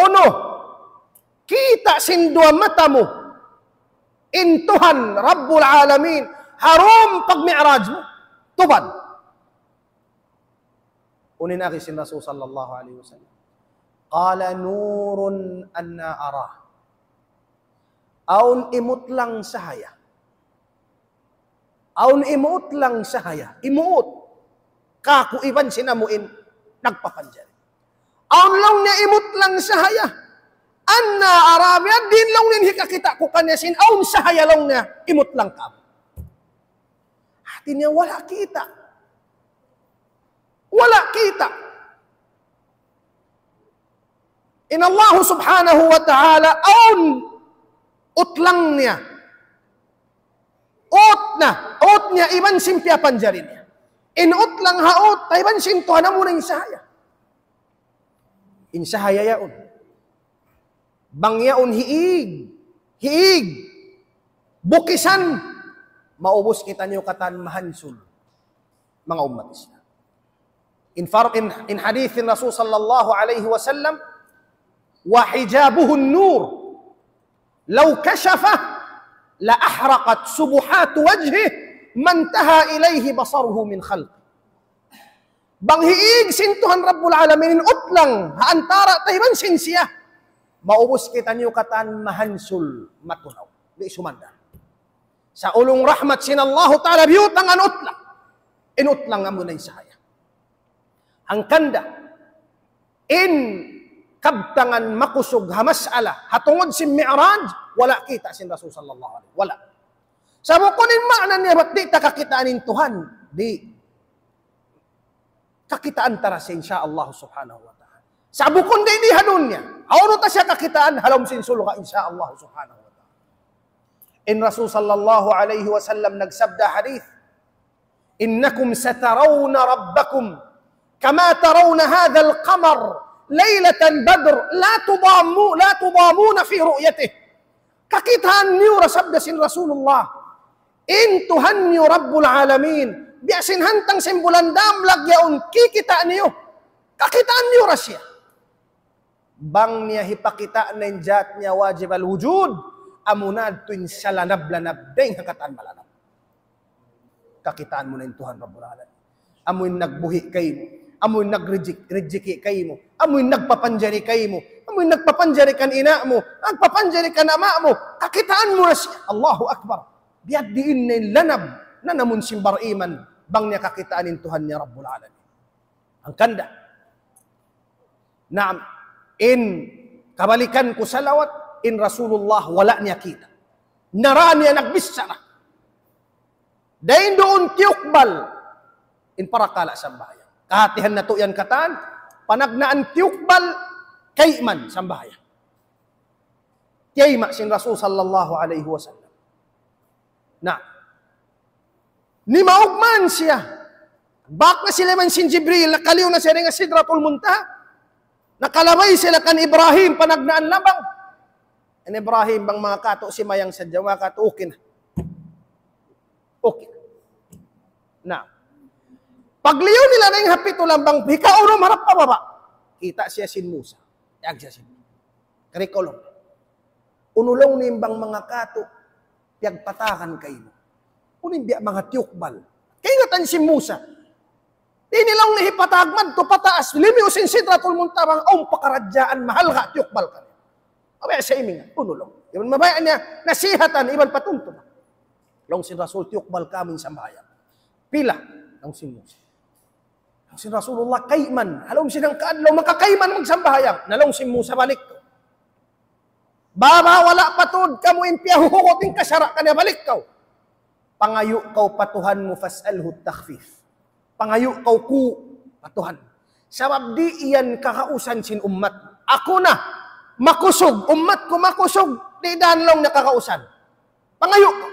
Uno, kita sin dua matamu, in Tuhan Rabbul Alamin, harum pag mi'raj mo, tubad. Unin aki sin Rasul sallallahu alaihi wasallam. Qala nurun anna arah. Aun imut lang sahaya. Aun imut lang sahaya. Imuot. Kaku iban sinamuin nagpapanjari. Aun lang niya imut lang sahaya. Anna arabia din lang nin hikakita ko kanya sin aun sahaya lang niya imut lang ka. Artinya wala kita. Wala kita. Inna Allah subhanahu wa ta'ala aun utlangnya. Utnya iban simpia panjarinya. In utlang haut, taiban sinto na muna insahaya. Insahaya yaun. Bang yaun hiig. Bukisan, maubos kita niyo katan mahansul. Mga umat Islam. In hadithin Rasul sallallahu alaihi wasallam, wa hijabuhu nur, law kashafa, la ahraqat subuhat wajhih, mantaha ilaihi basaruhu min khalq. Bang hiig sintuhan Rabbul Alamin utlang haantara tayban sinsiya. Maubos kita niyo katan mahansul matunaw. Di sumanda. Sa ulong rahmat sinallahu ta'ala biyutang an utlang. Inutlang nga muna saya. Ang kanda in kabtangan makusog hamasala hatungod si Mi'raj wala kita sin Rasul sallallahu alaihi wala. Sa bukunin maanan niya ba't di takakitaanin Tuhan? Di. Kakitaan tara sa insyaallah subhanahu wa ta'ala. Sa bukun di hanun niya. Awano ta siya kakitaan halom sin sulga insyaallah subhanahu wa ta'ala. In Rasul sallallahu alaihi wasallam nagsabda hadith, innakum satarawna rabbakum kama tarawna hadha al-qamar laylatan badr la tudamuna fi ru'yatih. Kakitaan niyo rasabda sin Rasulullah. In Tuhan niyo Rabbul Alamin. Biasin hantang simbulan damlag yaun kikita niyo. Kakitaan niyo rasya. Bang niya hipakita na injat niya wajib al-wujud. Amunad tuin salanab-lanab deng hakataan malanab. Kakitaan mo na yung Tuhan Rabbul Alamin. Amoy nagbuhi kayo mo. Amoy nagrejiki kayo mo. Amoy nagpapanjari kayo mo. Amoy nagpapanjari kan ina mo. Nagpapanjari kan ama mo. Kakitaan mo na siya. Allahu Akbar. Biad diin na lanab na namun simbar iman bang niya kakitaan yung Tuhan niya Rabbul Alamin. Ang kanda. Naam. In kabalikan ko sa lawat, in Rasulullah wala niya kita. Naraan niya nagbisara. Dahin doon tiyukbal. In parakala sambahayan. Kahatihan na to yan kataan. Panagnaan tiyukbal kayman sambahayan. Kayma sin Rasul sallallahu alaihi wasallam. Na. Ni maugman siya. Bak na sila man sin Jibril. Nakaliw na siya nga Sidratul Muntaha. Nakalabay sila kan Ibrahim panagnaan labang. And Ibrahim bang mga kato si mayang sadya mga kato okay na. Okay. Na. Pagliyaw nila na yung hapito lang bang hikaunom harap pa baba. Kita siya sin Musa. Yag siya sin. Karikolong. Unulong nimbang mga kato piyagpatakan kayo. Unin biya mga tiyukbal. Kaya nga si Musa. Di nilang nahipatagman to pataas. Limi usin Sidratul Muntaha ang pakaradyaan mahal ka tiyukbal ka. Abay sa iming, unulong. Iban mabayaan niya, nasihatan, iban patunto. Long sin Rasul, tiyukbal kaming sambahayan. Pila, long sin Musa. Long sin Rasulullah, kayman. Halong sinang kaadlaw, makakayman magsambahayan. Nalong sin Musa, balik ko. Baba, wala patod, kamu impiya, hukukoting kasara ka niya, balik ko. Pangayo kaw patuhan mo, fas'alhu takhfif. Pangayo kaw ku, patuhan. Sabab di iyan kakausan sin ummat. Ako na, makusog, umat ko makusog, di danlong nakakausan. Pangayo ko.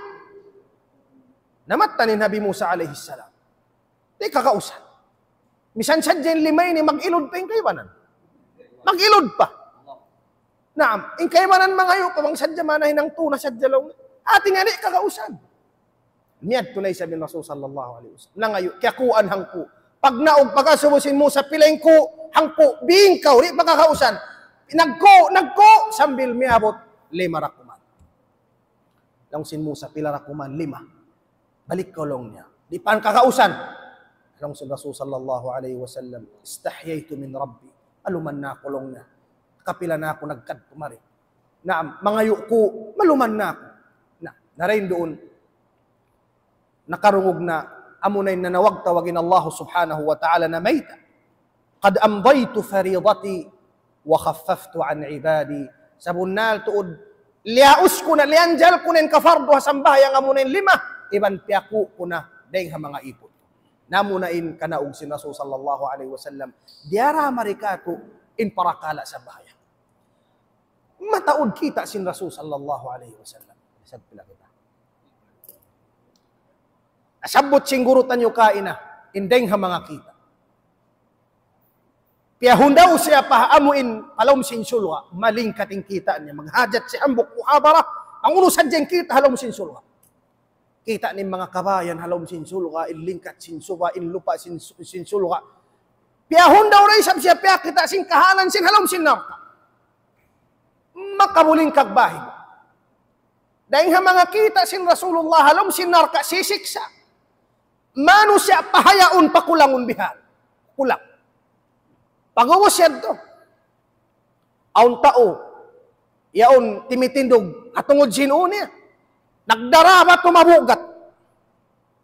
Namata ni Nabi Musa alaihi salam. Di kakausan. Misan sadya yung limay ni mag-ilod pa yung kaibanan. Mag-ilod pa. Naam, yung kaibanan mangayo pa, bang sadya manahin ng tuna sadya lang. Ating nga di kakausan. Niyad tunay sabi ng Rasul sallallahu alaihi wasallam. Nangayo, kiyakuan hangku. Pag naog pagkasubusin mo sa pilaing ko, hangku, bingkaw, di pagkakausan. Nagko, sambil miabot, 5 rakuman. Lang sin Musa, pila rakuman, 5. Balik kolong niya. Di pan kakausan. Lang sin Rasul sallallahu alaihi wasallam, istahyaytu min Rabbi. Aluman na kolong niya. Kapila na ako nagkadtumari. Na mangayo ko, maluman na ako. Narain doon, nakarungog na, amunay na nawag tawagin Allah subhanahu wa ta'ala na mayta. Qad amdaytu faridati wa khaffaftu an ibadi. Sabunal tuod liaus ko na lianjal ko nen kafardo sambahyang amunen 5 iban piaku ko na dahil mga ipon. Namunain kanaog si Rasul sallallahu alaihi wasallam, diara marikatu in parakala sa bahaya. Mataod kita si Rasul sallallahu alaihi wasallam. Isab pila kita. Asabot singgurutan yung kaina, indeng ha mga kita. Piyahundaw siya pahaamuin palom sinsulwa, maling kating kita niya. Maghajat si ambok muhabara, ang unusan dyan kita halom sinsulwa. Kita ni mga kabayan halom sinsulwa, inlingkat sinsulwa, inlupa sinsulwa. Piyahundaw rin siya piya kita sing kahanan sin halom sinarka. Makabuling kagbahin. Dahil ha mga kita sin Rasulullah halom sinarka sisiksa. Mano siya pahayaon pakulangon bihan. Kulang. Pagawas yan to. Aun tao, yaon timitindog, atungod sino niya. Nagdaraba tumabugat.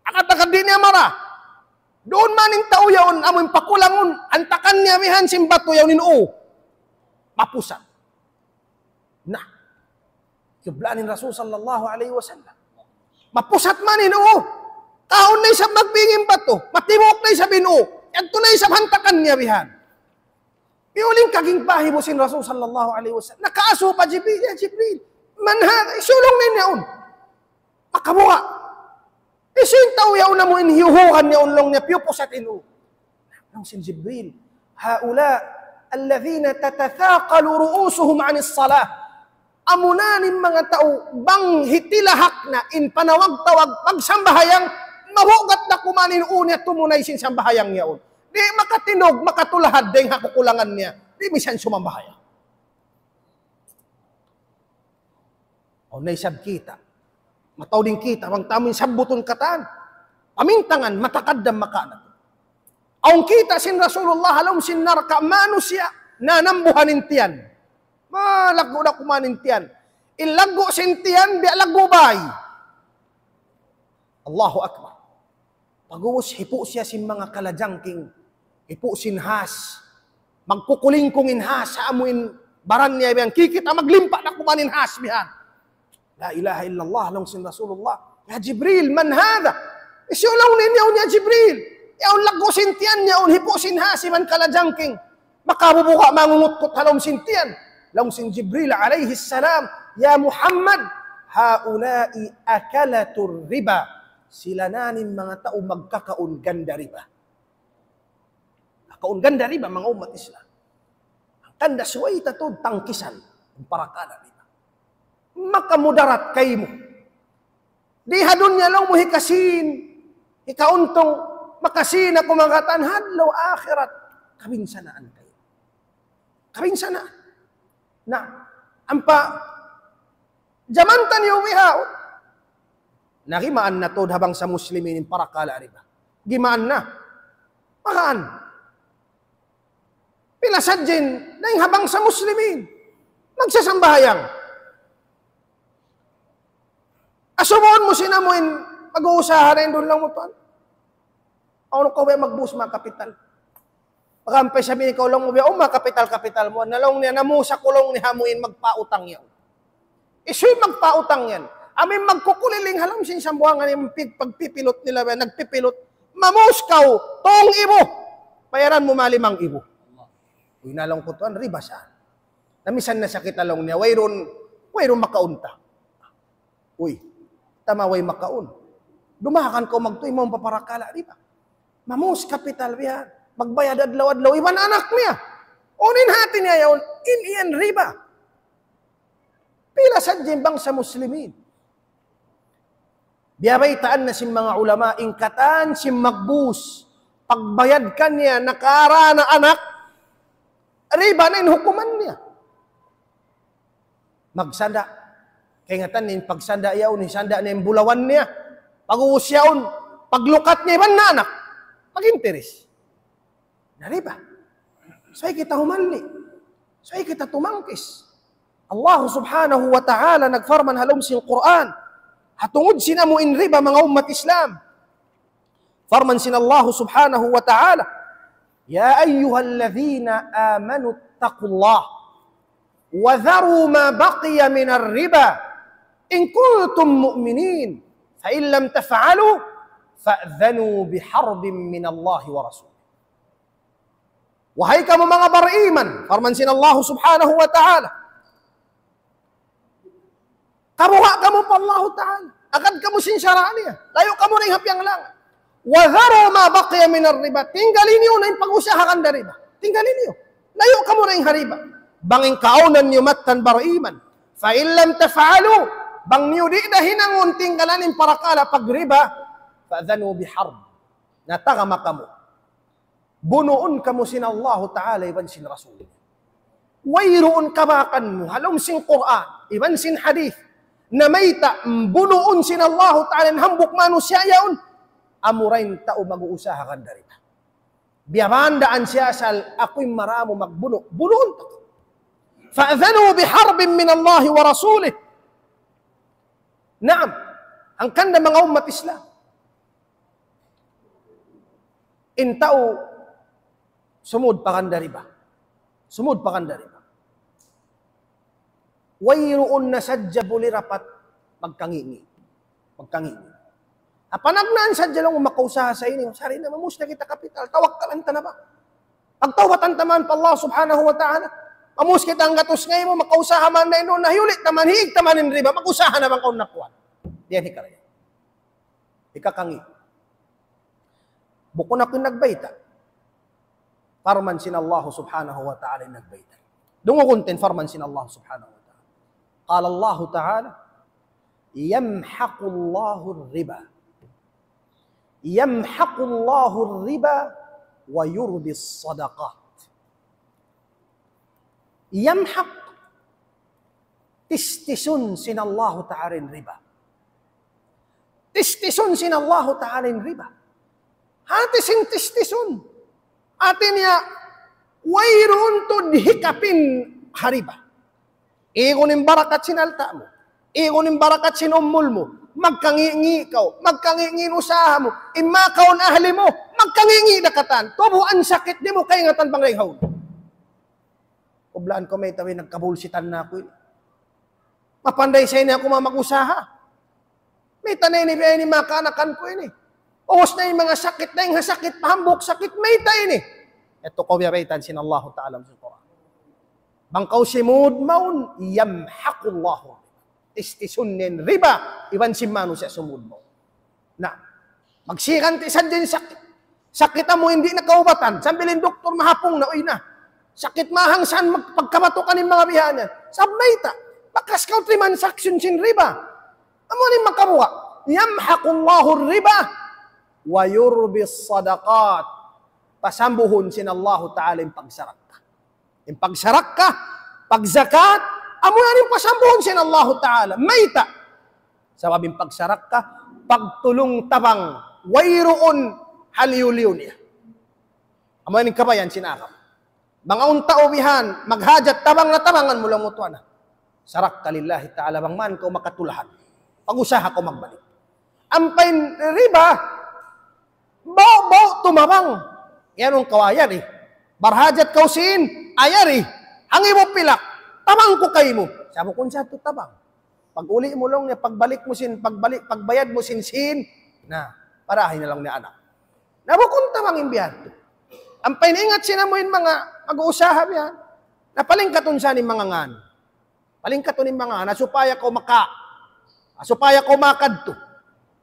Akatakad din niya mara. Doon maning tao yaon, amoy pakulangon, antakan niya mihan simbato yaonin o. Mapusan. Na. Kiblanin Rasul sallallahu alaihi wasallam. Mapusat manin o. Kaon na isang magbingin bato, matibok na isang binu. Yan to na isang hantakan niya mihan. Piuling kaging bahi mo sin Rasul sallallahu alaihi wasallam. Nakaaso pa Jibril, ya Jibril. Manha, isulong na niyaon. Makabuha. Isin tao yaon na mo inhiyuhuhan niyaon long niya, piyupusat inu. Nang sin Jibril, haula, alladhina tatathaqalu ru'usuhum anis salah. Amunanin mga tao, bang hitilahak na in panawag-tawag, pagsambahayang, mahugat na kumanin unya tumunay sin sambahayang niyaon. Di makatinog, makatulahad ding hakukulangan niya. Di misan sumambahaya. O naisab kita. Mataw din kita, wang tamoy sabuton kataan. Pamintangan, matakadam makanat. Aung kita sin Rasulullah, alam sin narka, mano siya, nanambuhanin tiyan. Malago na kumanin tiyan. Ilago sin tiyan, bialago bay. Allahu Akbar. Pag-uwas, hipo siya sin mga kalajangking, hipo sin has, magkukuling kongin has, sa amuin baran niya, bihan, kikita maglimpa na kumanin has, bihan. La ilaha illallah, lang sin Rasulullah. Ya Jibril, man hada? Isyulaw ninyaw niya Jibril. Yaon lago sin tiyan, yaon hipo sin has, man kalajangking. Makabubuka, mangungutkot halom sin tiyan. Lang sin Jibril, alayhi salam, ya Muhammad, haulai akalatur riba. Sila nanin mga tao magkakaon ganda riba. Kaon ganda riba, mga umat Islam. Ang kanda suway tatod tangkisan, ang parakala riba. Makamudarat kayo mo. Di hadon niya lang mo hikasin, ikauntong makasin ako mga tanhadlaw akhirat. Kabinsanaan kayo. Kabinsanaan. Na, ampa, jamantan yung wihaot. Nakimaan na to habang sa muslimin para kala riba. Gimaan na. Makaan. Pilasad din na habang sa muslimin. Magsasambahayang. Asumon mo sinamuin mag-uusahan rin doon lang mo to. Ano ka ba magbuhos mga kapital? Pagkampay sabihin ikaw lang mo ba, mga kapital mo. Nalong niya, namusa kulong ni hamuin magpautang yan. Isu'y magpautang yan. Amin magkukuliling halam sin sambuangan yung pagpipilot nila, nagpipilot, mamuskaw, tong ibo. Bayaran mo malimang ibo. Uy, nalong ko to, riba siya. Namisan na sakit along niya, wayron makaunta. Uy, tamaway makaun. Dumakan ko magtuy mo paparakala, riba. Mamus kapital biyan, magbayad adlaw-adlaw, iwan anak niya. Unin hati niya yun, in riba. Pila sa jimbang sa muslimin. Biyabaitaan na si mga ulama, ingkatan si magbus, pagbayad ka niya, nakara na anak, riba na hukuman niya. Magsanda, kaya nga tanin, pagsanda yaon, sanda na yung bulawan niya, pag-uus yaon, paglukat niya, iban na anak, mag-interes. Na riba. So ay kita humali, so ay kita tumangkis. Allah subhanahu wa ta'ala, nagfarman halom siyang Quran, hatungod sinamuin riba mga umat Islam. Farman sin Allah subhanahu wa ta'ala, ya ayyuhalladhina amanu attaqullah wa dharu ma baqiya minar riba in kuntum mu'minin fa in lam taf'alu fa'dhanu biharbin minallahi wa rasul. Wahai kamu mga beriman, firman sinallahu subhanahu wa ta'ala, karuha kamu pa Allah ta'ala, agad kamu sinsaraan niya, layo kamu na yung hapyang lang. Wa dharu ma baqiya minar riba, tinggalin niyo na yung pag-usahakan na riba. Tinggalin niyo, layo kamu na yung hariba. Banging kaunan niyo matan beriman, fa illam taf'alu, bang niyo di na hinangon tinggalan yung parakala pag riba, fa'dhanu biharb, natagama kamu. Bunuon kamu sin Allah Ta'ala iban sin Rasul. Wayroon kabakan mo, halom sin Quran, iban sin hadith, na may bunuon sin Allah Ta'ala, hambuk manusia yaon, amurain tao mag-uusahakan dari. Biyabandaan siya sal, ako'y maramo magbuno. Bunuon ta. Fa'adhanu biharbin min Allah wa Rasulih. Naam, ang kanda mga umat Islam. In tao, sumud pa kan dari ba? Sumud pa kan dari ba? Wayroon na sadya buli rapat magkangingi. Magkangingi. Apanagnan sadya lang makausaha sa inyo. Sari na mamus na kita kapital. Tawakkalan ta na ba? Pagtawatan taman pa Allah subhanahu wa ta'ala. Mamus kita ang gatos ngayon mo, makausaha man na ino, nahiulit taman, hiig tamanin riba, makusaha na bang kaun nakuan. Diyan hikaraya. Ikakangi. Bukon ako nagbayta. Farman sin Allah subhanahu wa ta'ala nagbayta. Dungo kuntin farman sin Allah subhanahu wa ta'ala. Qala Allah ta'ala, yamhaqu Allahu riba. Yamhaqu Allahu riba wa yurbi sadaqat. Yamhaq. Tistisun sin Allah ta'ala riba. Tistisun sin Allah ta'ala riba. Hati sing tistisun. Atin niya, wayroon to dihikapin hariba. Igunin barakat sinalta mo. Igunin barakat sinummul mo. Magkangingi ikaw. Magkangingi usaha mo. Imakaw na ahli mo. Magkangingi nakatan. Tubuan sakit di mo kaya ngatan pang rayhaw. Kublaan ko may tawin, nagkabulsitan na ako. Mapanday sa inyo ako mag-usaha. May tanay ni Biyay ni makanakan ko ini. Uwas na yung mga sakit na yung sakit, pahambok, sakit, may tayo ni. Ito ko biyaraitan sin Allah Ta'ala sa Quran. Bangkaw simud maun, yamhaqullahu. Istisunin riba, iwan simano siya sumud mo. Na, magsikan tisan din sakit. Sakit mo hindi nakaubatan. Sambilin doktor mahapong na, uy na. Sakit mahang saan magpagkamatukan ng mga bihanyan. Sabay ta, bakas ka transaction sin riba. Amo ni makabuha. Yamhaqullahu riba wa yurbi sadaqat. Pasambuhon sin Allah Ta'ala yung pagsarak ka. Yung pagsarak ka, pagzakat, amo yan yung pasambuhon sin Allah Ta'ala. Mayta. Sa wabing pagsarak ka, pagtulong tabang, wayroon haliyuliw niya. Amo yan yung kabayan sinakap. Mga untao bihan, maghajat tabang na tabangan mo lang mutuan na. Sarak ka lillahi ta'ala bang man ko makatulahan. Pag-usaha ko magbalik. Ampain riba, baw tumabang. Yan ang kawayan eh. Barhajat kausin, ayar eh. Hangi mo pilak, tabang ko kayo mo. Sabi kung siya ito tabang. Pag uli mo lang niya, pagbalik mo sin, pagbayad mo sin, na, parahin na lang ni anak. Nabukong tabang imbihan. Ang paningat sila mo yung mga mag-uusaha yan. Napalingkaton siya ni mga ngan. Palingkaton ni mga ngan. Nasupaya ko asupaya ko makadto.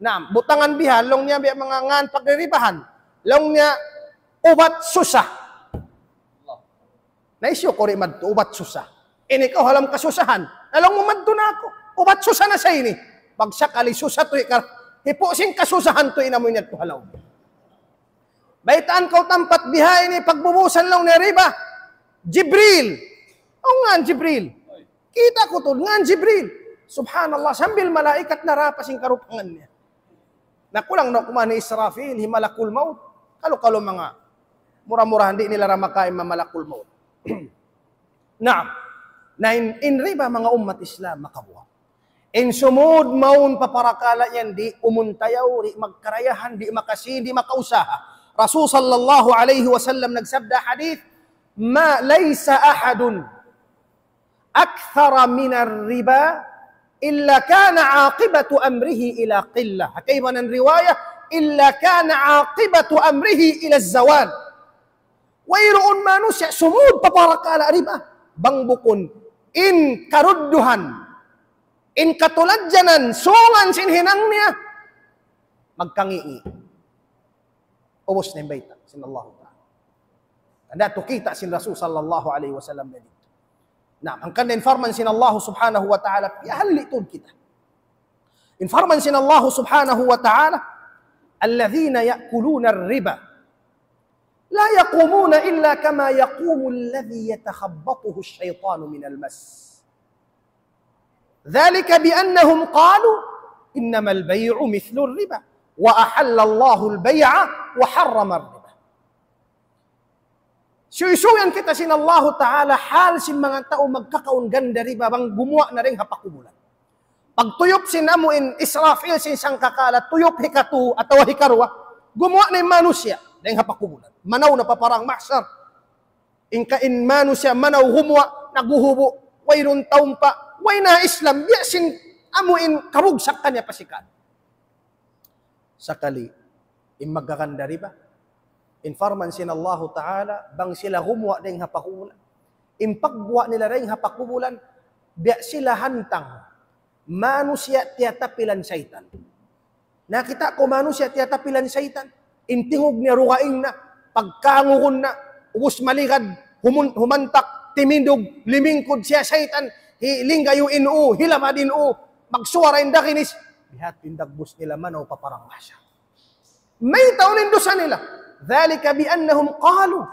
Na, butangan bihan, long niya mga ngan pagriribahan. Long niya, ubat susa. Naisyo ko rin madto, ubat susa. Ini ko halam kasusahan. Nalong mo madto na ako. Ubat susa na sa ini. Bagsak ali susa to ikar. Hipusin kasusahan to inamoy niya to halaw. Baitaan ko tampat bihay ni pagbubusan lang ni riba. Jibril. O nga Jibril. Kita ko to, nga Jibril. Subhanallah, sambil malaikat narapas yung karupangan niya. Nakulang na kumahan ni Israfil, himalakul maut. Kalo-kalo mga murah-murahan, di nila ramakain mamalakul maut. Na in riba mga umat Islam makabuha. In sumud maun paparakala yan, di umuntayaw, di magkarayahan, di makasin, di makausaha. Rasul sallallahu alaihi wasallam nagsabda hadith, ma laysa ahadun akthara min ar-riba illa kana aqibatu amrihi ila qillah. Hakayman ang riwayah, illa kana aqibatu amrihi ila zawal. Wayroon manusia sumud paparakala riba. Bang bukon in karudduhan, in katuladjanan, sungan sinhinang niya, magkangi'i. Ubos na yung baita, sinallahu ta'ala. Tanda to kita sin Rasul sallallahu alaihi wasallam na dito. Nah, ang kanda informan sin Allah subhanahu wa ta'ala, ihalitod kita. Informan sin Allah subhanahu wa ta'ala, alladhina ya'kuluna ar-riba, la yaqumuna illa kama yaqumu alladhi yatakhabbathu asy-syaitanu minal mas. ذلك بأنهم قالوا إنما البيع مثل الربا وأحل الله البيع وحرم الربا. Suyusuyan kita sin Allah Ta'ala hal sin mga tao magkakaon ganda riba bang gumawa na rin hapakumulan. Pag tuyop sin amuin Israfil sin sangkakala, tuyop hikatu atawa hikarwa, gumawa na yung manusya na yung hapakumulan. Manaw na paparang mahsar. Inka in manusya manaw gumawa, naguhubo, wayrun taon pa, way na Islam, biyasin amuin karugsak kanya pasikan. Sakali, magkakanda riba. Informan sin Allah Ta'ala, bang sila gumawa ng hapakumulan. Impagbuwa nila rin hapakumulan, biya sila hantang, manusya tiyatapilan saitan. Nakita ko manusya tiyatapilan saitan, intingog niya rukaing na, pagkangugon na, ubus maligad, humantak, timindog, limingkod siya saitan, hilinggayo inu, hilama din magsuwara inda kinis, bihat indagbus nila manaw paparang masya. May taunin dosa nila. Dhalika biannahum qalu,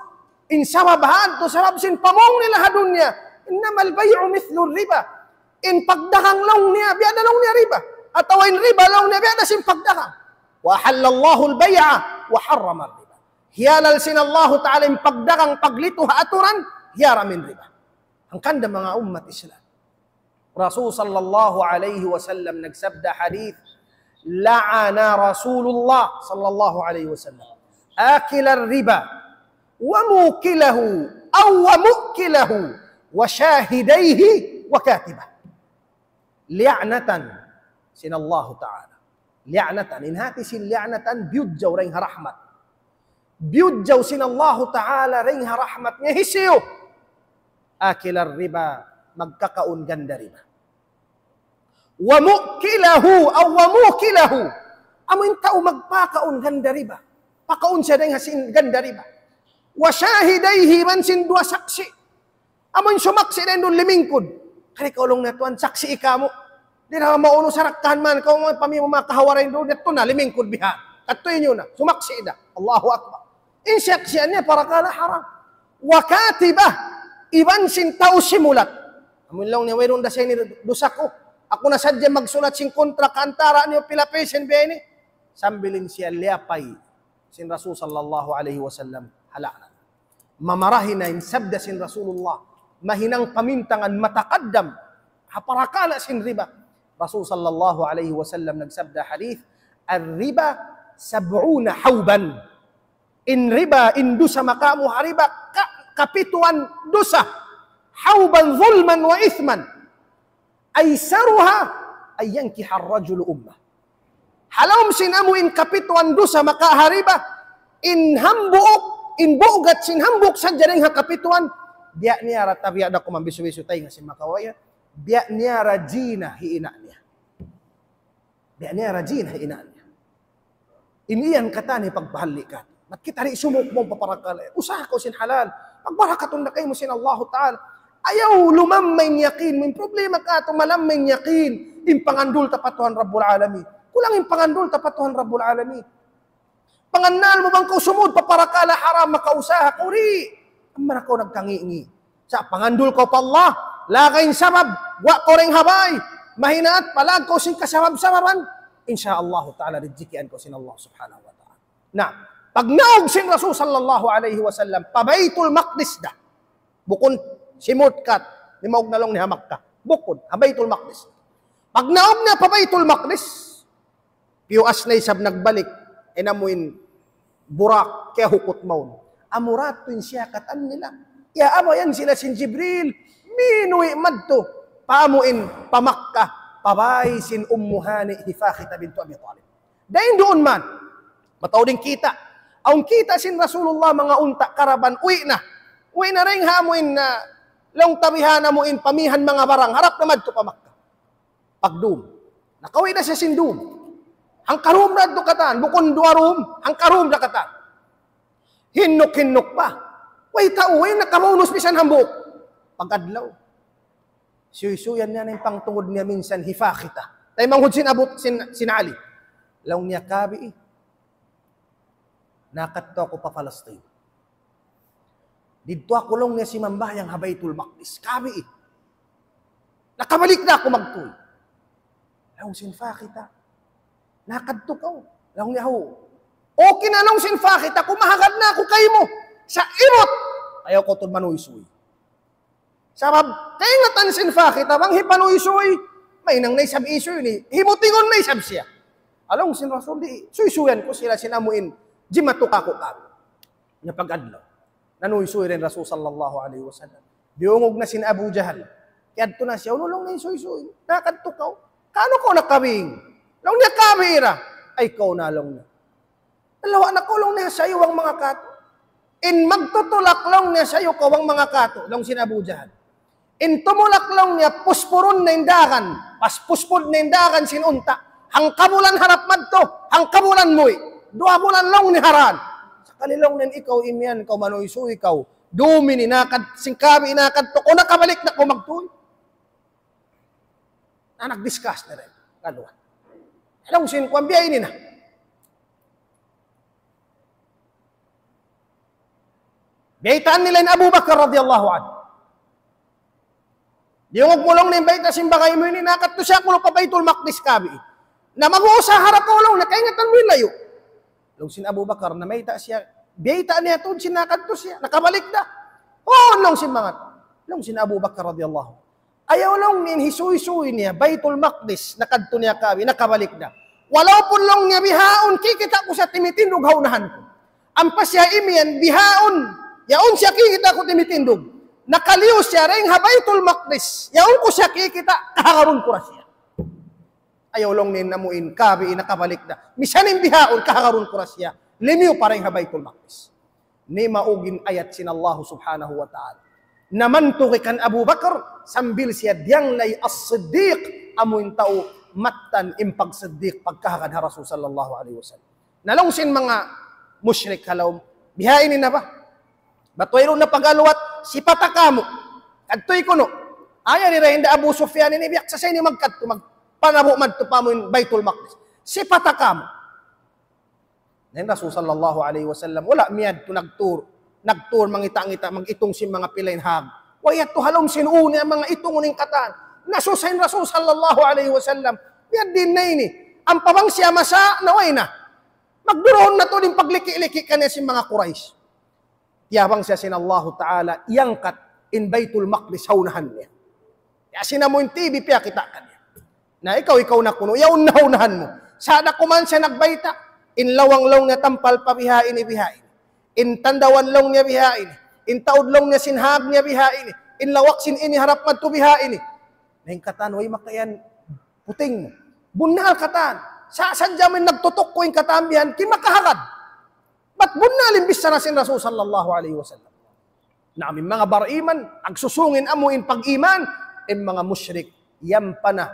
in sababahan to sabab sin pamong nila hadunya, innamal bay'u mithlu riba. In pagdakang law niya, biada law niya riba. Atawa in riba law niya, biada sin pagdakang. Wa halallahu al-bay'a wa harrama riba. Hiyalal sin Allah Ta'ala in pagdakang paglito haaturan, hiyara min riba. Ang kanda mga ummat Islam. Rasul sallallahu alaihi wasallam nagsabda hadith, la'ana Rasulullah sallallahu alaihi wasallam akila riba wa mukilahu aw wa mukilahu wa shahidaihi wa katibah. Li'natan sin Allah Ta'ala. Li'natan, inhati sin li'natan biyudjaw ring harahmat. Biyudjaw sin Allah Ta'ala ring harahmat niya hisiyo. Akila riba, magkakaon ganda riba. Wa mukilahu aw wa mukilahu, amoy tao magpakaon ganda riba. Pakaon siya ng hasin ganda riba. Wa shahidaihi man sin dua saksi. Amoy sumaksi din doon limingkod. Kaya kaulong na tuan, saksi ikamo. Di na mauno saraktahan man, kung pamimo makahawarin doon, ito na limingkod biha. Katoy nyo na, sumaksi da. Allahu Akbar. Insaksiyan niya para kala haram. Wa katibah, iban sin tao simulat. Amoy lang niya, mayroon da siya ni dosa ko. Ako na sadya magsulat sing kontra kantara niyo pilapesen beni. Sambilin siya liapay sin Rasul sallallahu alaihi wasallam halana. Mamarahin na sabda sin Rasulullah. Mahinang pamintangan matakaddam. Haparakala sin riba. Rasul sallallahu alaihi wasallam nagsabda hadith, ar-riba 70 hauban. In riba, in dusa makamu hariba, kapituan dusa. Hauban zulman wa ithman. Aysaruha ay yankiha ar-rajulu ummah. Halom sinamuin kapituan dusa makahariba, in hambuok, in bugat sin hambuk sa jaring hakapituan, biya niya ratabiya da kumambisu-bisu tayo nga si makawaya, biya niya rajina hiina niya. Biya niya rajina hiina niya. Iniyan kata ni pagpahali ka. Mat kita rin sumuk mo paparakala. Usaha ko sin halal. Pagbarakatun na kayo mo sin Allah Ta'ala. Ayaw lumamay yakin. May problema ka ito malamay yakin. Impangandul tapatuhan Rabbul Alamin. Kulang impangandul tapatuhan Rabbul Alamin. Pangannal mo bang kau sumud paparakala haram makausaha kuri. Ang manakaw nagkangi-ngi. Sa pangandul ko pa Allah. Lagayin sabab. Wa ko ring habay. Mahinaat palag ko sin kasabab-sababan. Insyaallah Ta'ala rijikian ko sin Allah Subhanahu wa Ta'ala. Nah, pag naog sin Rasul sallallahu alaihi wasallam, pabaytul maqdis da. Bukon simutkat, ni maog na lang ni Hamakka. Bukod, pabaytul maqdis. Pag naog na pabaytul maqdis, piuas na isab nagbalik, enamuin burak, kaya hukot maun. Amuratuin siya katan nila. Ya abayan sila sin Jibril, minuwi madto, paamuin pamakka, pabay sin ummuhani Hifakhita bintu Abi Talib. Dahil doon man, Mataw din kita. Ang kita sin Rasulullah mga unta karaban, uwi na. Uwi na rin hamuin na long tabihan na muin pamihan mga barang. Harap na madto pa Makkah. Pagdum. Nakauwi na siya sindum. Ang karum na ito katan. Bukon duarum, ang karum na katan. Hinok-hinok pa. Way tauwi, nakamunos bisan hambuk. Pag-adlaw. Suyuyan niya na yung pangtungod niya minsan, hifakita. Tayo manghud sin Ali. Laong niya kabi Nakadto ako pa Palestine. Dito ako lang niya si Mambayang Habaytul Maqdis. Kabi Nakabalik na ako magtuloy. Laong sinfakita. Nakadto ka. Laong niya ho. Okay na lang sinfakita. Kumahagad na ako kayo mo. Sa imot. Ayaw ko ito manuisuy. Sabab, tingatan sinfakita. Bang hipanuisuy. May nang naisab isuy ni. Himutingon naisab siya. Along sin Rasul di. Suysuyan ko sila sinamuin. Jimatuk ako kami. Nga pag-adlaw. Nanuisuy rin Rasul sallallahu alaihi wasallam. Diungog na sin Abu Jahal. Kaya ito na siya. Unulong na isuy-suy. Nakadtukaw. Kano ko nakabing? Long niya kabira. Ay ikaw na long niya. Dalawa na kulong niya sa iyo ang mga kato. In magtutulak lang niya sa iyo kawang mga kato. Long sin Abu Jahal. In tumulak lang niya puspuron na indakan. Paspuspod na indakan sinunta. Hang kabulan harap madto. Hang kabulan mo'y. 2 bulan lang ni haran. Sa kalilang nin ikaw imian, ikaw manuiso, ikaw. Dumi ni nakad, singkabi inakad to. O nakabalik na ko magtuloy. Na nag-discuss na rin. Kaluan. Alam sin ko, biyay ni na. Biyaitaan nila ni Abu Bakar radiyallahu anhu. Yung mulong na yung bayta simbagay mo yun, nakat to siya kulo pa Baitul Maqdis kabi. Na mag-uusa harap ko lang, nakaingatan mo yung layo. Long sin Abu Bakar na may siya, biyaitaan niya ito, sinakad to siya, nakabalik na. Oo, long sin mangat. Long sin Abu Bakar radiyallahu. Ayaw lang nin hisuy-suy niya, Baitul Maqdis, nakadto niya kabi, nakabalik na. Walaw po lang niya bihaon, kikita ko sa timitindog haunahan ko. Ampas siya imian, bihaon, yaon siya kikita ko timitindog. Nakaliw siya rin Baitul Maqdis, yaon ko siya kikita, kaharun ko na siya. Ayaw lang nin namuin, kabi, nakabalik na. Misanin bihaon, kaharun ko na siya. Limiw pa rin Baitul Maqdis. Ni maugin ayat sin Allah subhanahu wa ta'ala. Naman tukikan Abu Bakar, sambil siya diyang lay as-siddiq, amuin tao, matan impag siddiq, pagkahagad ha Rasul sallallahu alaihi wasallam. Nalongsin mga musyrik halaw, bihainin na ba? Batwayro na pag-aluwat, si patakamo, kadtoy ko no, ayan ni Rahinda Abu Sufyan, inibiyak sa siya ni magkadto, panabo madto pa mo yung Baitul Maqdis. Si patakamo. Then Rasul sallallahu alaihi wasallam, wala miyad to nagtur, mangita-ngita, magitong si mga pilain hag. Wayat to halom sinuni ang mga itong uning katan. Nasusayin Rasul sallallahu alaihi wasallam, miyad din na ini. Ang pabang siya masa, naway na. Magduroon na to din pagliki-liki ka niya si mga Quraysh. Tiyabang siya sin Allah Ta'ala, iyangkat in Baitul Maqdis haunahan niya. Kaya sinamo yung TV, piya kita ka niya. Na ikaw na kuno, yaon na haunahan mo. Sada kuman siya nagbaita, in lawang-long niya tampal pa bihain. In tandawan long niya bihain. In taud long niya sinhag niya bihain. In lawak sin ini harap madto bihain. Nahing katan, way makayan, puting mo. Bunal katan. Sa sadyamin nagtutok ko yung katambihan, kimakahagad. Ba't bunal imbis na sin Rasul sallallahu alaihi wasallam? Na aming mga bariman, agsusungin amuin pag-iman, mga musyrik, yampa na,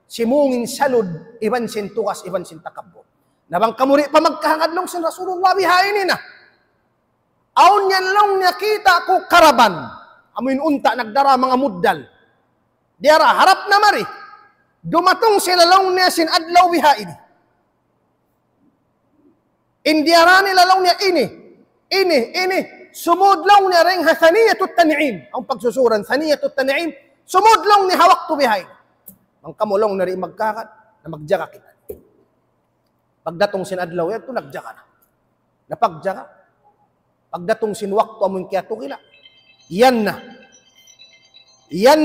simungin salud, iban sin tukas, iban sin takabbo. Nabang kamuri pa magkahangad long sin Rasulullah bihainin na. Aun yan lang nakita ko karaban. Amuin unta, nagdara mga muddal. Diara, harap na mari. Dumatong sila lang niya sin adlaw bihain. Indiara nila lang niya ini. Sumud lang niya ring Thaniyatut Tan'im. Ang pagsusuran, Thaniyatut Tan'im. Sumud lang ni hawak to bihain. Ang kamulong na rin magkakat, na magjaga kita. Pagdatong sin adlaw, ito nagjaga na. Napagjaga. Pagdatong sin wakto, amun kaya tukila. Yan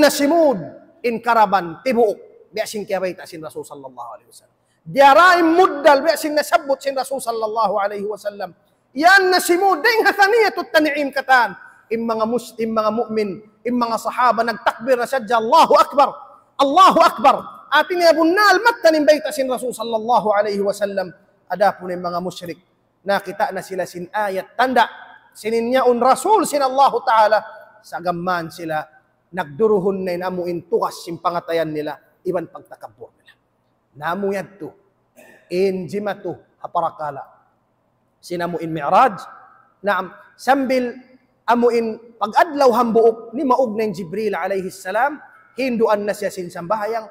na simud in karaban, tibuok. Biasin kaya baita sin Rasul sallallahu alaihi wasallam. Diaraim muddal, biasin nasabot sin Rasul sallallahu alaihi wasallam. Yan na simud, ding Thaniyatut Tan'im katan. Mga mu'min, mga sahaba, nagtakbir na sadya, Allahu Akbar. Allahu Akbar. Atin niya bunal, matanim baita sin Rasul sallallahu alaihi wasallam. Ada po ng mga musyrik. nakita na sila sin ayat tanda sininyaon Rasul sin Allah Ta'ala sagaman sila nagduruhon na inamuin tukas sin pangatayan nila iban pagtakabur nila. Namuyad to in jimatu haparakala sinamuin Mi'raj na sambil amuin pag-adlaw hambuok ni maug na Jibril alayhi salam hinduan na siya sin sambahayang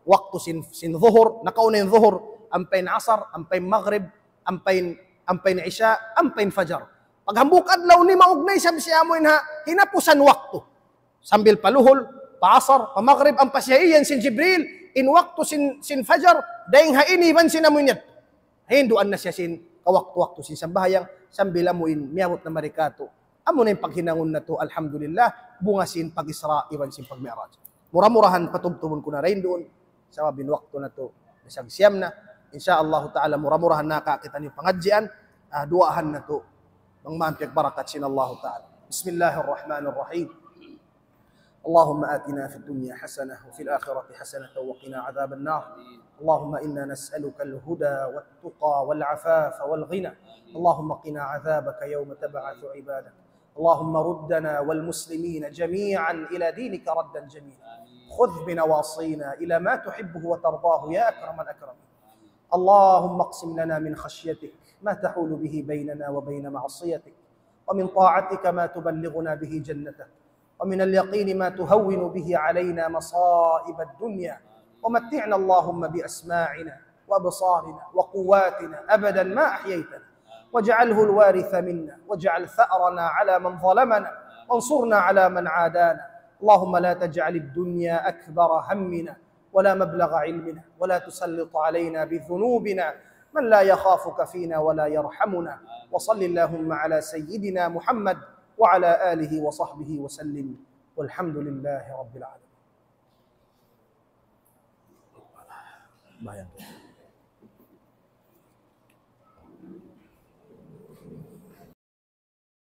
waktu sin zuhur nakauna yung zuhur ampain asar ampain maghrib ampain isya ampain fajar paghambuk adlaw ni maug na siya amuin ha hinapusan waktu sambil paluhol pa asar pa maghrib ang pasyayan sin Jibril in waktu sin fajar daing hainiban sin amuin hinduan na siya sin kawaktu-waktu sin sambahayang sambil amuin miyamot na marikato amo na yung paghinangon na to, alhamdulillah, bungasin pag-Isra, iwan sin pag-Mi'raj. Mura-murahan patubtubon ko na rin doon, sa binwakto na to, nasagsiyam na, insyaallah ta'ala, mura-murahan na kakita niyo pangadjian, duahan na to, ng mampiyag barakat sin Allah ta'ala. Bismillahirrahmanirrahim. اللهم آتنا في الدنيا حسنة وفي الآخرة حسنة وقنا عذاب النار اللهم إنا نسألك الهدى والتقى والعفاف والغنى اللهم قنا عذابك يوم تبعث عبادك اللهم ردنا والمسلمين جميعا إلى دينك ردا جميلا خذ بنواصينا إلى ما تحبه وترضاه يا أكرم الأكرمين اللهم اقسم لنا من خشيتك ما تحول به بيننا وبين معصيتك ومن طاعتك ما تبلغنا به جنتك ومن اليقين ما تهون به علينا مصائب الدنيا ومتعنا اللهم بأسماعنا وأبصارنا وقواتنا أبدا ما أحييتنا واجعله الوارث منا واجعل ثأرنا على من ظلمنا وانصرنا على من عادانا اللهم لا تجعل الدنيا أكبر همنا ولا مبلغ علمنا ولا تسلط علينا بذنوبنا من لا يخافك فينا ولا يرحمنا وصل اللهم على سيدنا محمد وعلى آله وصحبه وسلم والحمد لله رب العالمين.